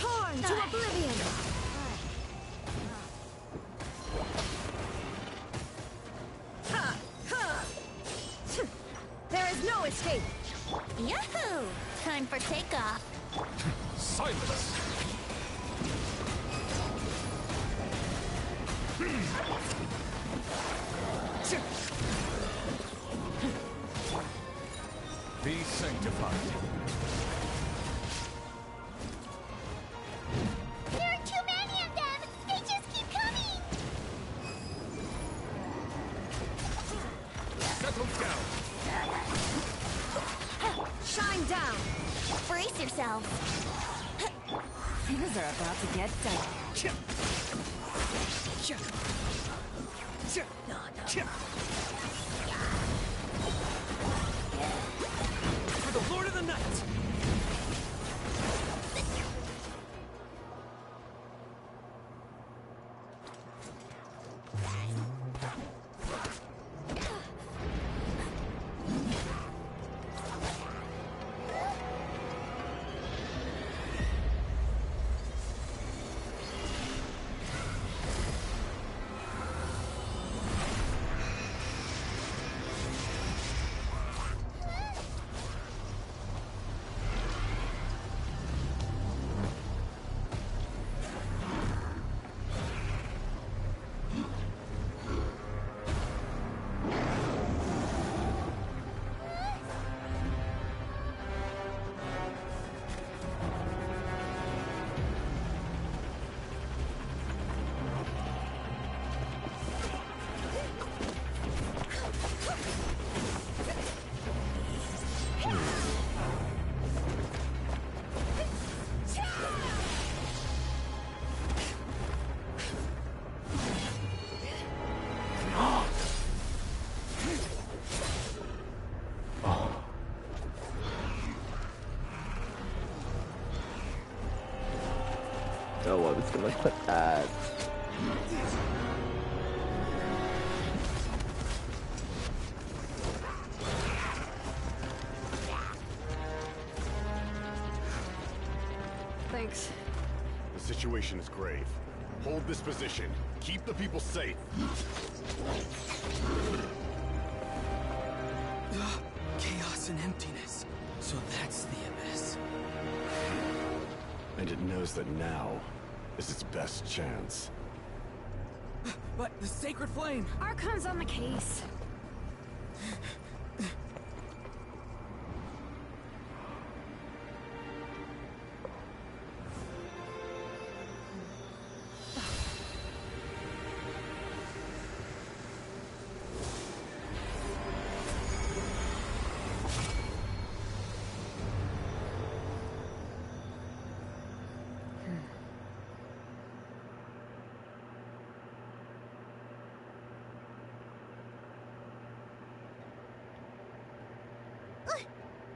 Torn to oblivion. Ha! Ha! There is no escape. Yahoo! Time for takeoff. Silence! Be sanctified. There are too many of them! They just keep coming! Settle down. Shine down. Brace yourselves. Things are about to get dicey. For the Lord of the Night! Oh, I was gonna put that. Thanks. The situation is grave. Hold this position. Keep the people safe. Chaos and emptiness. So that's the abyss. And it knows that now is its best chance. But the sacred flame! Archon's on the case.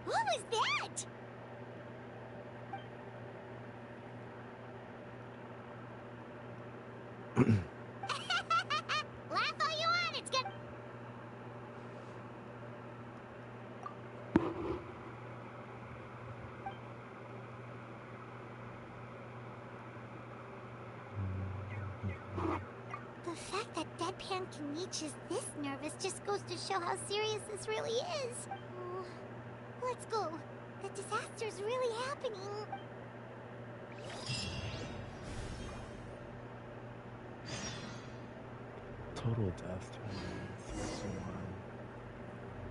What was that? Laugh all you want, it's good. The fact that Deadpan can reach is this nervous just goes to show how serious this really is. Oh, let's go. The disaster's really happening. Total death totals. 1.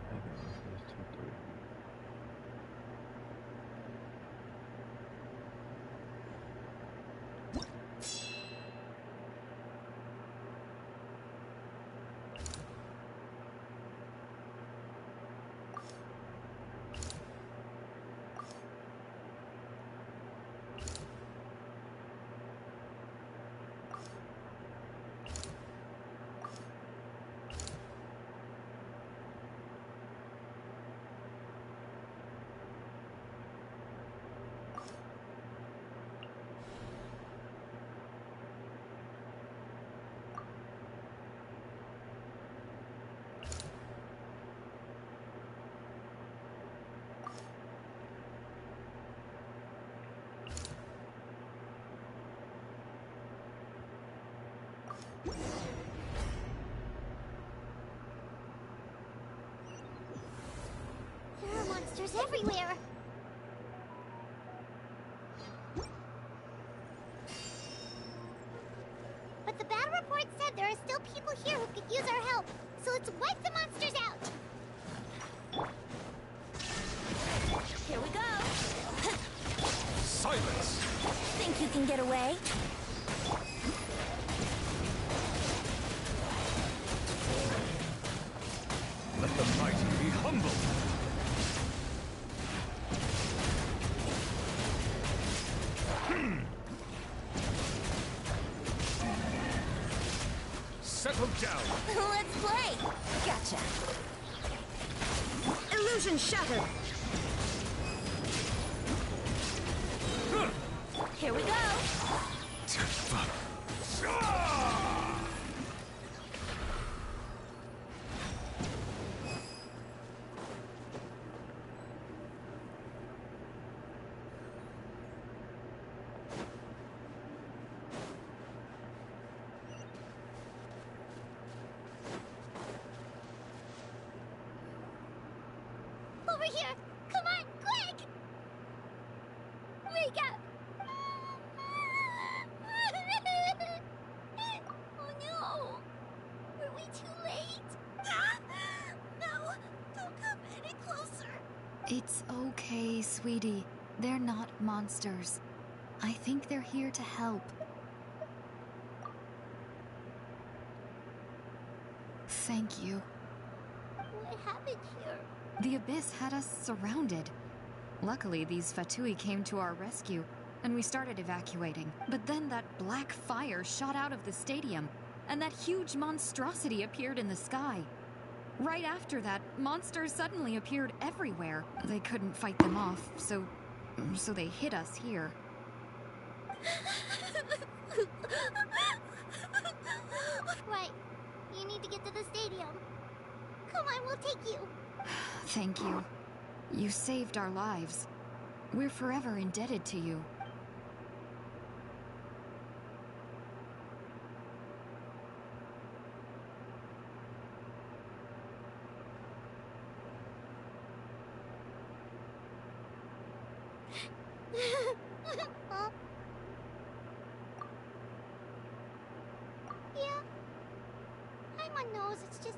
I think this is 2, 3. There are monsters everywhere. But the battle report said there are still people here who could use our help. So let's wipe the monsters out. Here we go. Silence! Think you can get away? Let the mighty be humble! Settle down! Let's play! Gotcha. Illusion shattered. Here we go. Over here! Come on, quick! Wake up! Oh no! Were we too late? No! Don't come any closer! It's okay, sweetie. They're not monsters. I think they're here to help. Thank you. What happened here? The Abyss had us surrounded. Luckily, these Fatui came to our rescue, and we started evacuating. But then that black fire shot out of the stadium, and that huge monstrosity appeared in the sky. Right after that, monsters suddenly appeared everywhere. They couldn't fight them off, so they hit us here. Right. You need to get to the stadium. Come on, we'll take you. Thank you. You saved our lives. We're forever indebted to you. Huh? Everyone knows, it's just...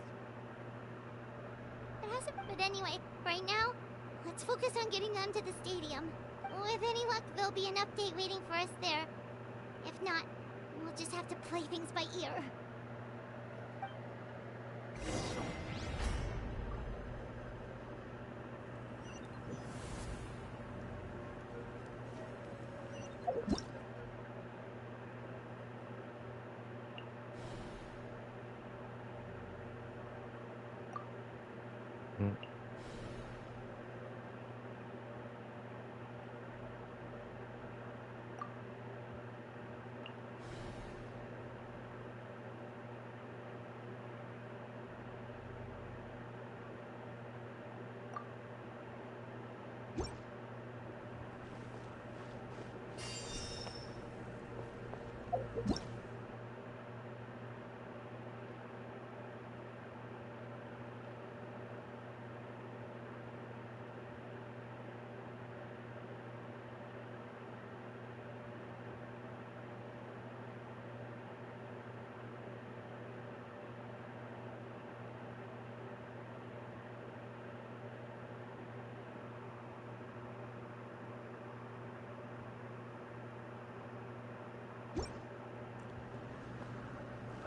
It hasn't... But anyway, right now, let's focus on getting them to the stadium. With any luck, there'll be an update waiting for us there. If not, we'll just have to play things by ear.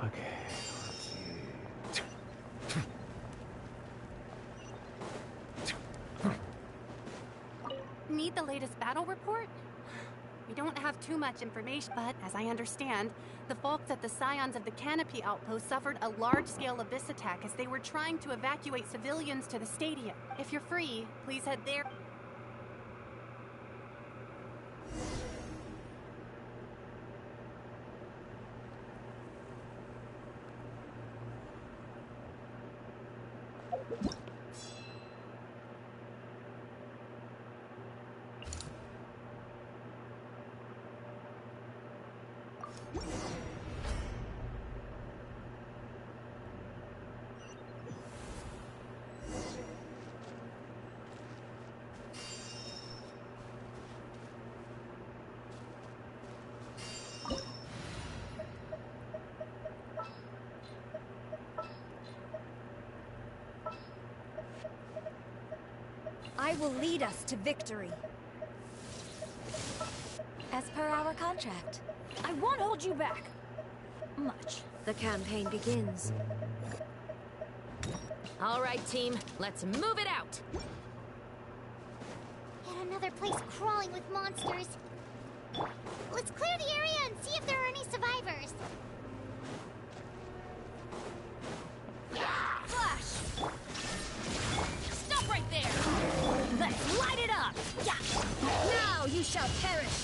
Okay, let's see. Need the latest battle report? We don't have too much information, but as I understand, the folks at the Scions of the Canopy outpost suffered a large-scale abyss attack as they were trying to evacuate civilians to the stadium. If you're free, please head there. I will lead us to victory. As per our contract. I won't hold you back. Much. The campaign begins. All right, team, let's move it out. Yet another place crawling with monsters. Let's clear the area and see if there are any survivors. Flash! Stop right there! Let's light it up! Now you shall perish!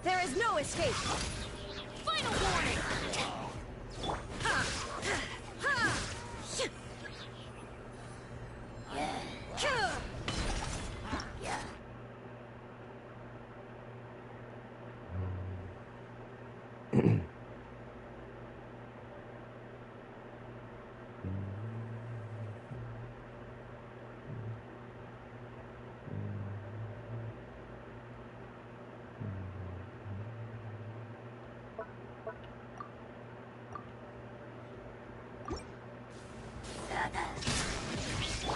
There is no escape! Final warning!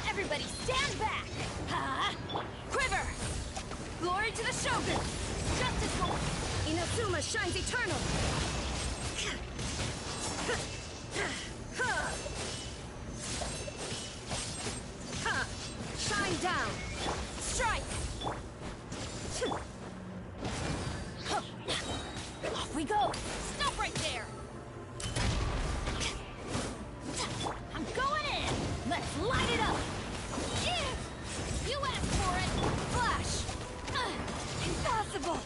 Everybody stand back! Quiver! Glory to the Shogun! Justice will... Inazuma shines eternal! Shine down! Strike! Off we go! Stop right there! I'm going in! Let's light it up! You asked for it! Flash! Impossible!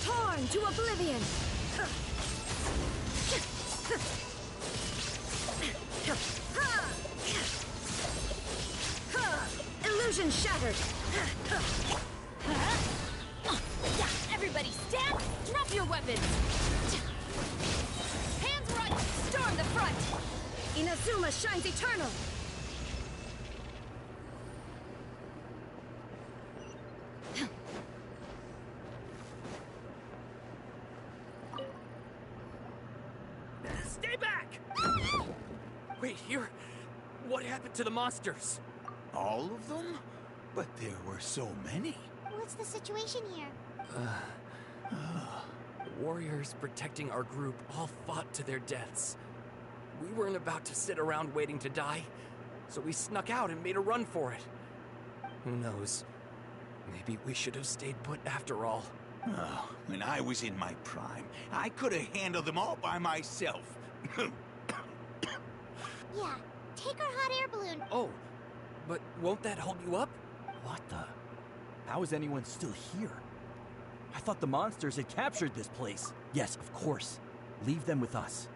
Torn to oblivion! Illusion shattered! Everybody stand! Drop your weapons! Hands right! Storm the front! Inazuma shines eternal! Stay back! Wait, here? What happened to the monsters? All of them? But there were so many. What's the situation here? The warriors protecting our group all fought to their deaths. We weren't about to sit around waiting to die, so we snuck out and made a run for it. Who knows? Maybe we should have stayed put after all. Oh, when I was in my prime, I could have handled them all by myself. Yeah, take our hot air balloon. Oh, but won't that hold you up? What the? How is anyone still here? I thought the monsters had captured this place. Yes, of course. Leave them with us.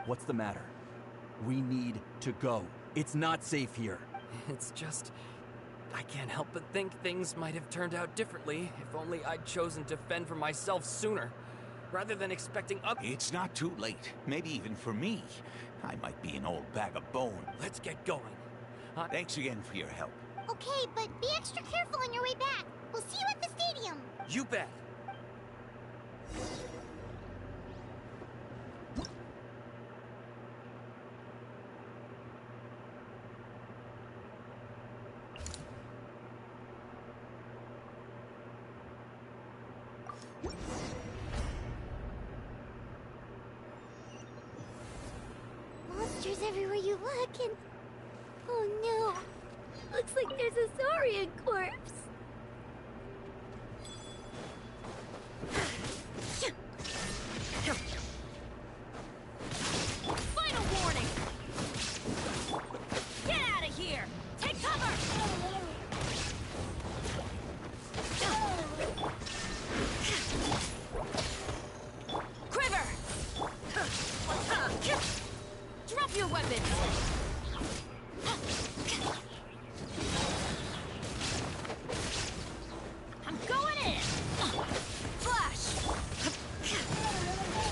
What's the matter? We need to go. It's not safe here. It's just... I can't help but think things might have turned out differently if only I'd chosen to fend for myself sooner, rather than expecting It's not too late. Maybe even for me. I might be an old bag of bone. Let's get going. Thanks again for your help. Okay, but be extra careful on your way back. We'll see you at the stadium. You bet. Monsters everywhere you look, and... Oh no! Looks like there's a Saurian corpse! Final warning! Get out of here! Take cover! Quiver! Drop your weapons! I'm going in! Flash!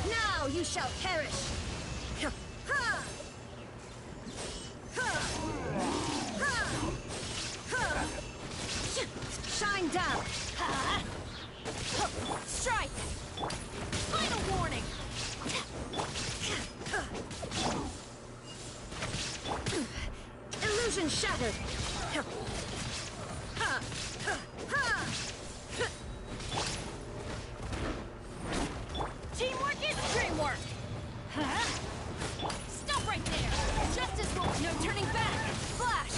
Now you shall perish! Shine down! Strike! Final warning! Illusion shattered! Teamwork is dreamwork! Stop right there! Justice will... No turning back! Flash!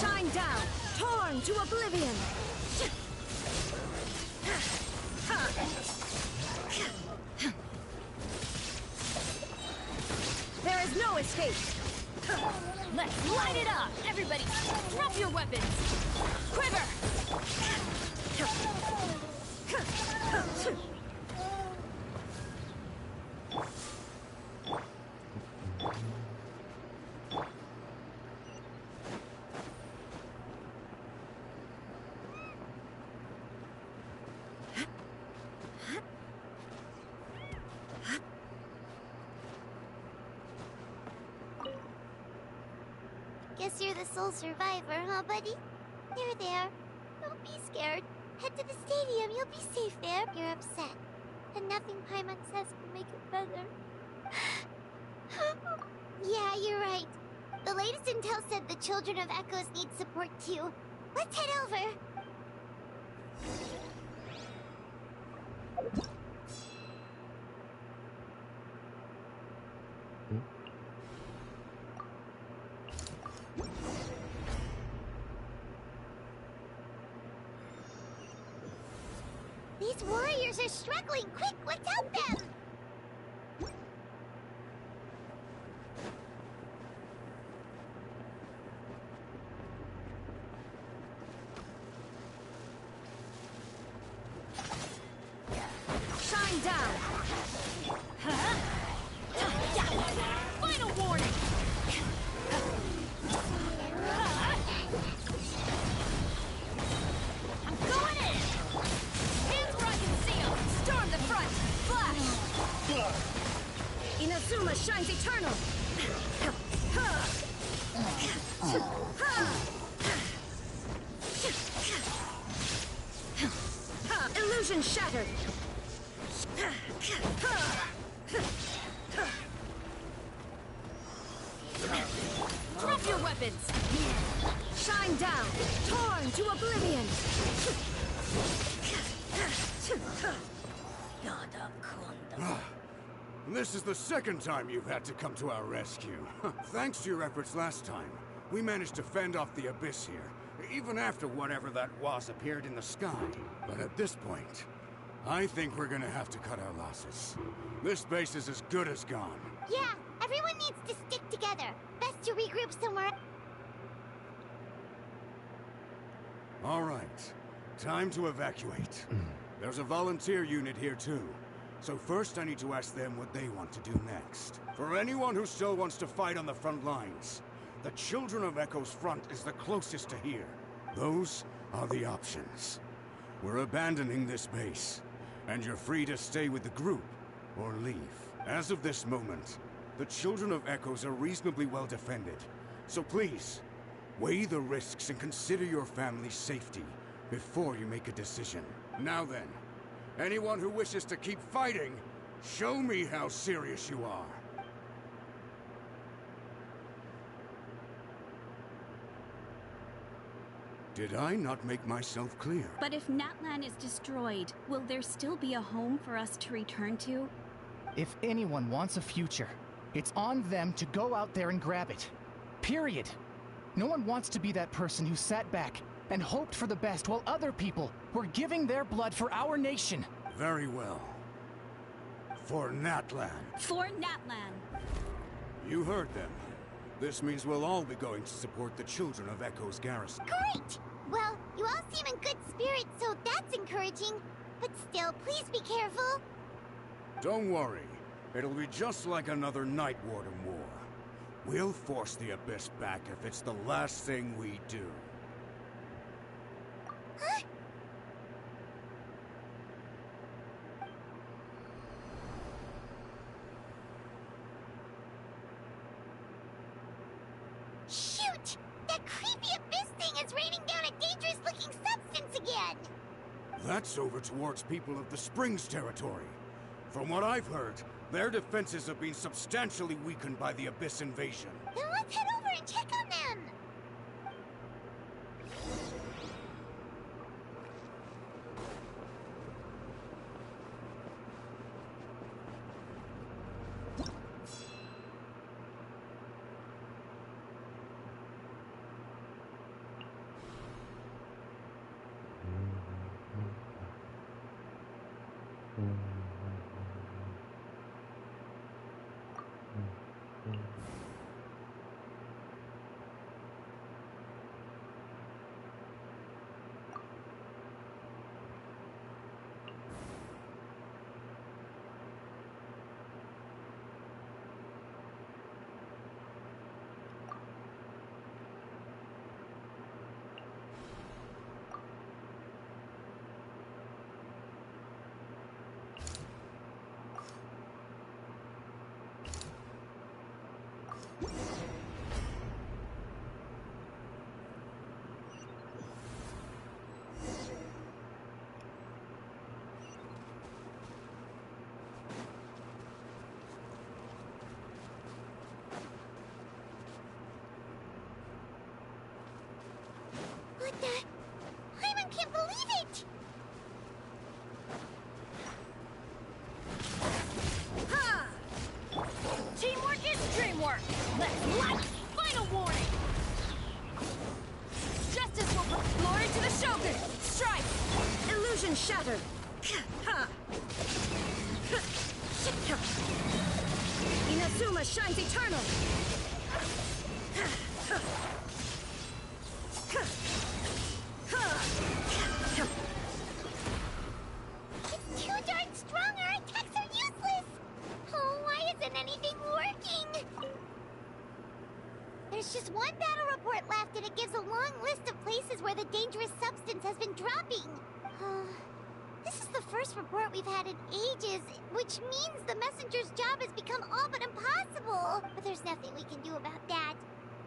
Shine down! Torn to oblivion! There is no escape! Let's light it up! Everybody, drop your weapons! Quiver! Guess you're the sole survivor, huh, buddy? There. Don't be scared. Head to the stadium. You'll be safe there. You're upset. And nothing Paimon says can make it better. Yeah, you're right. The latest intel said the Children of Echoes need support too. Let's head over. These warriors are struggling. Quick, let's help them! Shine down! Final warning! I'm going in! Hands where I can see them! Storm the front! Flash! Inazuma shines eternal! Illusion shattered! weapons! Shine down! Torn to oblivion! This is the second time you've had to come to our rescue. Thanks to your efforts last time, we managed to fend off the abyss here, even after whatever that was appeared in the sky. But at this point, I think we're gonna have to cut our losses. This base is as good as gone. Yeah, everyone needs to stick together. Best to regroup somewhere. All right, time to evacuate. There's a volunteer unit here too. So first I need to ask them what they want to do next. For anyone who still wants to fight on the front lines, the Children of Echo's front is the closest to here. Those are the options. We're abandoning this base, and you're free to stay with the group or leave. As of this moment, the Children of Echoes are reasonably well defended. So please, weigh the risks and consider your family's safety before you make a decision. Now then, anyone who wishes to keep fighting, show me how serious you are. Did I not make myself clear? But if Natlan is destroyed, will there still be a home for us to return to? If anyone wants a future, it's on them to go out there and grab it. Period. No one wants to be that person who sat back and hoped for the best while other people were giving their blood for our nation. Very well. For Natlan. For Natlan. You heard them. This means we'll all be going to support the Children of Echo's garrison. Great! Well, you all seem in good spirits, so that's encouraging. But still, please be careful. Don't worry. It'll be just like another Night Warden war. We'll force the Abyss back if it's the last thing we do. Huh? Shoot! That creepy Abyss thing is raining down a dangerous-looking substance again! That's over towards people of the Springs territory. From what I've heard, their defenses have been substantially weakened by the Abyss invasion. Then let's head over and check on them! What the? Hyman can't believe it! Ha! Teamwork is dreamwork! Let's light! Final warning! Justice will glory to the Shogun! Strike! Illusion shattered! Ha! Inazuma shines eternal! It's too darn strong, our attacks are useless! Oh, why isn't anything working? There's just one battle report left, and it gives a long list of places where the dangerous substance has been dropping. This is the first report we've had in ages, which means the messenger's job has become all but impossible. But there's nothing we can do about that.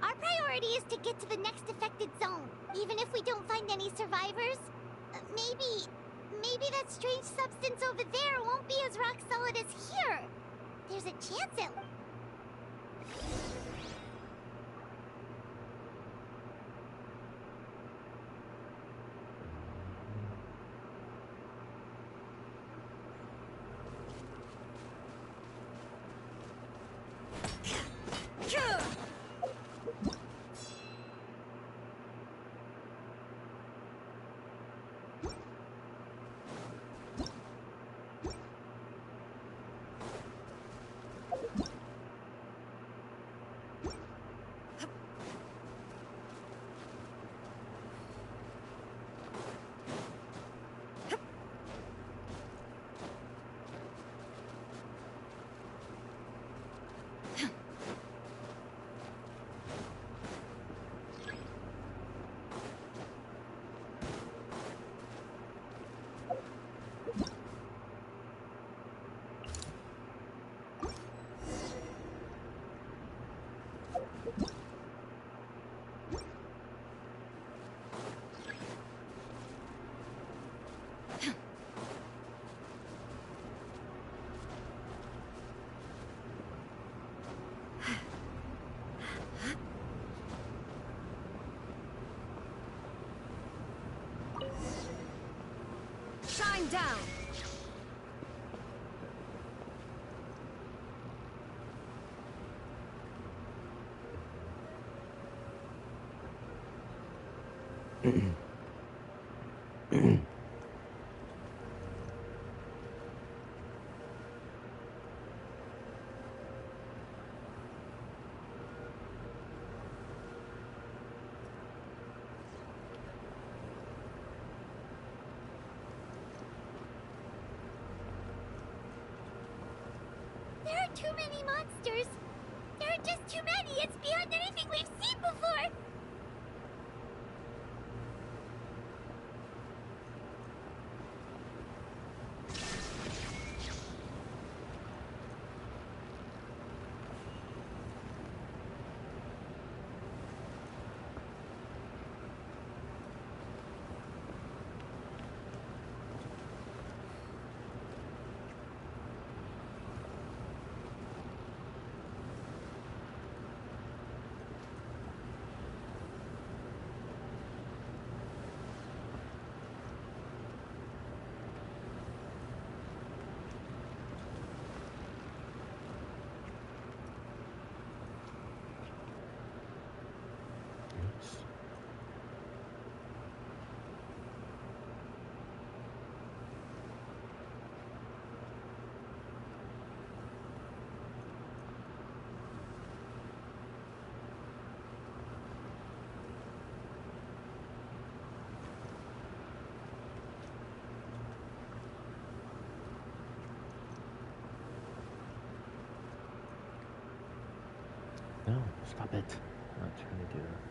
Our priority is to get to the next affected zone, even if we don't find any survivors. Maybe that strange substance over there won't be as rock solid as here. There's a chance it... Shine down! There are too many monsters. There are just too many. It's beyond anything we've seen before. No, stop it. I'm not trying to do that.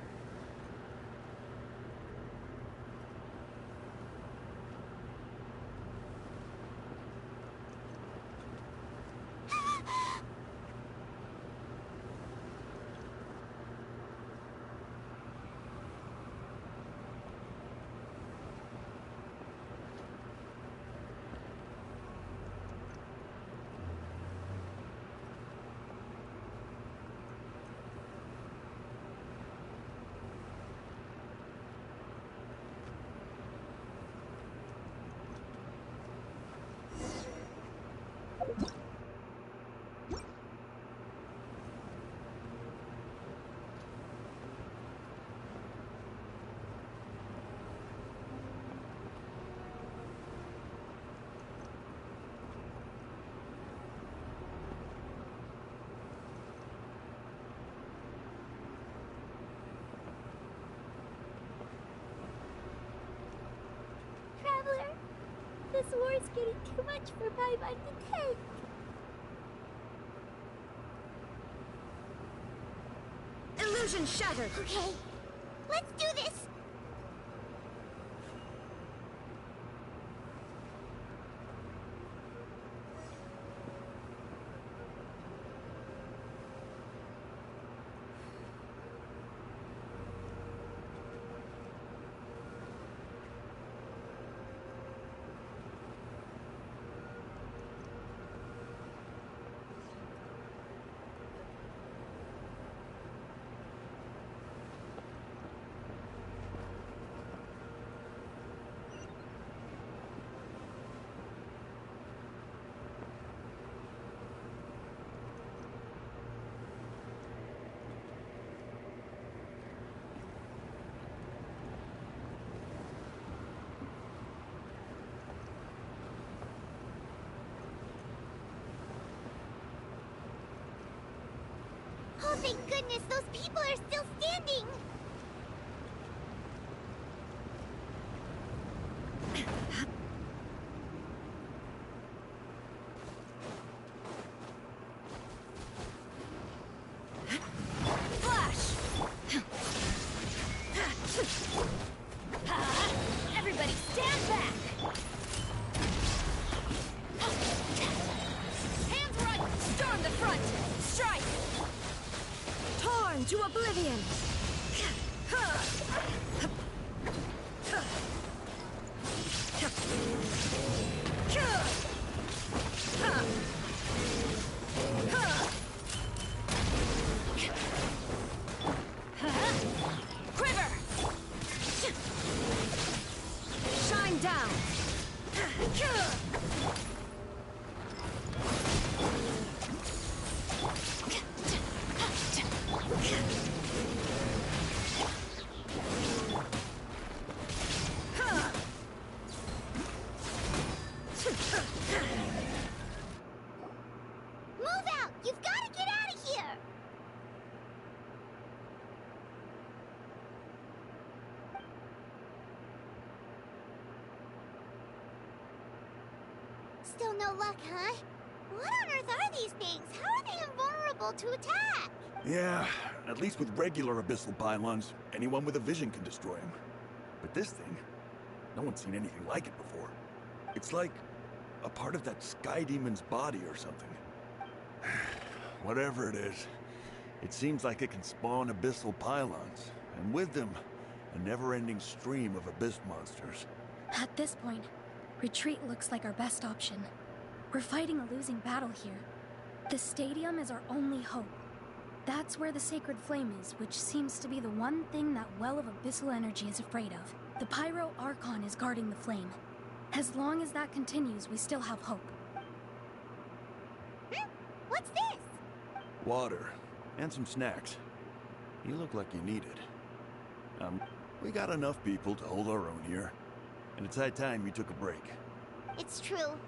Traveler, this war is getting too much for my mind to take. Illusion shattered! Okay, let's do this! Oh, thank goodness, those people are still standing! Flash! Everybody stand back! Hands right! Storm the front! Strike! Torn to oblivion! Quiver! Shine down! Still no luck, huh? What on earth are these things? How are they invulnerable to attack? Yeah, at least with regular abyssal pylons, anyone with a vision can destroy them. But this thing, no one's seen anything like it before. It's like a part of that sky demon's body or something. Whatever it is, it seems like it can spawn abyssal pylons, and with them, a never-ending stream of abyss monsters. At this point, retreat looks like our best option. We're fighting a losing battle here. The stadium is our only hope. That's where the sacred flame is, which seems to be the one thing that well of abyssal energy is afraid of. The pyro Archon is guarding the flame. As long as that continues, we still have hope. What's this? Water, and some snacks. You look like you need it. We got enough people to hold our own here, and it's high time we took a break. It's true.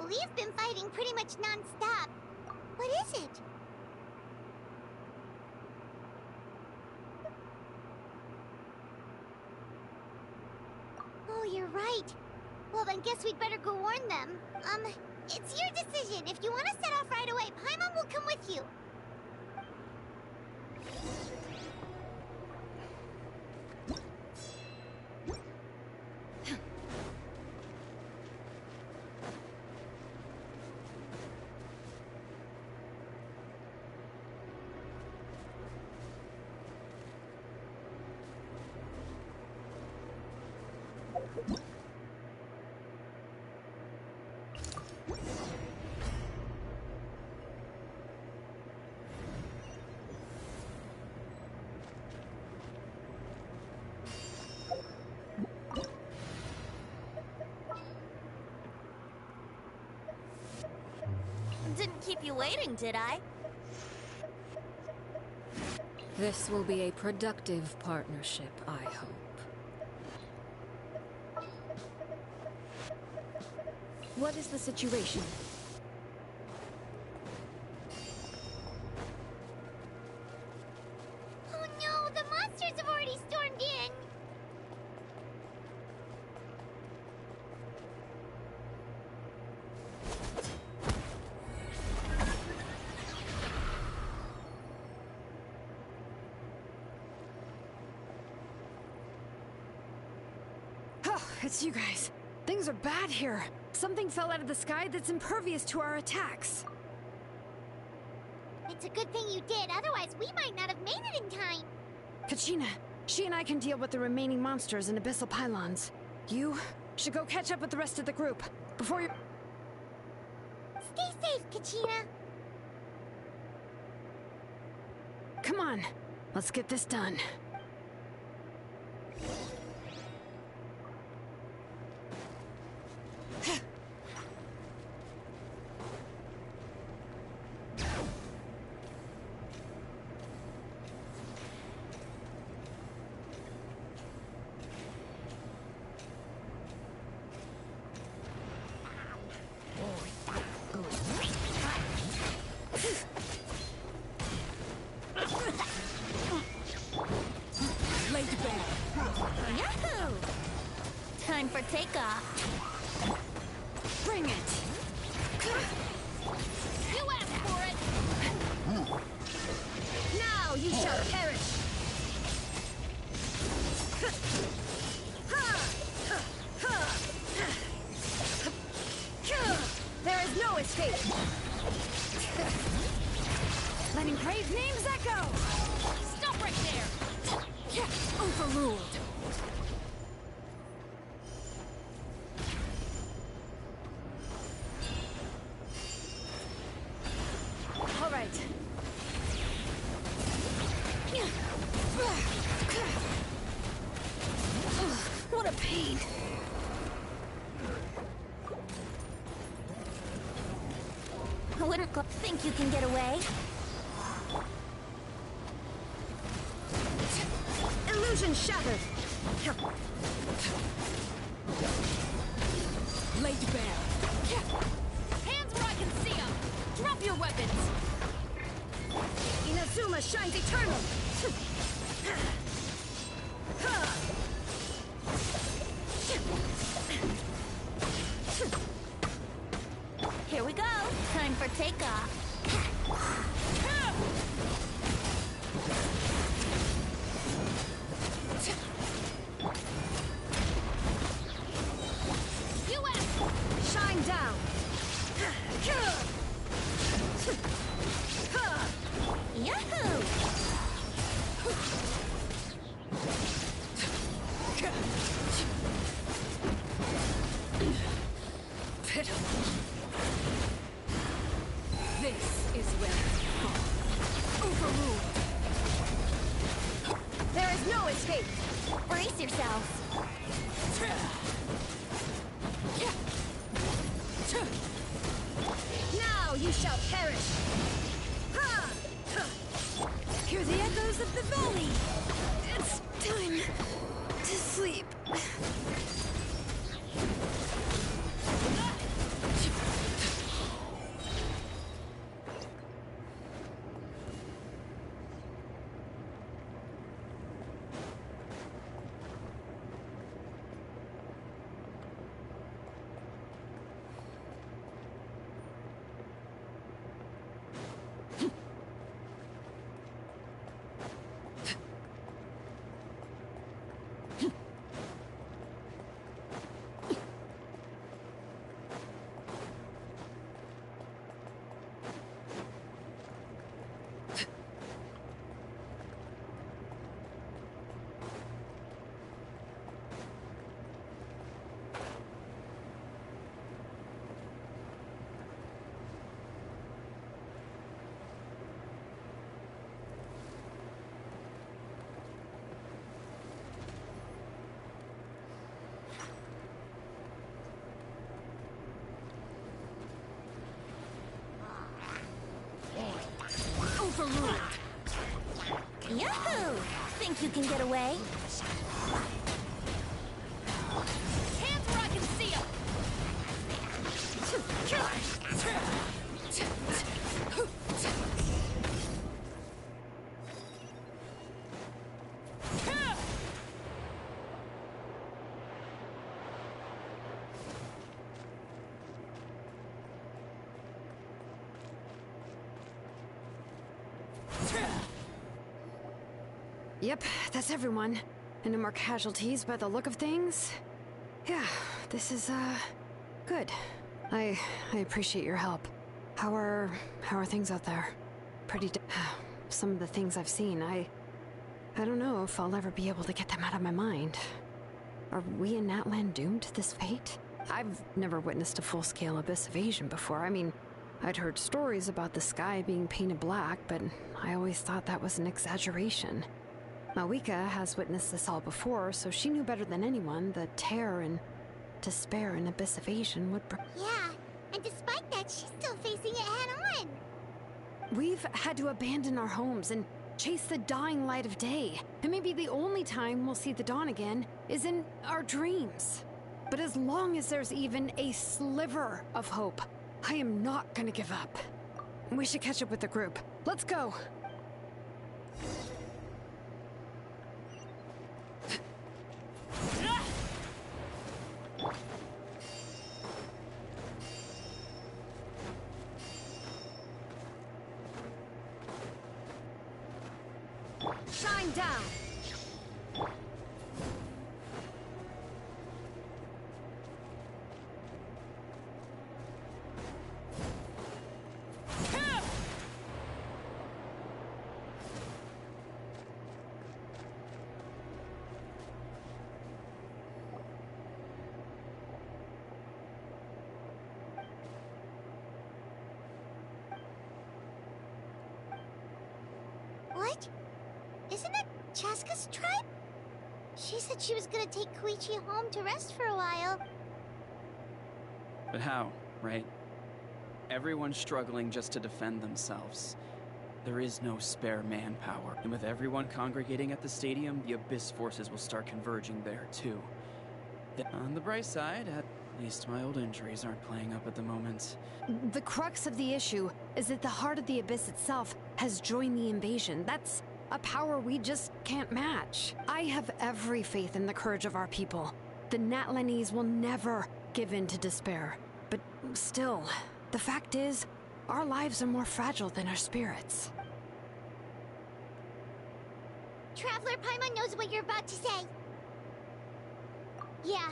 We've been fighting pretty much non-stop. What is it? Oh, you're right. Well, then guess we'd better go warn them. It's your decision. If you want to set off right away, Paimon will come with you. Didn't keep you waiting, did I? This will be a productive partnership, I hope. What is the situation? Oh no, the monsters have already stormed in. Oh, it's you guys. Things are bad here. Something fell out of the sky that's impervious to our attacks. It's a good thing you did, otherwise we might not have made it in time. Kachina, she and I can deal with the remaining monsters and abyssal pylons. You should go catch up with the rest of the group before you... Stay safe, Kachina. Come on, let's get this done. Yahoo! Time for takeoff. Bring it! You asked for it! Now you shall perish! There is no escape! Letting brave names echo! Stop right there! Overruled! All right. What a pain! I wouldn't think you can get away. Illusion shattered! Laid bare. Hands where I can see them! Drop your weapons! Inazuma shines eternal! take off. Shine down! Yahoo! Pitiful. This is where it falls. Overruled. There is no escape. Brace yourselves. Now you shall perish! Ha! Hear the echoes of the valley! It's time to sleep. Overruled. Yahoo! Think you can get away? Hands where I can see 'em! Yep, that's everyone. And no more casualties by the look of things. Yeah, this is, good. I appreciate your help. How are things out there? Pretty some of the things I've seen, I don't know if I'll ever be able to get them out of my mind. Are we in Natlan doomed to this fate? I've never witnessed a full-scale abyss invasion before. I mean, I'd heard stories about the sky being painted black, but I always thought that was an exaggeration. Malika has witnessed this all before, so she knew better than anyone the terror and despair an abyss invasion would bring. Yeah, and despite that, she's still facing it head-on. We've had to abandon our homes and chase the dying light of day. And maybe the only time we'll see the dawn again is in our dreams. But as long as there's even a sliver of hope, I am not gonna give up. We should catch up with the group. Let's go! Shine down! What? Isn't that Chaska's tribe? She said she was gonna take Koichi home to rest for a while. But how, right? Everyone's struggling just to defend themselves. There is no spare manpower, and with everyone congregating at the stadium, the Abyss forces will start converging there, too. On the bright side, at least my old injuries aren't playing up at the moment. The crux of the issue is that the heart of the Abyss itself has joined the invasion. That's a power we just can't match. I have every faith in the courage of our people. The Natlanese will never give in to despair. But still, the fact is, Our lives are more fragile than our spirits. Traveler, Paimon knows what you're about to say. Yeah,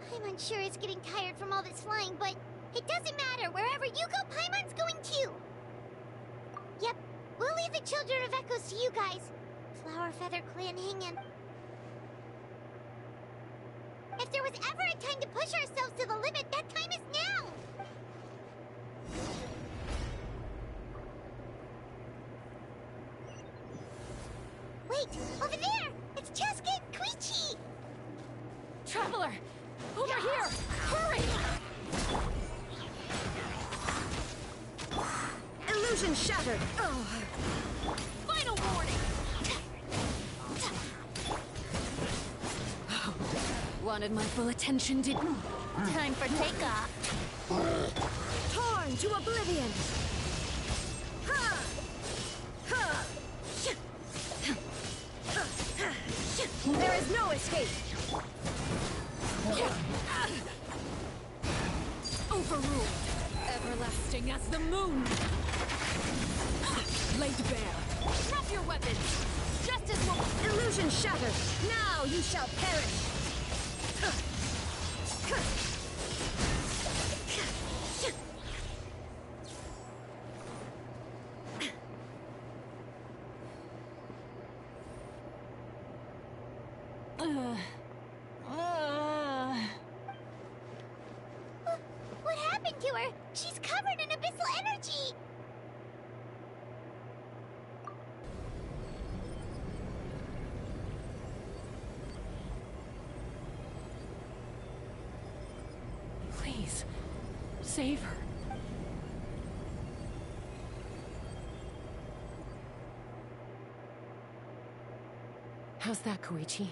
Paimon is getting tired from all this flying, but it doesn't matter. Wherever you go, Paimon's going too. Yep, we'll leave the Children of Echoes to you guys. Flower Feather Clan hanging. If there was ever a time to push ourselves to the limit, that time is now! Wait, over there! It's Cheska and Koichi! Traveler! Over here! Hurry! Illusion shattered! Oh. Final warning! Wanted my full attention, didn't? Time for takeoff. Torn to oblivion! Ha! Ha! There is no escape! Overruled! Everlasting as the moon! Laid bare! Drop your weapons! Justice will... Illusion shattered! Now you shall perish! What happened to her? She's covered in abyssal energy! Please, save her. How's that, Koichi?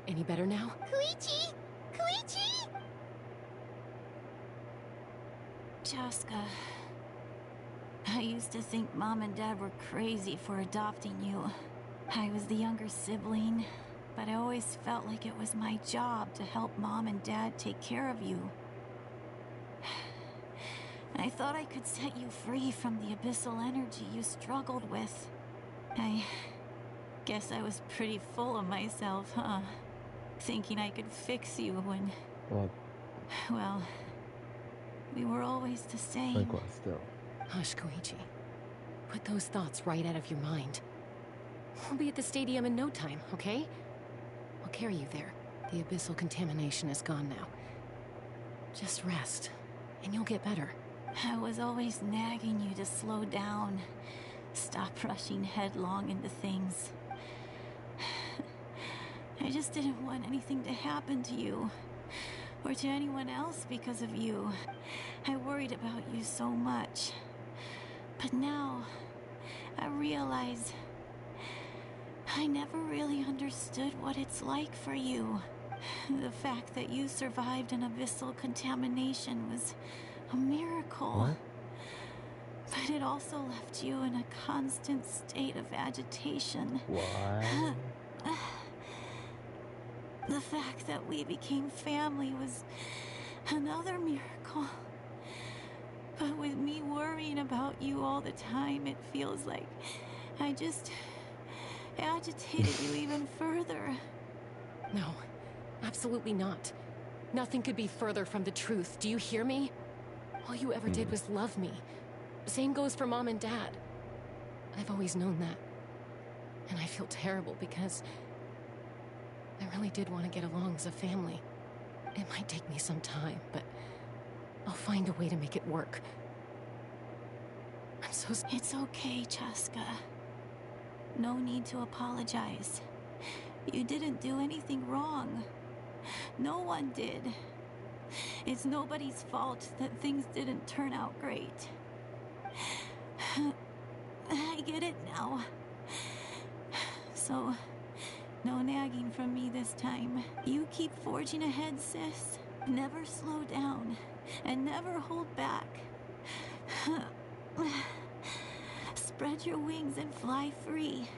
Any better now? Koichi! Koichi! Cheska, I used to think Mom and Dad were crazy for adopting you. I was the younger sibling, but I always felt like it was my job to help Mom and Dad take care of you. I thought I could set you free from the abyssal energy you struggled with. I guess I was pretty full of myself, huh? Thinking I could fix you when... Well... Well... We were always the same. Like what, still? Hush, Koichi. Put those thoughts right out of your mind. We'll be at the stadium in no time, okay? I'll carry you there. The abyssal contamination is gone now. Just rest, and you'll get better. I was always nagging you to slow down. Stop rushing headlong into things. I just didn't want anything to happen to you. Or to anyone else because of you. I worried about you so much. But now, I realize I never really understood what it's like for you. The fact that you survived an abyssal contamination was a miracle. What? But it also left you in a constant state of agitation. What? The fact that we became family was another miracle. But with me worrying about you all the time, it feels like I just agitated you even further. No, absolutely not. Nothing could be further from the truth. Do you hear me? All you ever did was love me. Same goes for Mom and Dad. I've always known that. And I feel terrible because I really did want to get along as a family. It might take me some time, but I'll find a way to make it work. I'm so... It's okay, Cheska. No need to apologize. You didn't do anything wrong. No one did. It's nobody's fault that things didn't turn out great. I get it now. So, no nagging from me this time. You keep forging ahead, sis. Never slow down, and never hold back. Spread your wings and fly free,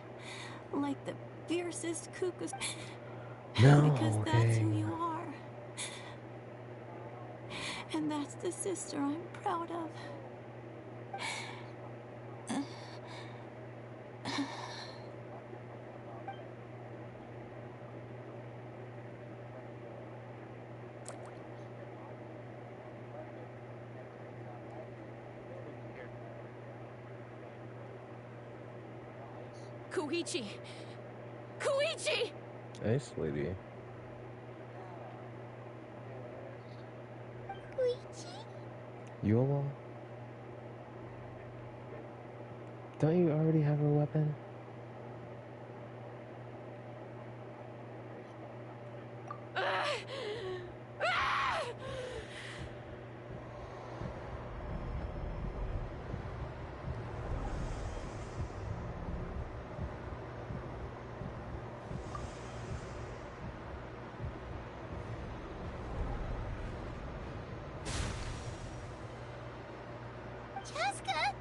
like the fiercest cuckoo. No, because that's who you are. And that's the sister I'm proud of. Koichi! Koichi! Hey, sweetie. Koichi? You alone? Don't you already have a weapon? Chaska?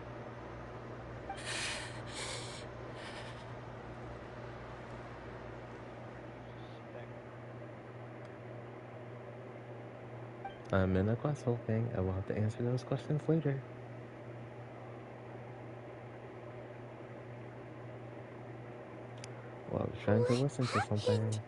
I'm in a quest hole thing. I will have to answer those questions later. Well, I was trying to listen to something.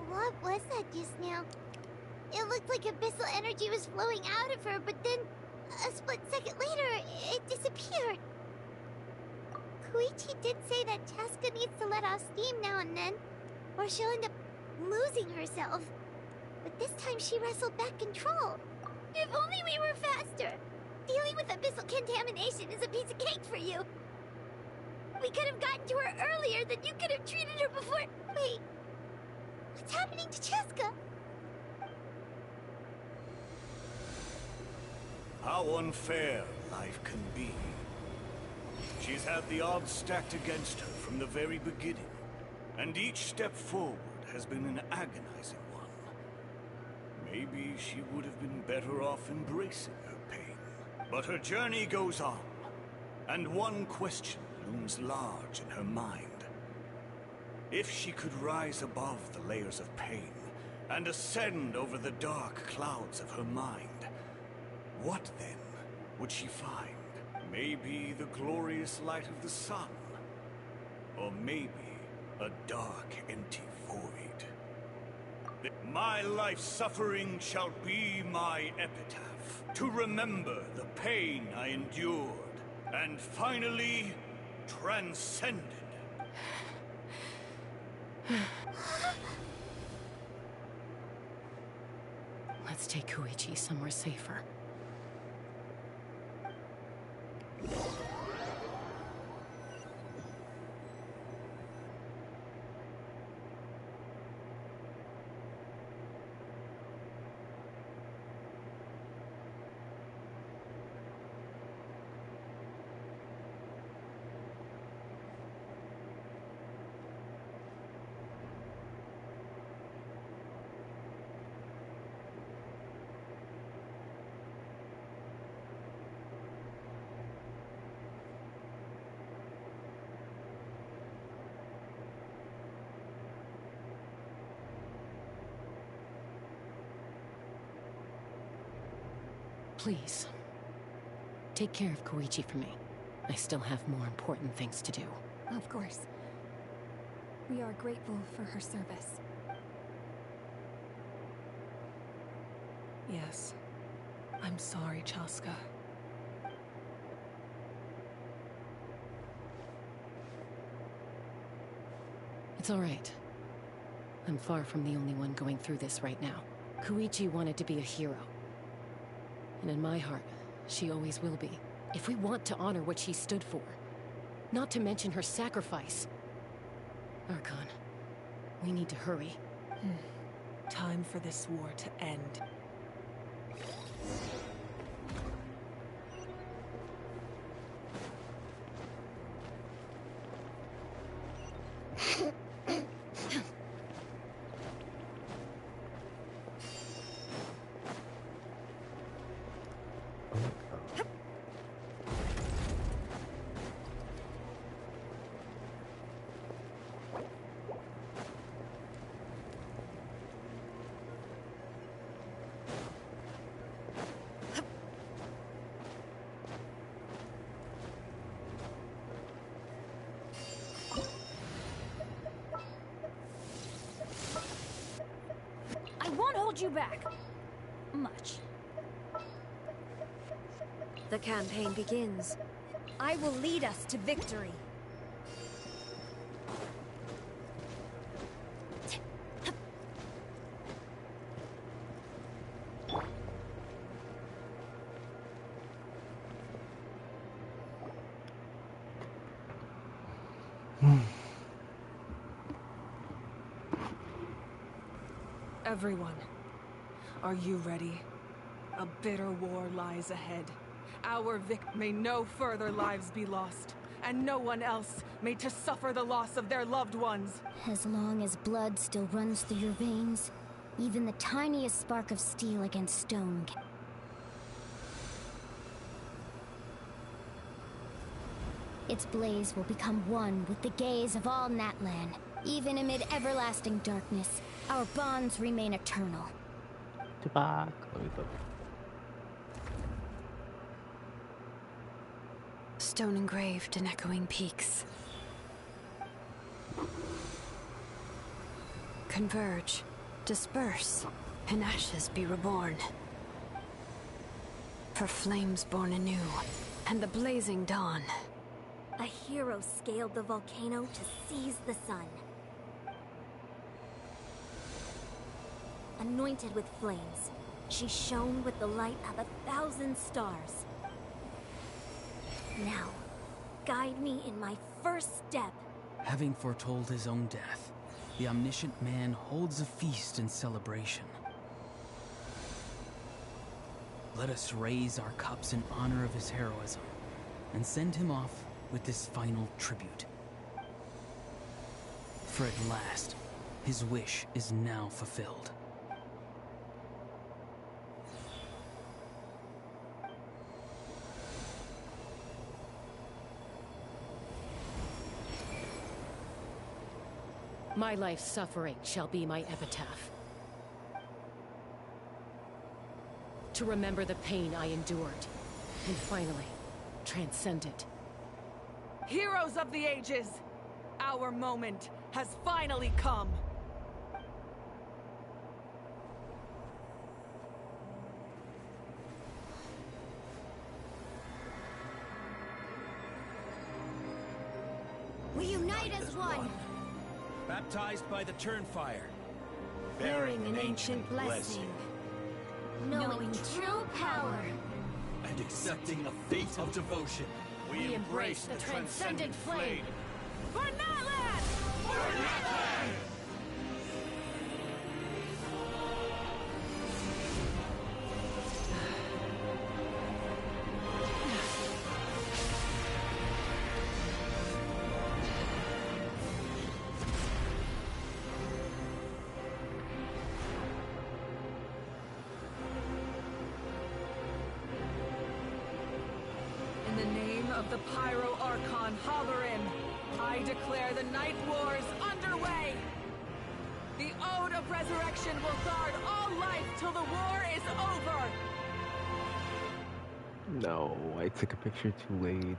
What was that just now? It looked like abyssal energy was flowing out of her, but then a split second later, it disappeared. Koichi did say that Chaska needs to let off steam now and then, or she'll end up losing herself. But this time she wrestled back control. If only we were faster! Dealing with abyssal contamination is a piece of cake for you. We could have gotten to her earlier, then you could have treated her before... Wait, what's happening to Chaska? How unfair life can be. She's had the odds stacked against her from the very beginning, and each step forward has been an agonizing one. Maybe she would have been better off embracing her pain. But her journey goes on, and one question looms large in her mind. If she could rise above the layers of pain and ascend over the dark clouds of her mind, what then would she find? Maybe the glorious light of the sun, or maybe a dark, empty void. My life's suffering shall be my epitaph, to remember the pain I endured, and finally transcended. Let's take Koichi somewhere safer. Please, take care of Koichi for me. I still have more important things to do. Of course. We are grateful for her service. Yes. I'm sorry, Chaska. It's all right. I'm far from the only one going through this right now. Koichi wanted to be a hero. And in my heart, she always will be. If we want to honor what she stood for. Not to mention her sacrifice. Archon, we need to hurry. Time for this war to end. you back. Much. The campaign begins. I will lead us to victory. Everyone, are you ready? A bitter war lies ahead. Our may no further lives be lost, and no one else may to suffer the loss of their loved ones. As long as blood still runs through your veins, even the tiniest spark of steel against stone can... Its blaze will become one with the gaze of all Natlan. Even amid everlasting darkness, our bonds remain eternal. Stone engraved in echoing peaks. Converge, disperse, and ashes be reborn. For flames born anew, and the blazing dawn. A hero scaled the volcano to seize the sun. Anointed with flames, she shone with the light of 1,000 stars. Now, guide me in my first step. Having foretold his own death, the omniscient man holds a feast in celebration. Let us raise our cups in honor of his heroism, and send him off with this final tribute. For at last, his wish is now fulfilled. My life's suffering shall be my epitaph. To remember the pain I endured, and finally, transcend it. Heroes of the ages, our moment has finally come. We unite as one. Baptized by the Turnfire. Bearing an ancient blessing. Knowing true power. And accepting a fate of devotion. We embrace the transcendent flame. For Natlan! For Natlan! In the name of the Pyro Archon Halloran, I declare the Night Wars underway! The Ode of Resurrection will guard all life till the war is over! No, I took a picture too late.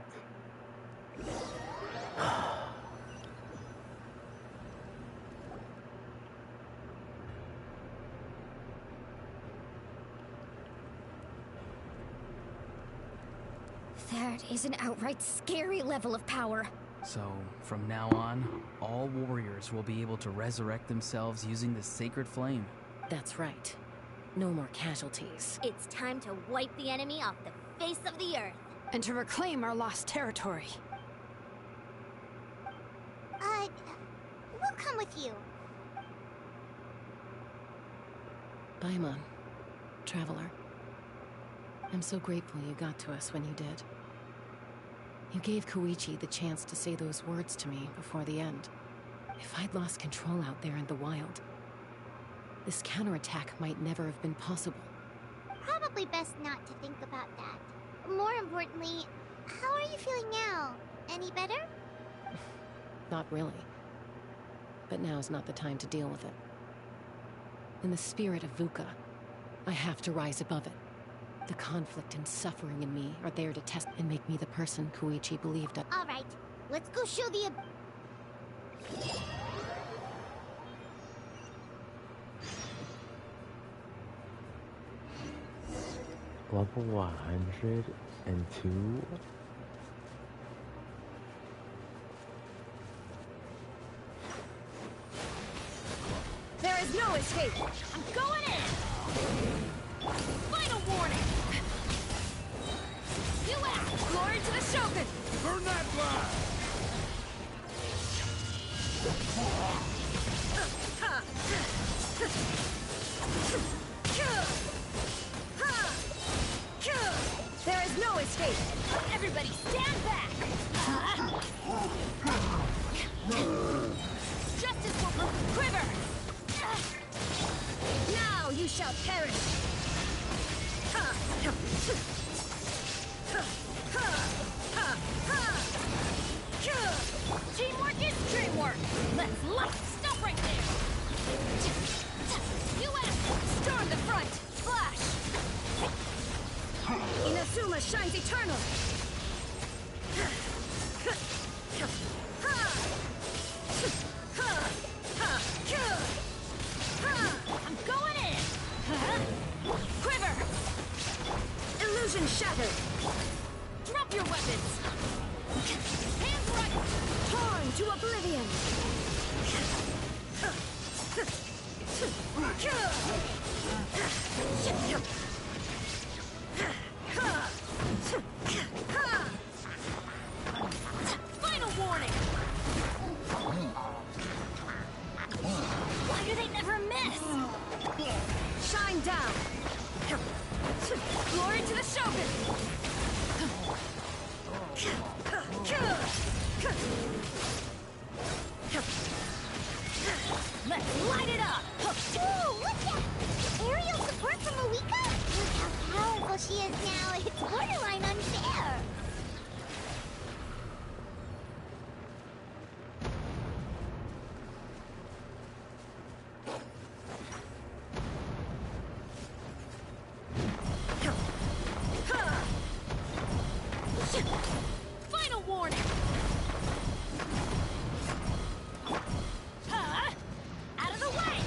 That is an outright scary level of power. So, from now on, all warriors will be able to resurrect themselves using the sacred flame. That's right. No more casualties. It's time to wipe the enemy off the face of the earth. And to reclaim our lost territory. We'll come with you. Bye, Mom. Traveler. I'm so grateful you got to us when you did. You gave Koichi the chance to say those words to me before the end. If I'd lost control out there in the wild, this counterattack might never have been possible. Probably best not to think about that. More importantly, how are you feeling now? Any better? Not really. But now's not the time to deal with it. In the spirit of VUCA, I have to rise above it. The conflict and suffering in me are there to test and make me the person Koichi believed I... All right, let's go show the... Level 102? There is no escape! I'm going in! Final warning! You act! Glory to the Shogun! Burn that blast! There is no escape! Everybody stand back! Justice will quiver! Now you shall perish! Teamwork is dreamwork! Let's light! Stop right there! You storm the front! Flash! Inazuma shines eternal! I'm going in! Quiver! Illusion shattered! Drop your weapons! Hands right! Torn to oblivion! Final warning! Why do they never miss? Shine down! Glory to the Shogun! Let's light it up! Ooh, look at aerial support from Moika? Look how powerful she is now. It's borderline unfair. Final warning! Out of the way!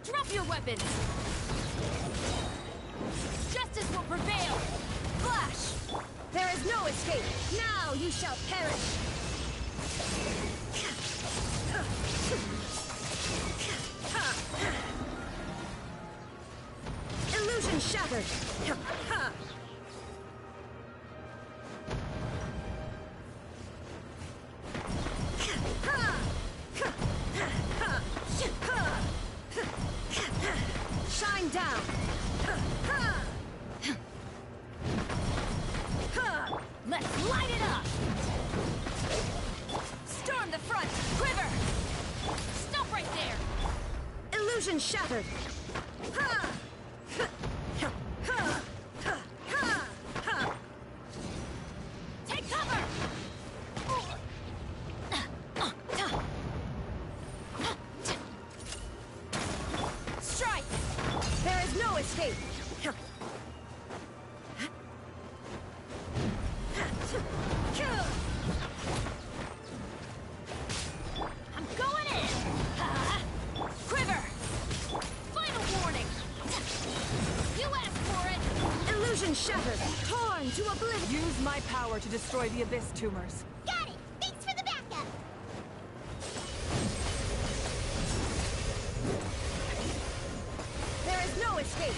Drop your weapons! Justice will prevail! Flash! There is no escape! Now you shall perish! Illusion shattered! Shine down! Let's light it up! Storm the front! Quiver! Stop right there! Illusion shattered! Take cover! Strike! There is no escape! I'm going in! Quiver! Final warning! You asked for it! Illusion shattered! Torn to oblivion! Use my power to destroy the Abyss tumors. Got it! Thanks for the backup! There is no escape!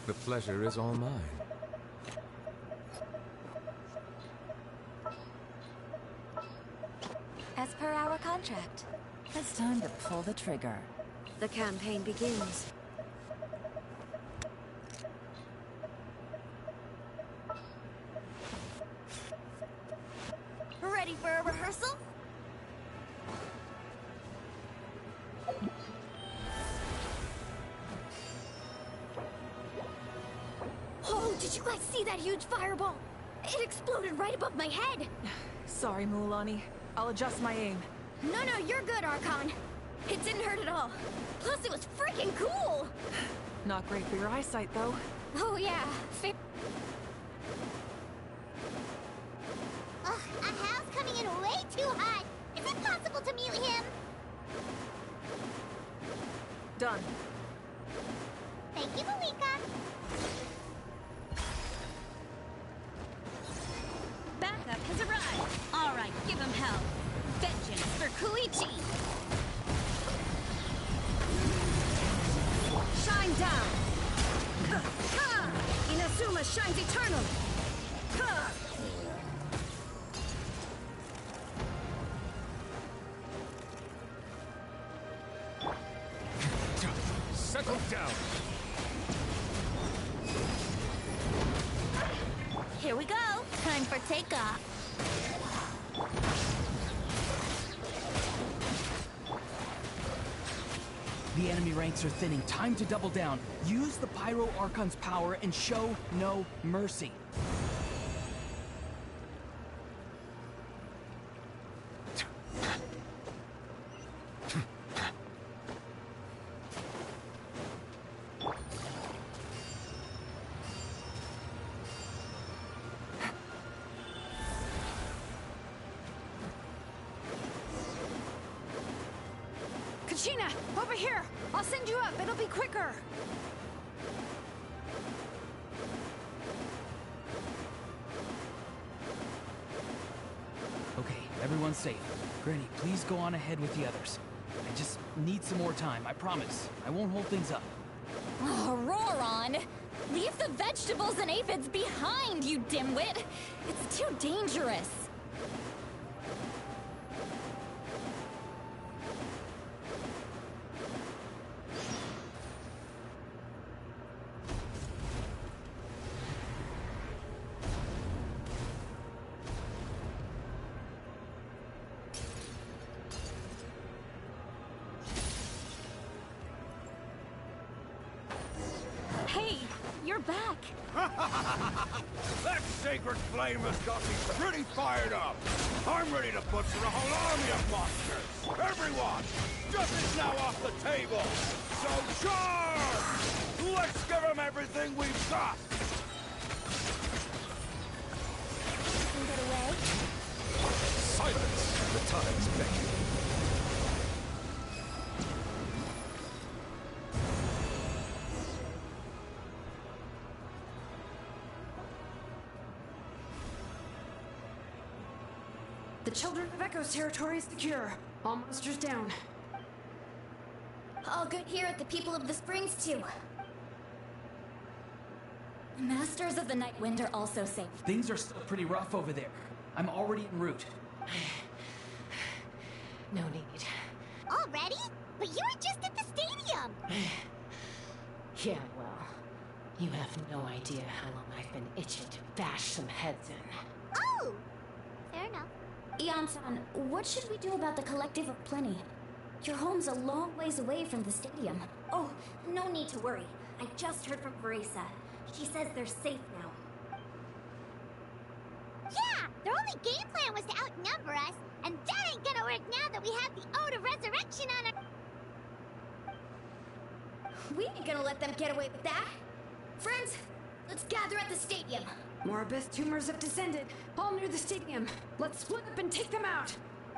The pleasure is all mine. pull the trigger. The campaign begins. Ready for a rehearsal? Oh, did you guys see that huge fireball? It exploded right above my head. Sorry, Mualani. I'll adjust my aim. No, you're good, Archon. It didn't hurt at all. Plus, it was freaking cool. Not great for your eyesight, though. Oh, yeah. Ugh, Ahal's coming in way too hot. Is it possible to mute him? Done. Thank you, Malika. Backup has arrived. All right, give him hell. Vengeance for Koichi. Shine down. Ha! Inazuma shines eternal. Ha! Settle down. Here we go. Time for takeoff. The enemy ranks are thinning. Time to double down. Use the Pyro Archon's power and show no mercy. Kachina, over here! I'll send you up, it'll be quicker! Okay, everyone's safe. Granny, please go on ahead with the others. I just need some more time, I promise. I won't hold things up. Oh, Roron! Leave the vegetables and aphids behind, you dimwit! It's too dangerous! Hey, you're back. That sacred flame has got me pretty fired up. I'm ready to butcher a whole army of monsters. Everyone, justice now off the table. So charge! Let's give them everything we've got. Can get away? Silence! The time's beckoning. The Children of Echo's territory is secure. All monsters down. All good here at the People of the Springs, too. Masters of the Night Wind are also safe. Things are still pretty rough over there. I'm already en route. No need. Already? But you were just at the stadium. Yeah, well, you have no idea how long I've been itching to bash some heads in. Oh! Fair enough. Ian-san, what should we do about the Collective of Plenty? Your home's a long ways away from the stadium. Oh, no need to worry. I just heard from Veresa. She says they're safe now. Yeah! Their only game plan was to outnumber us, and that ain't gonna work now that we have the Ode of Resurrection on our... We ain't gonna let them get away with that. Friends, let's gather at the stadium. More abyss tumors have descended, all near the stadium. Let's split up and take them out.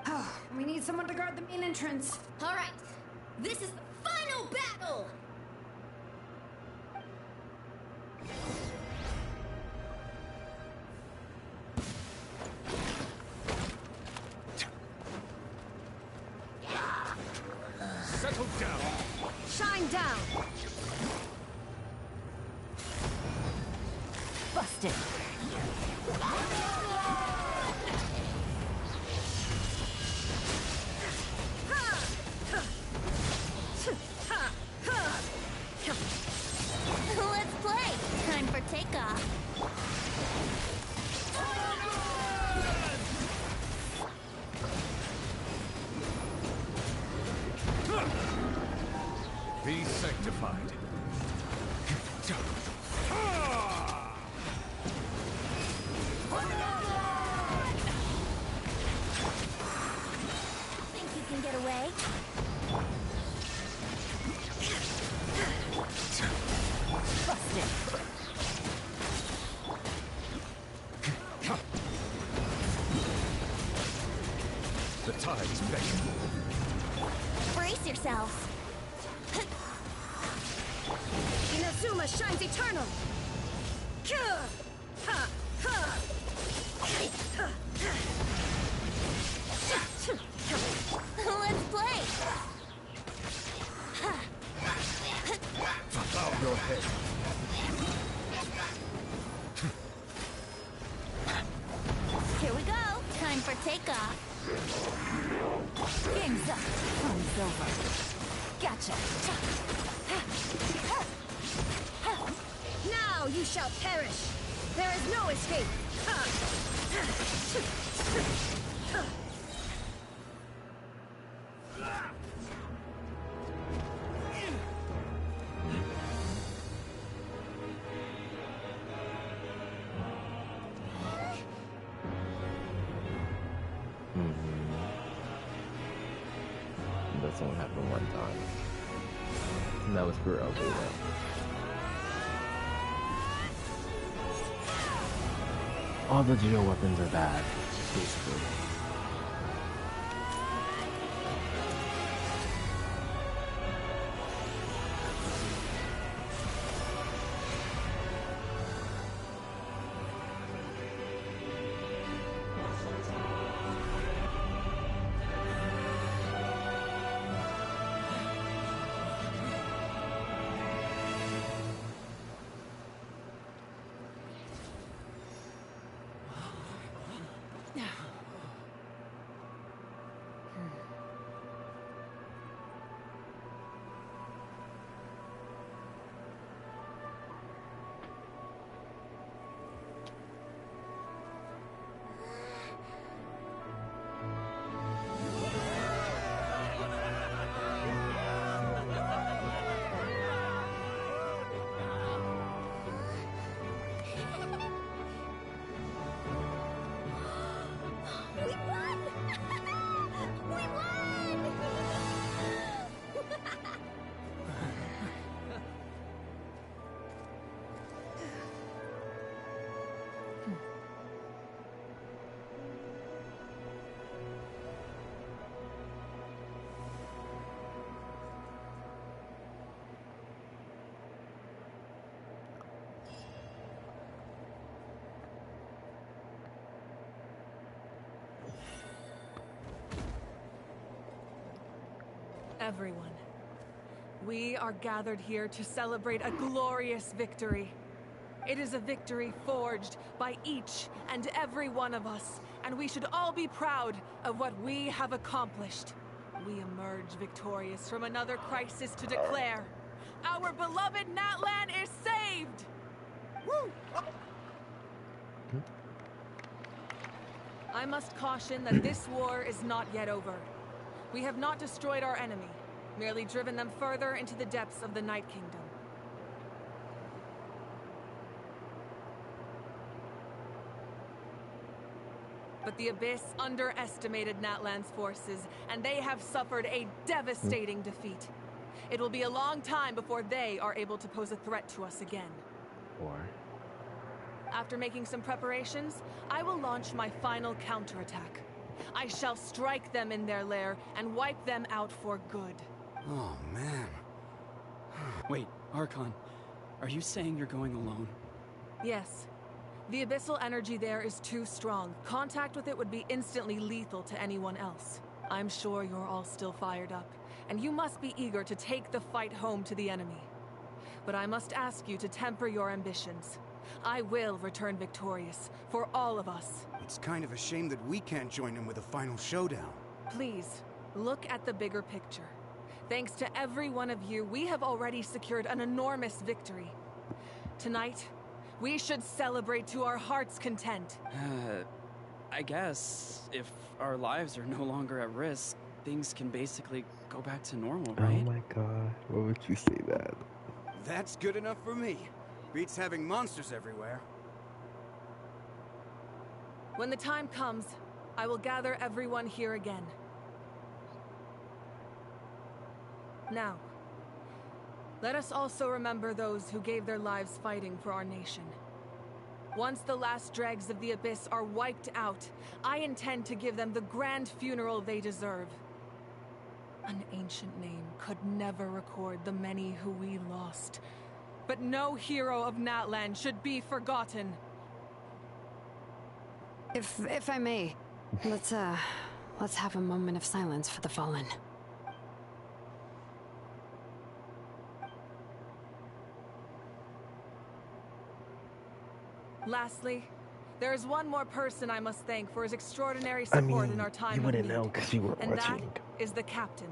Oh, we need someone to guard the main entrance. All right, this is the final battle! Settle down. Shine down. Busted. rectified. Think you can get away? Busted. The tide's beckoning. Brace yourselves. Inazuma shines eternal. Let's play. Bow your head. Here we go. Time for takeoff. Game's up. Fun's over. Gotcha. Now you shall perish. There is no escape. This only happened one time. And that was for Alveda. All the geo weapons are bad, basically. Everyone, we are gathered here to celebrate a glorious victory. It is a victory forged by each and every one of us, and we should all be proud of what we have accomplished. We emerge victorious from another crisis to declare, our beloved Natlan is saved! Woo! I must caution that this war is not yet over. We have not destroyed our enemy, merely driven them further into the depths of the Night Kingdom. But the Abyss underestimated Natlan's forces, and they have suffered a devastating defeat. It will be a long time before they are able to pose a threat to us again. Or after making some preparations, I will launch my final counterattack. I shall strike them in their lair and wipe them out for good. Oh, man. Wait, Archon, are you saying you're going alone? Yes. The abyssal energy there is too strong. Contact with it would be instantly lethal to anyone else. I'm sure you're all still fired up, and you must be eager to take the fight home to the enemy. But I must ask you to temper your ambitions. I will return victorious, for all of us. It's kind of a shame that we can't join him with a final showdown. Please, look at the bigger picture. Thanks to every one of you, we have already secured an enormous victory. Tonight, we should celebrate to our heart's content. I guess if our lives are no longer at risk, things can basically go back to normal, Oh right? my god, why would you say that? That's good enough for me. Beats having monsters everywhere. When the time comes, I will gather everyone here again. Now, let us also remember those who gave their lives fighting for our nation. Once the last dregs of the Abyss are wiped out, I intend to give them the grand funeral they deserve. An ancient name could never record the many who we lost. But no hero of Natlan should be forgotten. If I may, let's have a moment of silence for the fallen. Lastly, there is one more person I must thank for his extraordinary support in our time you of wouldn't need. know because you were And watching. that is the captain.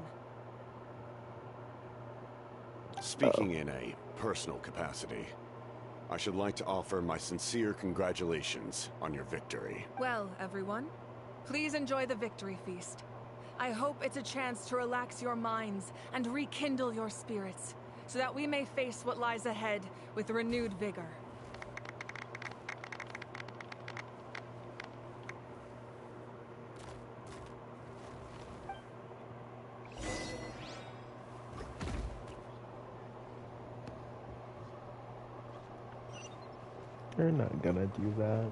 Speaking in a personal capacity, I should like to offer my sincere congratulations on your victory. Well, everyone, please enjoy the victory feast. I hope it's a chance to relax your minds and rekindle your spirits, so that we may face what lies ahead with renewed vigor. They're not gonna do that.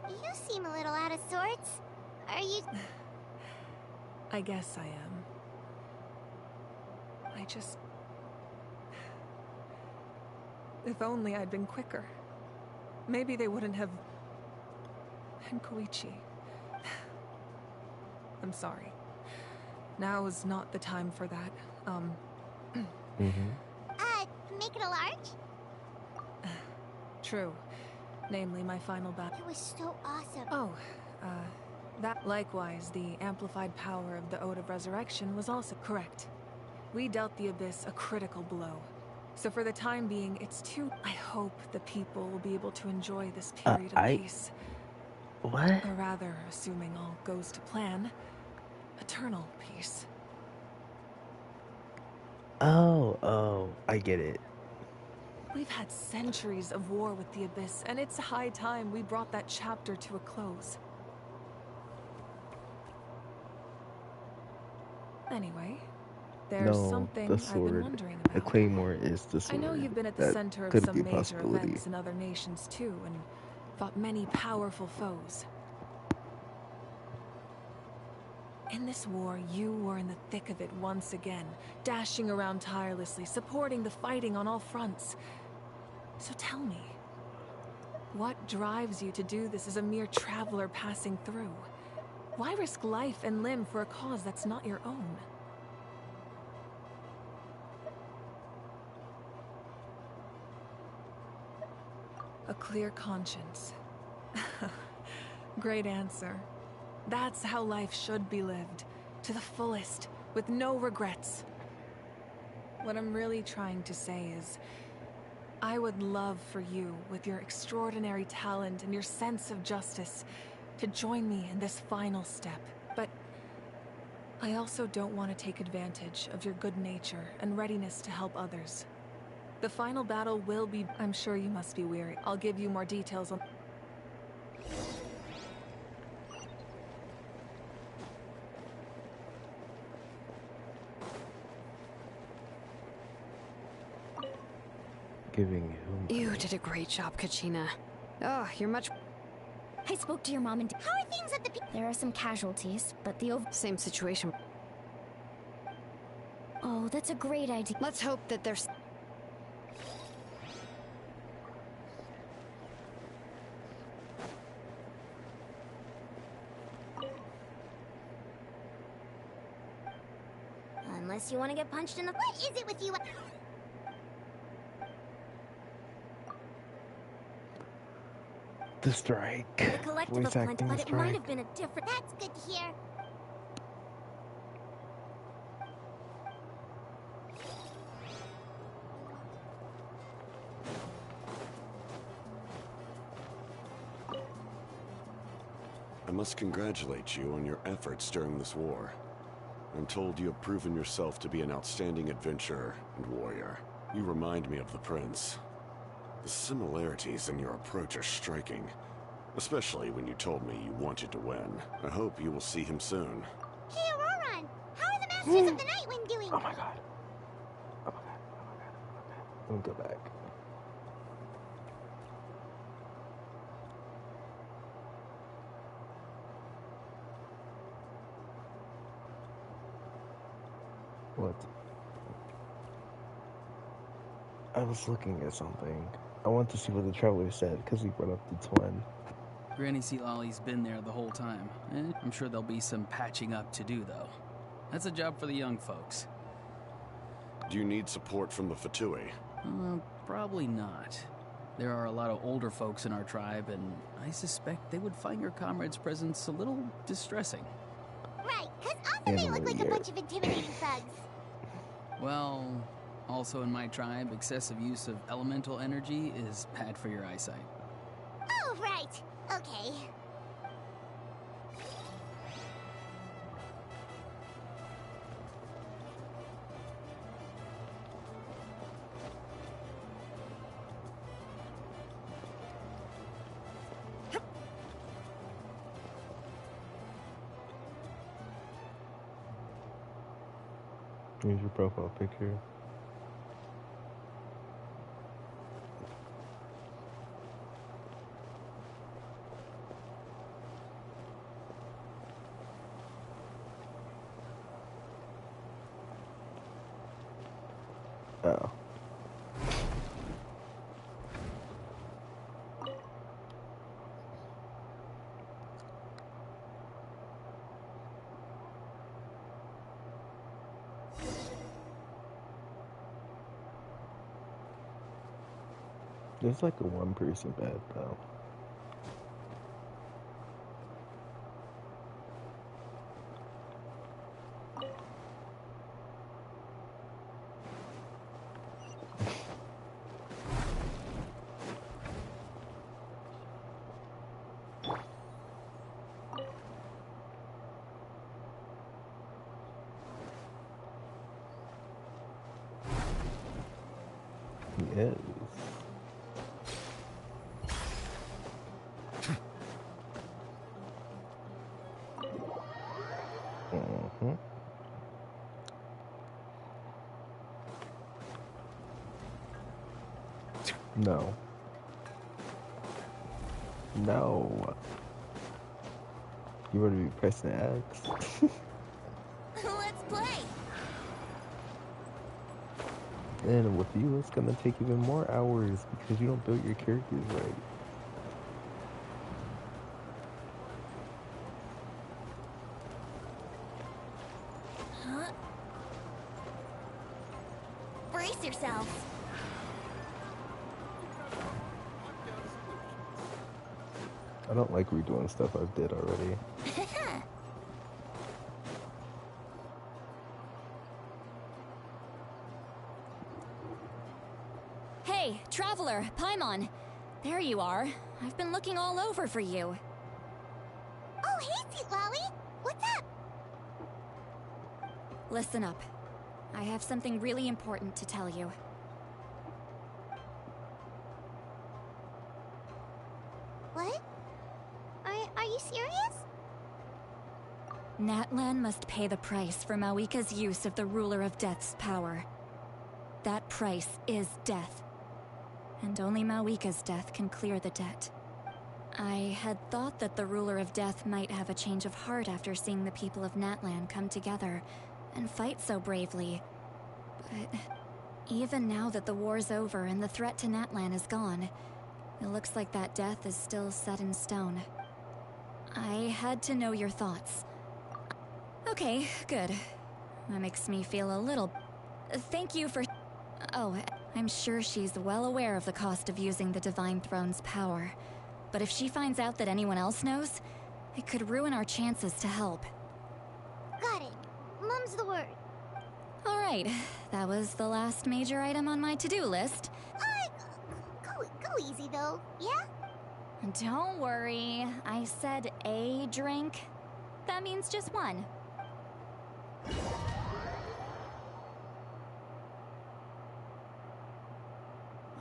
You seem a little out of sorts. Are you... I guess I am. If only I'd been quicker. Maybe they wouldn't have... And Koichi... I'm sorry. Now is not the time for that. Make it a large? True. Namely, my final battle. It was so awesome. Oh, that likewise, the amplified power of the Ode of Resurrection was also correct. We dealt the Abyss a critical blow. So for the time being, it's too... I hope the people will be able to enjoy this period of peace. What? Or rather, assuming all goes to plan, eternal peace. Oh, I get it. We've had centuries of war with the Abyss, and it's high time we brought that chapter to a close. Anyway, there's something the I've been sword. wondering The about. claymore is the sword. I know you've been at the That center of could some be a major possibility. events in other nations too, and fought many powerful foes. In this war, you were in the thick of it once again, dashing around tirelessly, supporting the fighting on all fronts. So tell me, what drives you to do this as a mere traveler passing through? Why risk life and limb for a cause that's not your own? A clear conscience. Great answer. That's how life should be lived, to the fullest, with no regrets. What I'm really trying to say is, I would love for you, with your extraordinary talent and your sense of justice, to join me in this final step. But I also don't want to take advantage of your good nature and readiness to help others. The final battle will be... I'm sure you must be weary. I'll give you more details on... Giving him... You did a great job, Kachina. Oh, you're much... I spoke to your mom and... How are things at the... There are some casualties, but the Same situation. Oh, that's a great idea. Let's hope that there's... Unless you want to get punched in the... What is it with you? The strike. The collective Voice of Flint, acting but it strike. might have been a different... That's good to hear. I must congratulate you on your efforts during this war. I'm told you have proven yourself to be an outstanding adventurer and warrior. You remind me of the prince. The similarities in your approach are striking, especially when you told me you wanted to win. I hope you will see him soon. Hey, Auroron! How are the Masters of the Night Wind doing? Oh my god. Oh my god. Oh my god. Oh my god. Let me go back. What? I was looking at something. I want to see what the traveler said, because he brought up the twin. Granny Sealolly's been there the whole time. I'm sure there'll be some patching up to do, though. That's a job for the young folks. Do you need support from the Fatui? Probably not. There are a lot of older folks in our tribe, and I suspect they would find your comrade's presence a little distressing. Right, because often they look like a bunch of intimidating thugs. Well, also in my tribe, excessive use of elemental energy is bad for your eyesight. Oh, right. Okay. Here's your profile picture. Oh. There's like a one-person bed, though. He is. No. No. You better be pressing X. Let's play! And with you, it's gonna take even more hours because you don't build your characters right. Huh? Brace yourselves. I don't like redoing stuff I did already. Hey, Traveler, Paimon. There you are. I've been looking all over for you. Oh, hey, Sweet Lolly! What's up? Listen up. I have something really important to tell you. What? Are you serious? Natlan must pay the price for Mawika's use of the Ruler of Death's power. That price is death. And only Mawika's death can clear the debt. I had thought that the Ruler of Death might have a change of heart after seeing the people of Natlan come together and fight so bravely. But even now that the war's over and the threat to Natlan is gone, it looks like that death is still set in stone. I had to know your thoughts. Okay, good. That makes me feel a little... Thank you for... Oh, I'm sure she's well aware of the cost of using the Divine Throne's power. But if she finds out that anyone else knows, it could ruin our chances to help. Got it. Mum's the word. Alright, that was the last major item on my to-do list. Go easy, though, yeah? Don't worry, I said a drink. That means just one.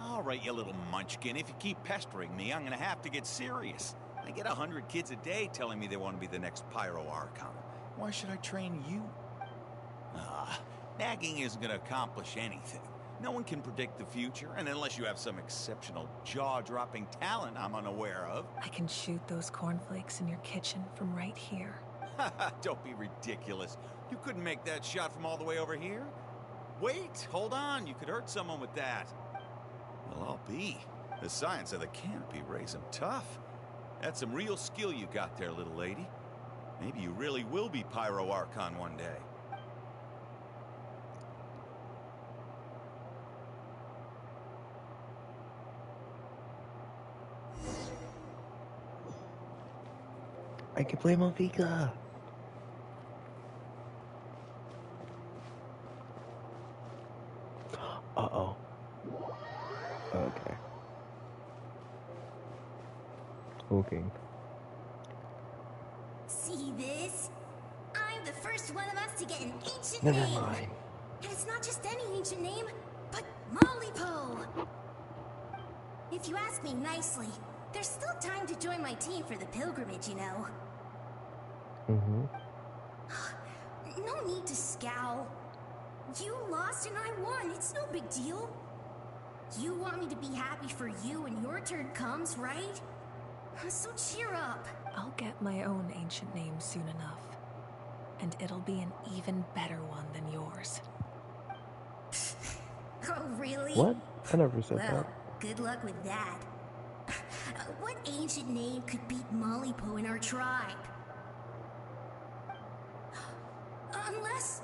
All right, you little munchkin. If you keep pestering me, I'm gonna have to get serious. I get 100 kids a day telling me they want to be the next Pyro Archon. Why should I train you? Nagging isn't gonna accomplish anything. No one can predict the future, and unless you have some exceptional jaw-dropping talent I'm unaware of. I can shoot those cornflakes in your kitchen from right here. Don't be ridiculous. You couldn't make that shot from all the way over here? Wait, hold on. You could hurt someone with that. Well, I'll be. The science of the canopy rays 'em tough. That's some real skill you got there, little lady. Maybe you really will be Pyro Archon one day. I can play Malvika. Uh-oh. Okay. Okay. See this? I'm the first one of us to get an ancient Never name. mind. And it's not just any ancient name, but Mollypo. If you ask me nicely, there's still time to join my team for the pilgrimage, you know. Mm-hmm. No need to scowl. You lost and I won. It's no big deal. You want me to be happy for you when your turn comes, right? So cheer up. I'll get my own ancient name soon enough. And it'll be an even better one than yours. Oh, really? What? I never said Well, that. good luck with that. What ancient name could beat Mollypo in our tribe? Unless...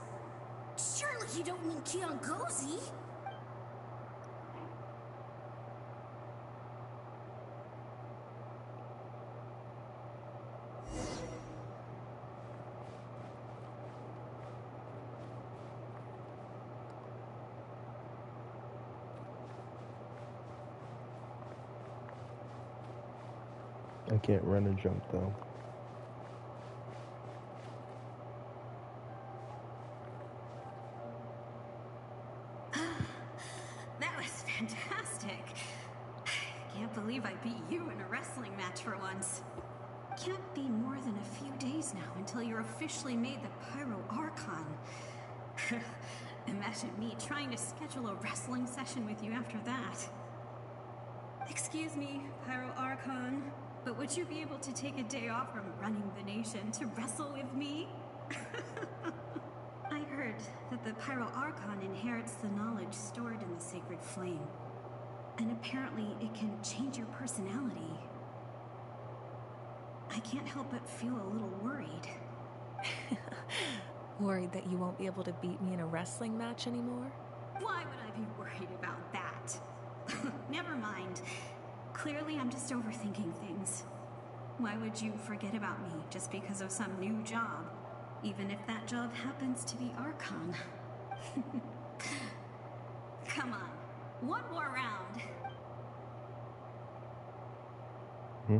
Surely you don't mean Kiangozi? I can't run and jump though. That was fantastic. Can't believe I beat you in a wrestling match for once. Can't be more than a few days now until you're officially made the Pyro Archon. Imagine me trying to schedule a wrestling session with you after that. Excuse me, Pyro Archon, but would you be able to take a day off from running the nation to wrestle with me? I heard that the Pyro Archon inherits the knowledge stored in the sacred flame. And apparently it can change your personality. I can't help but feel a little worried. Worried that you won't be able to beat me in a wrestling match anymore? Why would I be worried about that? Never mind. Clearly I'm just overthinking things. Why would you forget about me just because of some new job? Even if that job happens to be Archon. Come on, one more round. Hmm?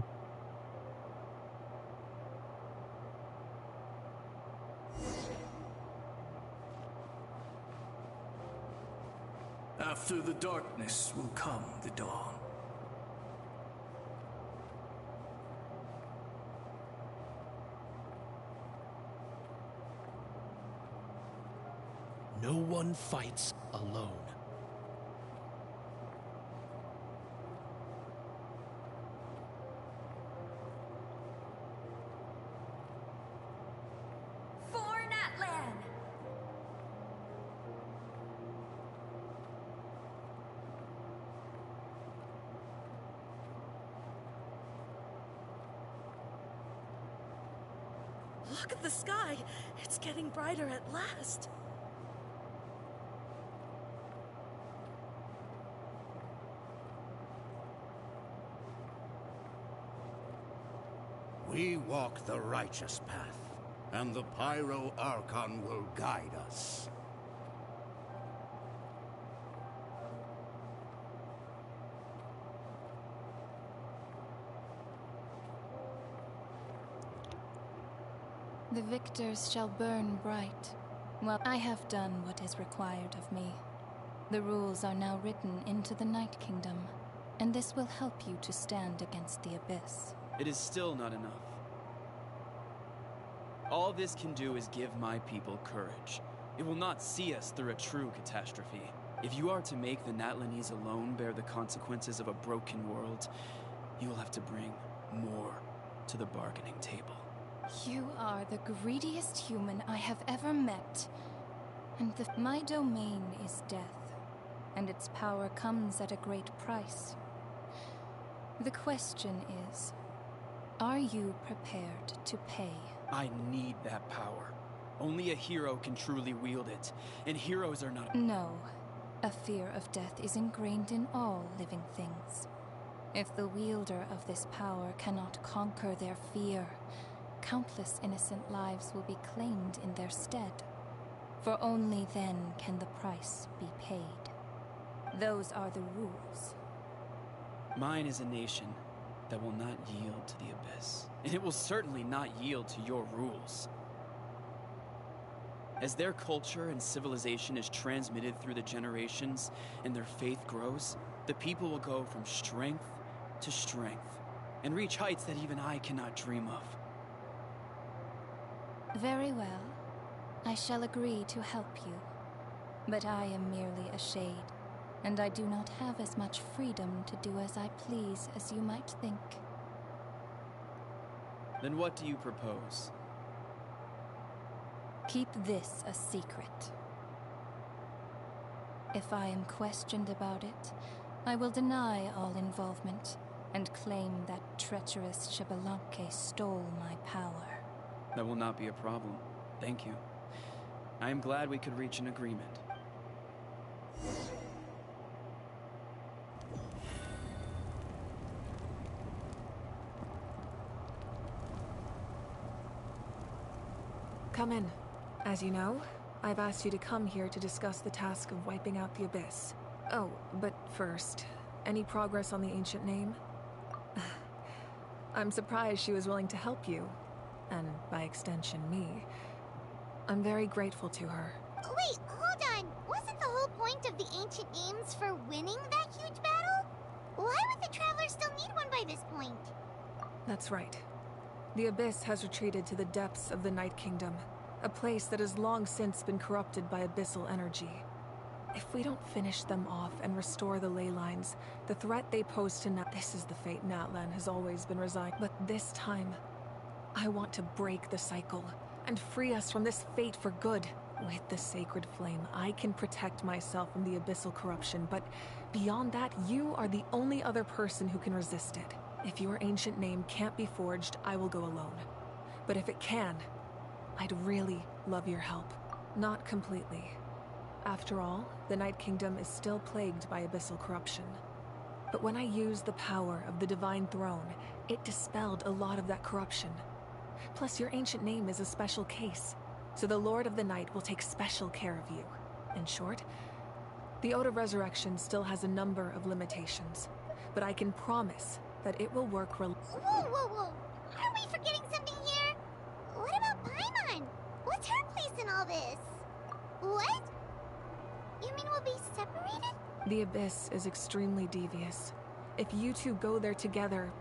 After the darkness will come the dawn. No one fights alone. For Natlan! Look at the sky. It's getting brighter at last. We walk the righteous path, and the Pyro Archon will guide us. The victors shall burn bright. Well, I have done what is required of me. The rules are now written into the Night Kingdom, and this will help you to stand against the Abyss. It is still not enough. All this can do is give my people courage. It will not see us through a true catastrophe. If you are to make the Natlanese alone bear the consequences of a broken world, you will have to bring more to the bargaining table. You are the greediest human I have ever met. And my domain is death, and its power comes at a great price. The question is, are you prepared to pay? I need that power. Only a hero can truly wield it, and heroes are not— No. A fear of death is ingrained in all living things. If the wielder of this power cannot conquer their fear, countless innocent lives will be claimed in their stead. For only then can the price be paid. Those are the rules. Mine is a nation that will not yield to the Abyss, and it will certainly not yield to your rules. As their culture and civilization is transmitted through the generations and their faith grows, the people will go from strength to strength and reach heights that even I cannot dream of. Very well. I shall agree to help you. But I am merely a shade, and I do not have as much freedom to do as I please as you might think. Then what do you propose? Keep this a secret. If I am questioned about it, I will deny all involvement and claim that treacherous Xbalanque stole my power. That will not be a problem. Thank you. I am glad we could reach an agreement. Come in. As you know, I've asked you to come here to discuss the task of wiping out the Abyss. Oh, but first, any progress on the ancient name? I'm surprised she was willing to help you, and by extension me. I'm very grateful to her. Wait, hold on. Wasn't the whole point of the ancient names for winning that huge battle? Why would the Travelers still need one by this point? That's right. The Abyss has retreated to the depths of the Night Kingdom, a place that has long since been corrupted by abyssal energy. If we don't finish them off and restore the ley lines, the threat they pose to this is the fate Natlan has always been resigned. But this time, I want to break the cycle and free us from this fate for good. With the sacred flame, I can protect myself from the abyssal corruption, but beyond that, you are the only other person who can resist it. If your ancient name can't be forged, I will go alone. But if it can, I'd really love your help. Not completely. After all, the Night Kingdom is still plagued by abyssal corruption. But when I used the power of the Divine Throne, it dispelled a lot of that corruption. Plus, your ancient name is a special case, so the Lord of the Night will take special care of you. In short, the Ode of Resurrection still has a number of limitations, but I can promise that it will work Whoa, whoa, whoa! Are we forgetting something here? What about Paimon? What's her place in all this? What? You mean we'll be separated? The Abyss is extremely devious. If you two go there together,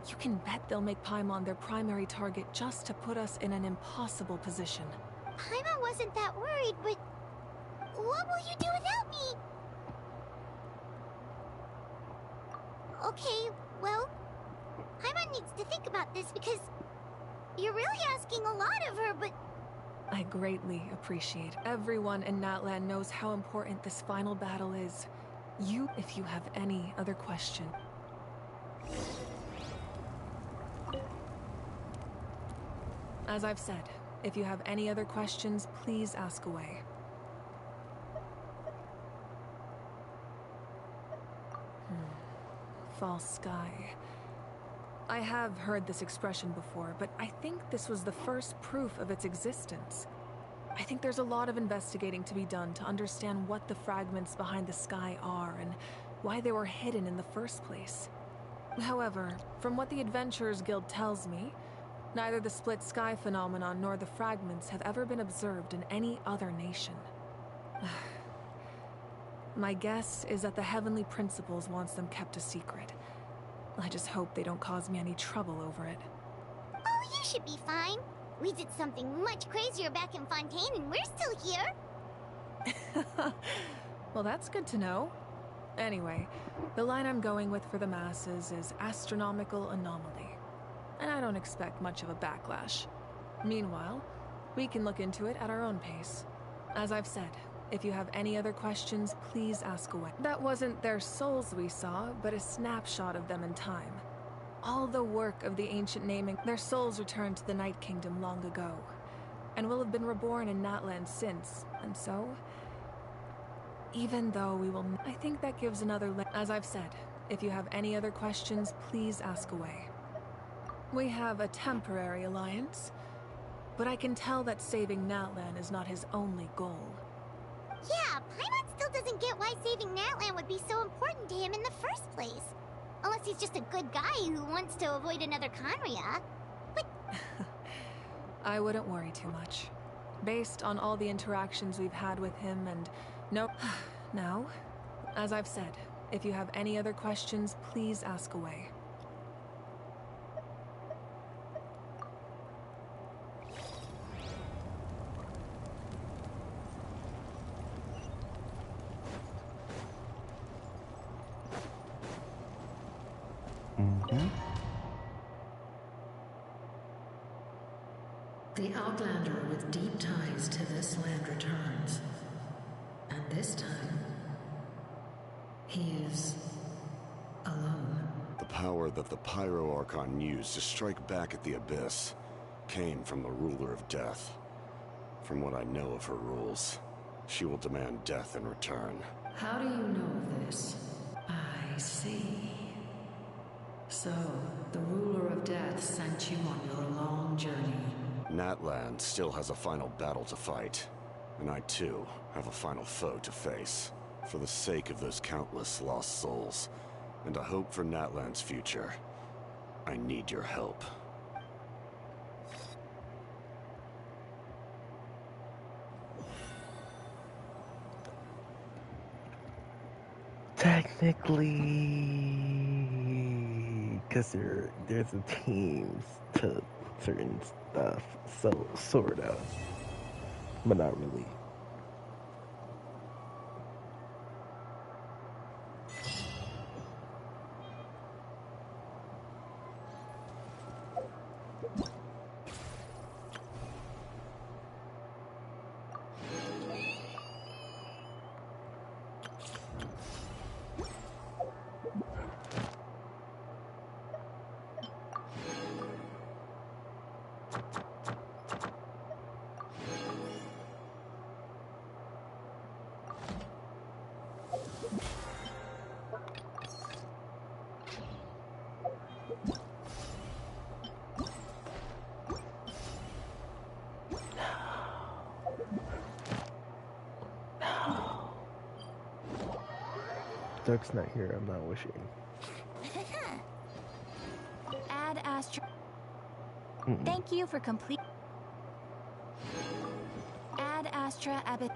you can bet they'll make Paimon their primary target just to put us in an impossible position. Paimon wasn't that worried, but what will you do without me? Okay, well, Paimon needs to think about this because you're really asking a lot of her, but... I greatly appreciate it. Everyone in Natlan knows how important this final battle is. If you have any other question. As I've said, if you have any other questions, please ask away. False sky. I have heard this expression before, but I think this was the first proof of its existence. I think there's a lot of investigating to be done to understand what the fragments behind the sky are and why they were hidden in the first place. However, from what the Adventurers Guild tells me, Neither the split sky phenomenon nor the fragments have ever been observed in any other nation. My guess is that the Heavenly Principles wants them kept a secret. I just hope they don't cause me any trouble over it. Oh, you should be fine. We did something much crazier back in Fontaine and we're still here. Well, that's good to know. Anyway, the line I'm going with for the masses is astronomical anomaly. And I don't expect much of a backlash. Meanwhile, we can look into it at our own pace. As I've said, if you have any other questions, please ask away. That wasn't their souls we saw, but a snapshot of them in time. All the work of the ancient naming, their souls returned to the Night Kingdom long ago, and will have been reborn in Natland since, and so... even though we will... I think that gives another... As I've said, if you have any other questions, please ask away. We have a temporary alliance, but I can tell that saving Natlan is not his only goal. Yeah, Paimon still doesn't get why saving Natlan would be so important to him in the first place. Unless he's just a good guy who wants to avoid another Conria. But... I wouldn't worry too much. Based on all the interactions we've had with him and... No... Now, as I've said, if you have any other questions, please ask away. The Outlander with deep ties to this land returns. And this time, he is alone. The power that the Pyro Archon used to strike back at the Abyss came from the Ruler of Death. From what I know of her rules, she will demand death in return. How do you know this? I see. So, the Ruler of Death sent you on your long journey. Natland still has a final battle to fight, and I too have a final foe to face. For the sake of those countless lost souls, and a hope for Natland's future, I need your help. Technically, because there's a teams to certain stuff, so sort of, but not really. Duck's not here, I'm not wishing. Add Astra. Thank you for complete. Add Astra Abbott.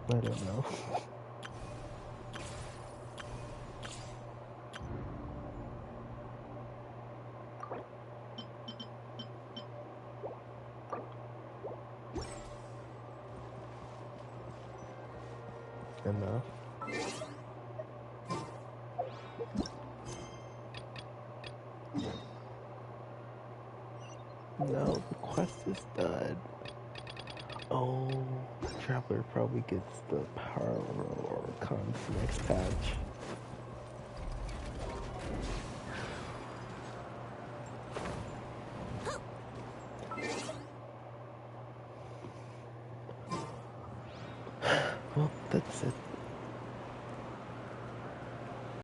I don't know. Enough. No, the quest is done. Oh, the Traveler probably gets the power or cons next patch. Well, that's it.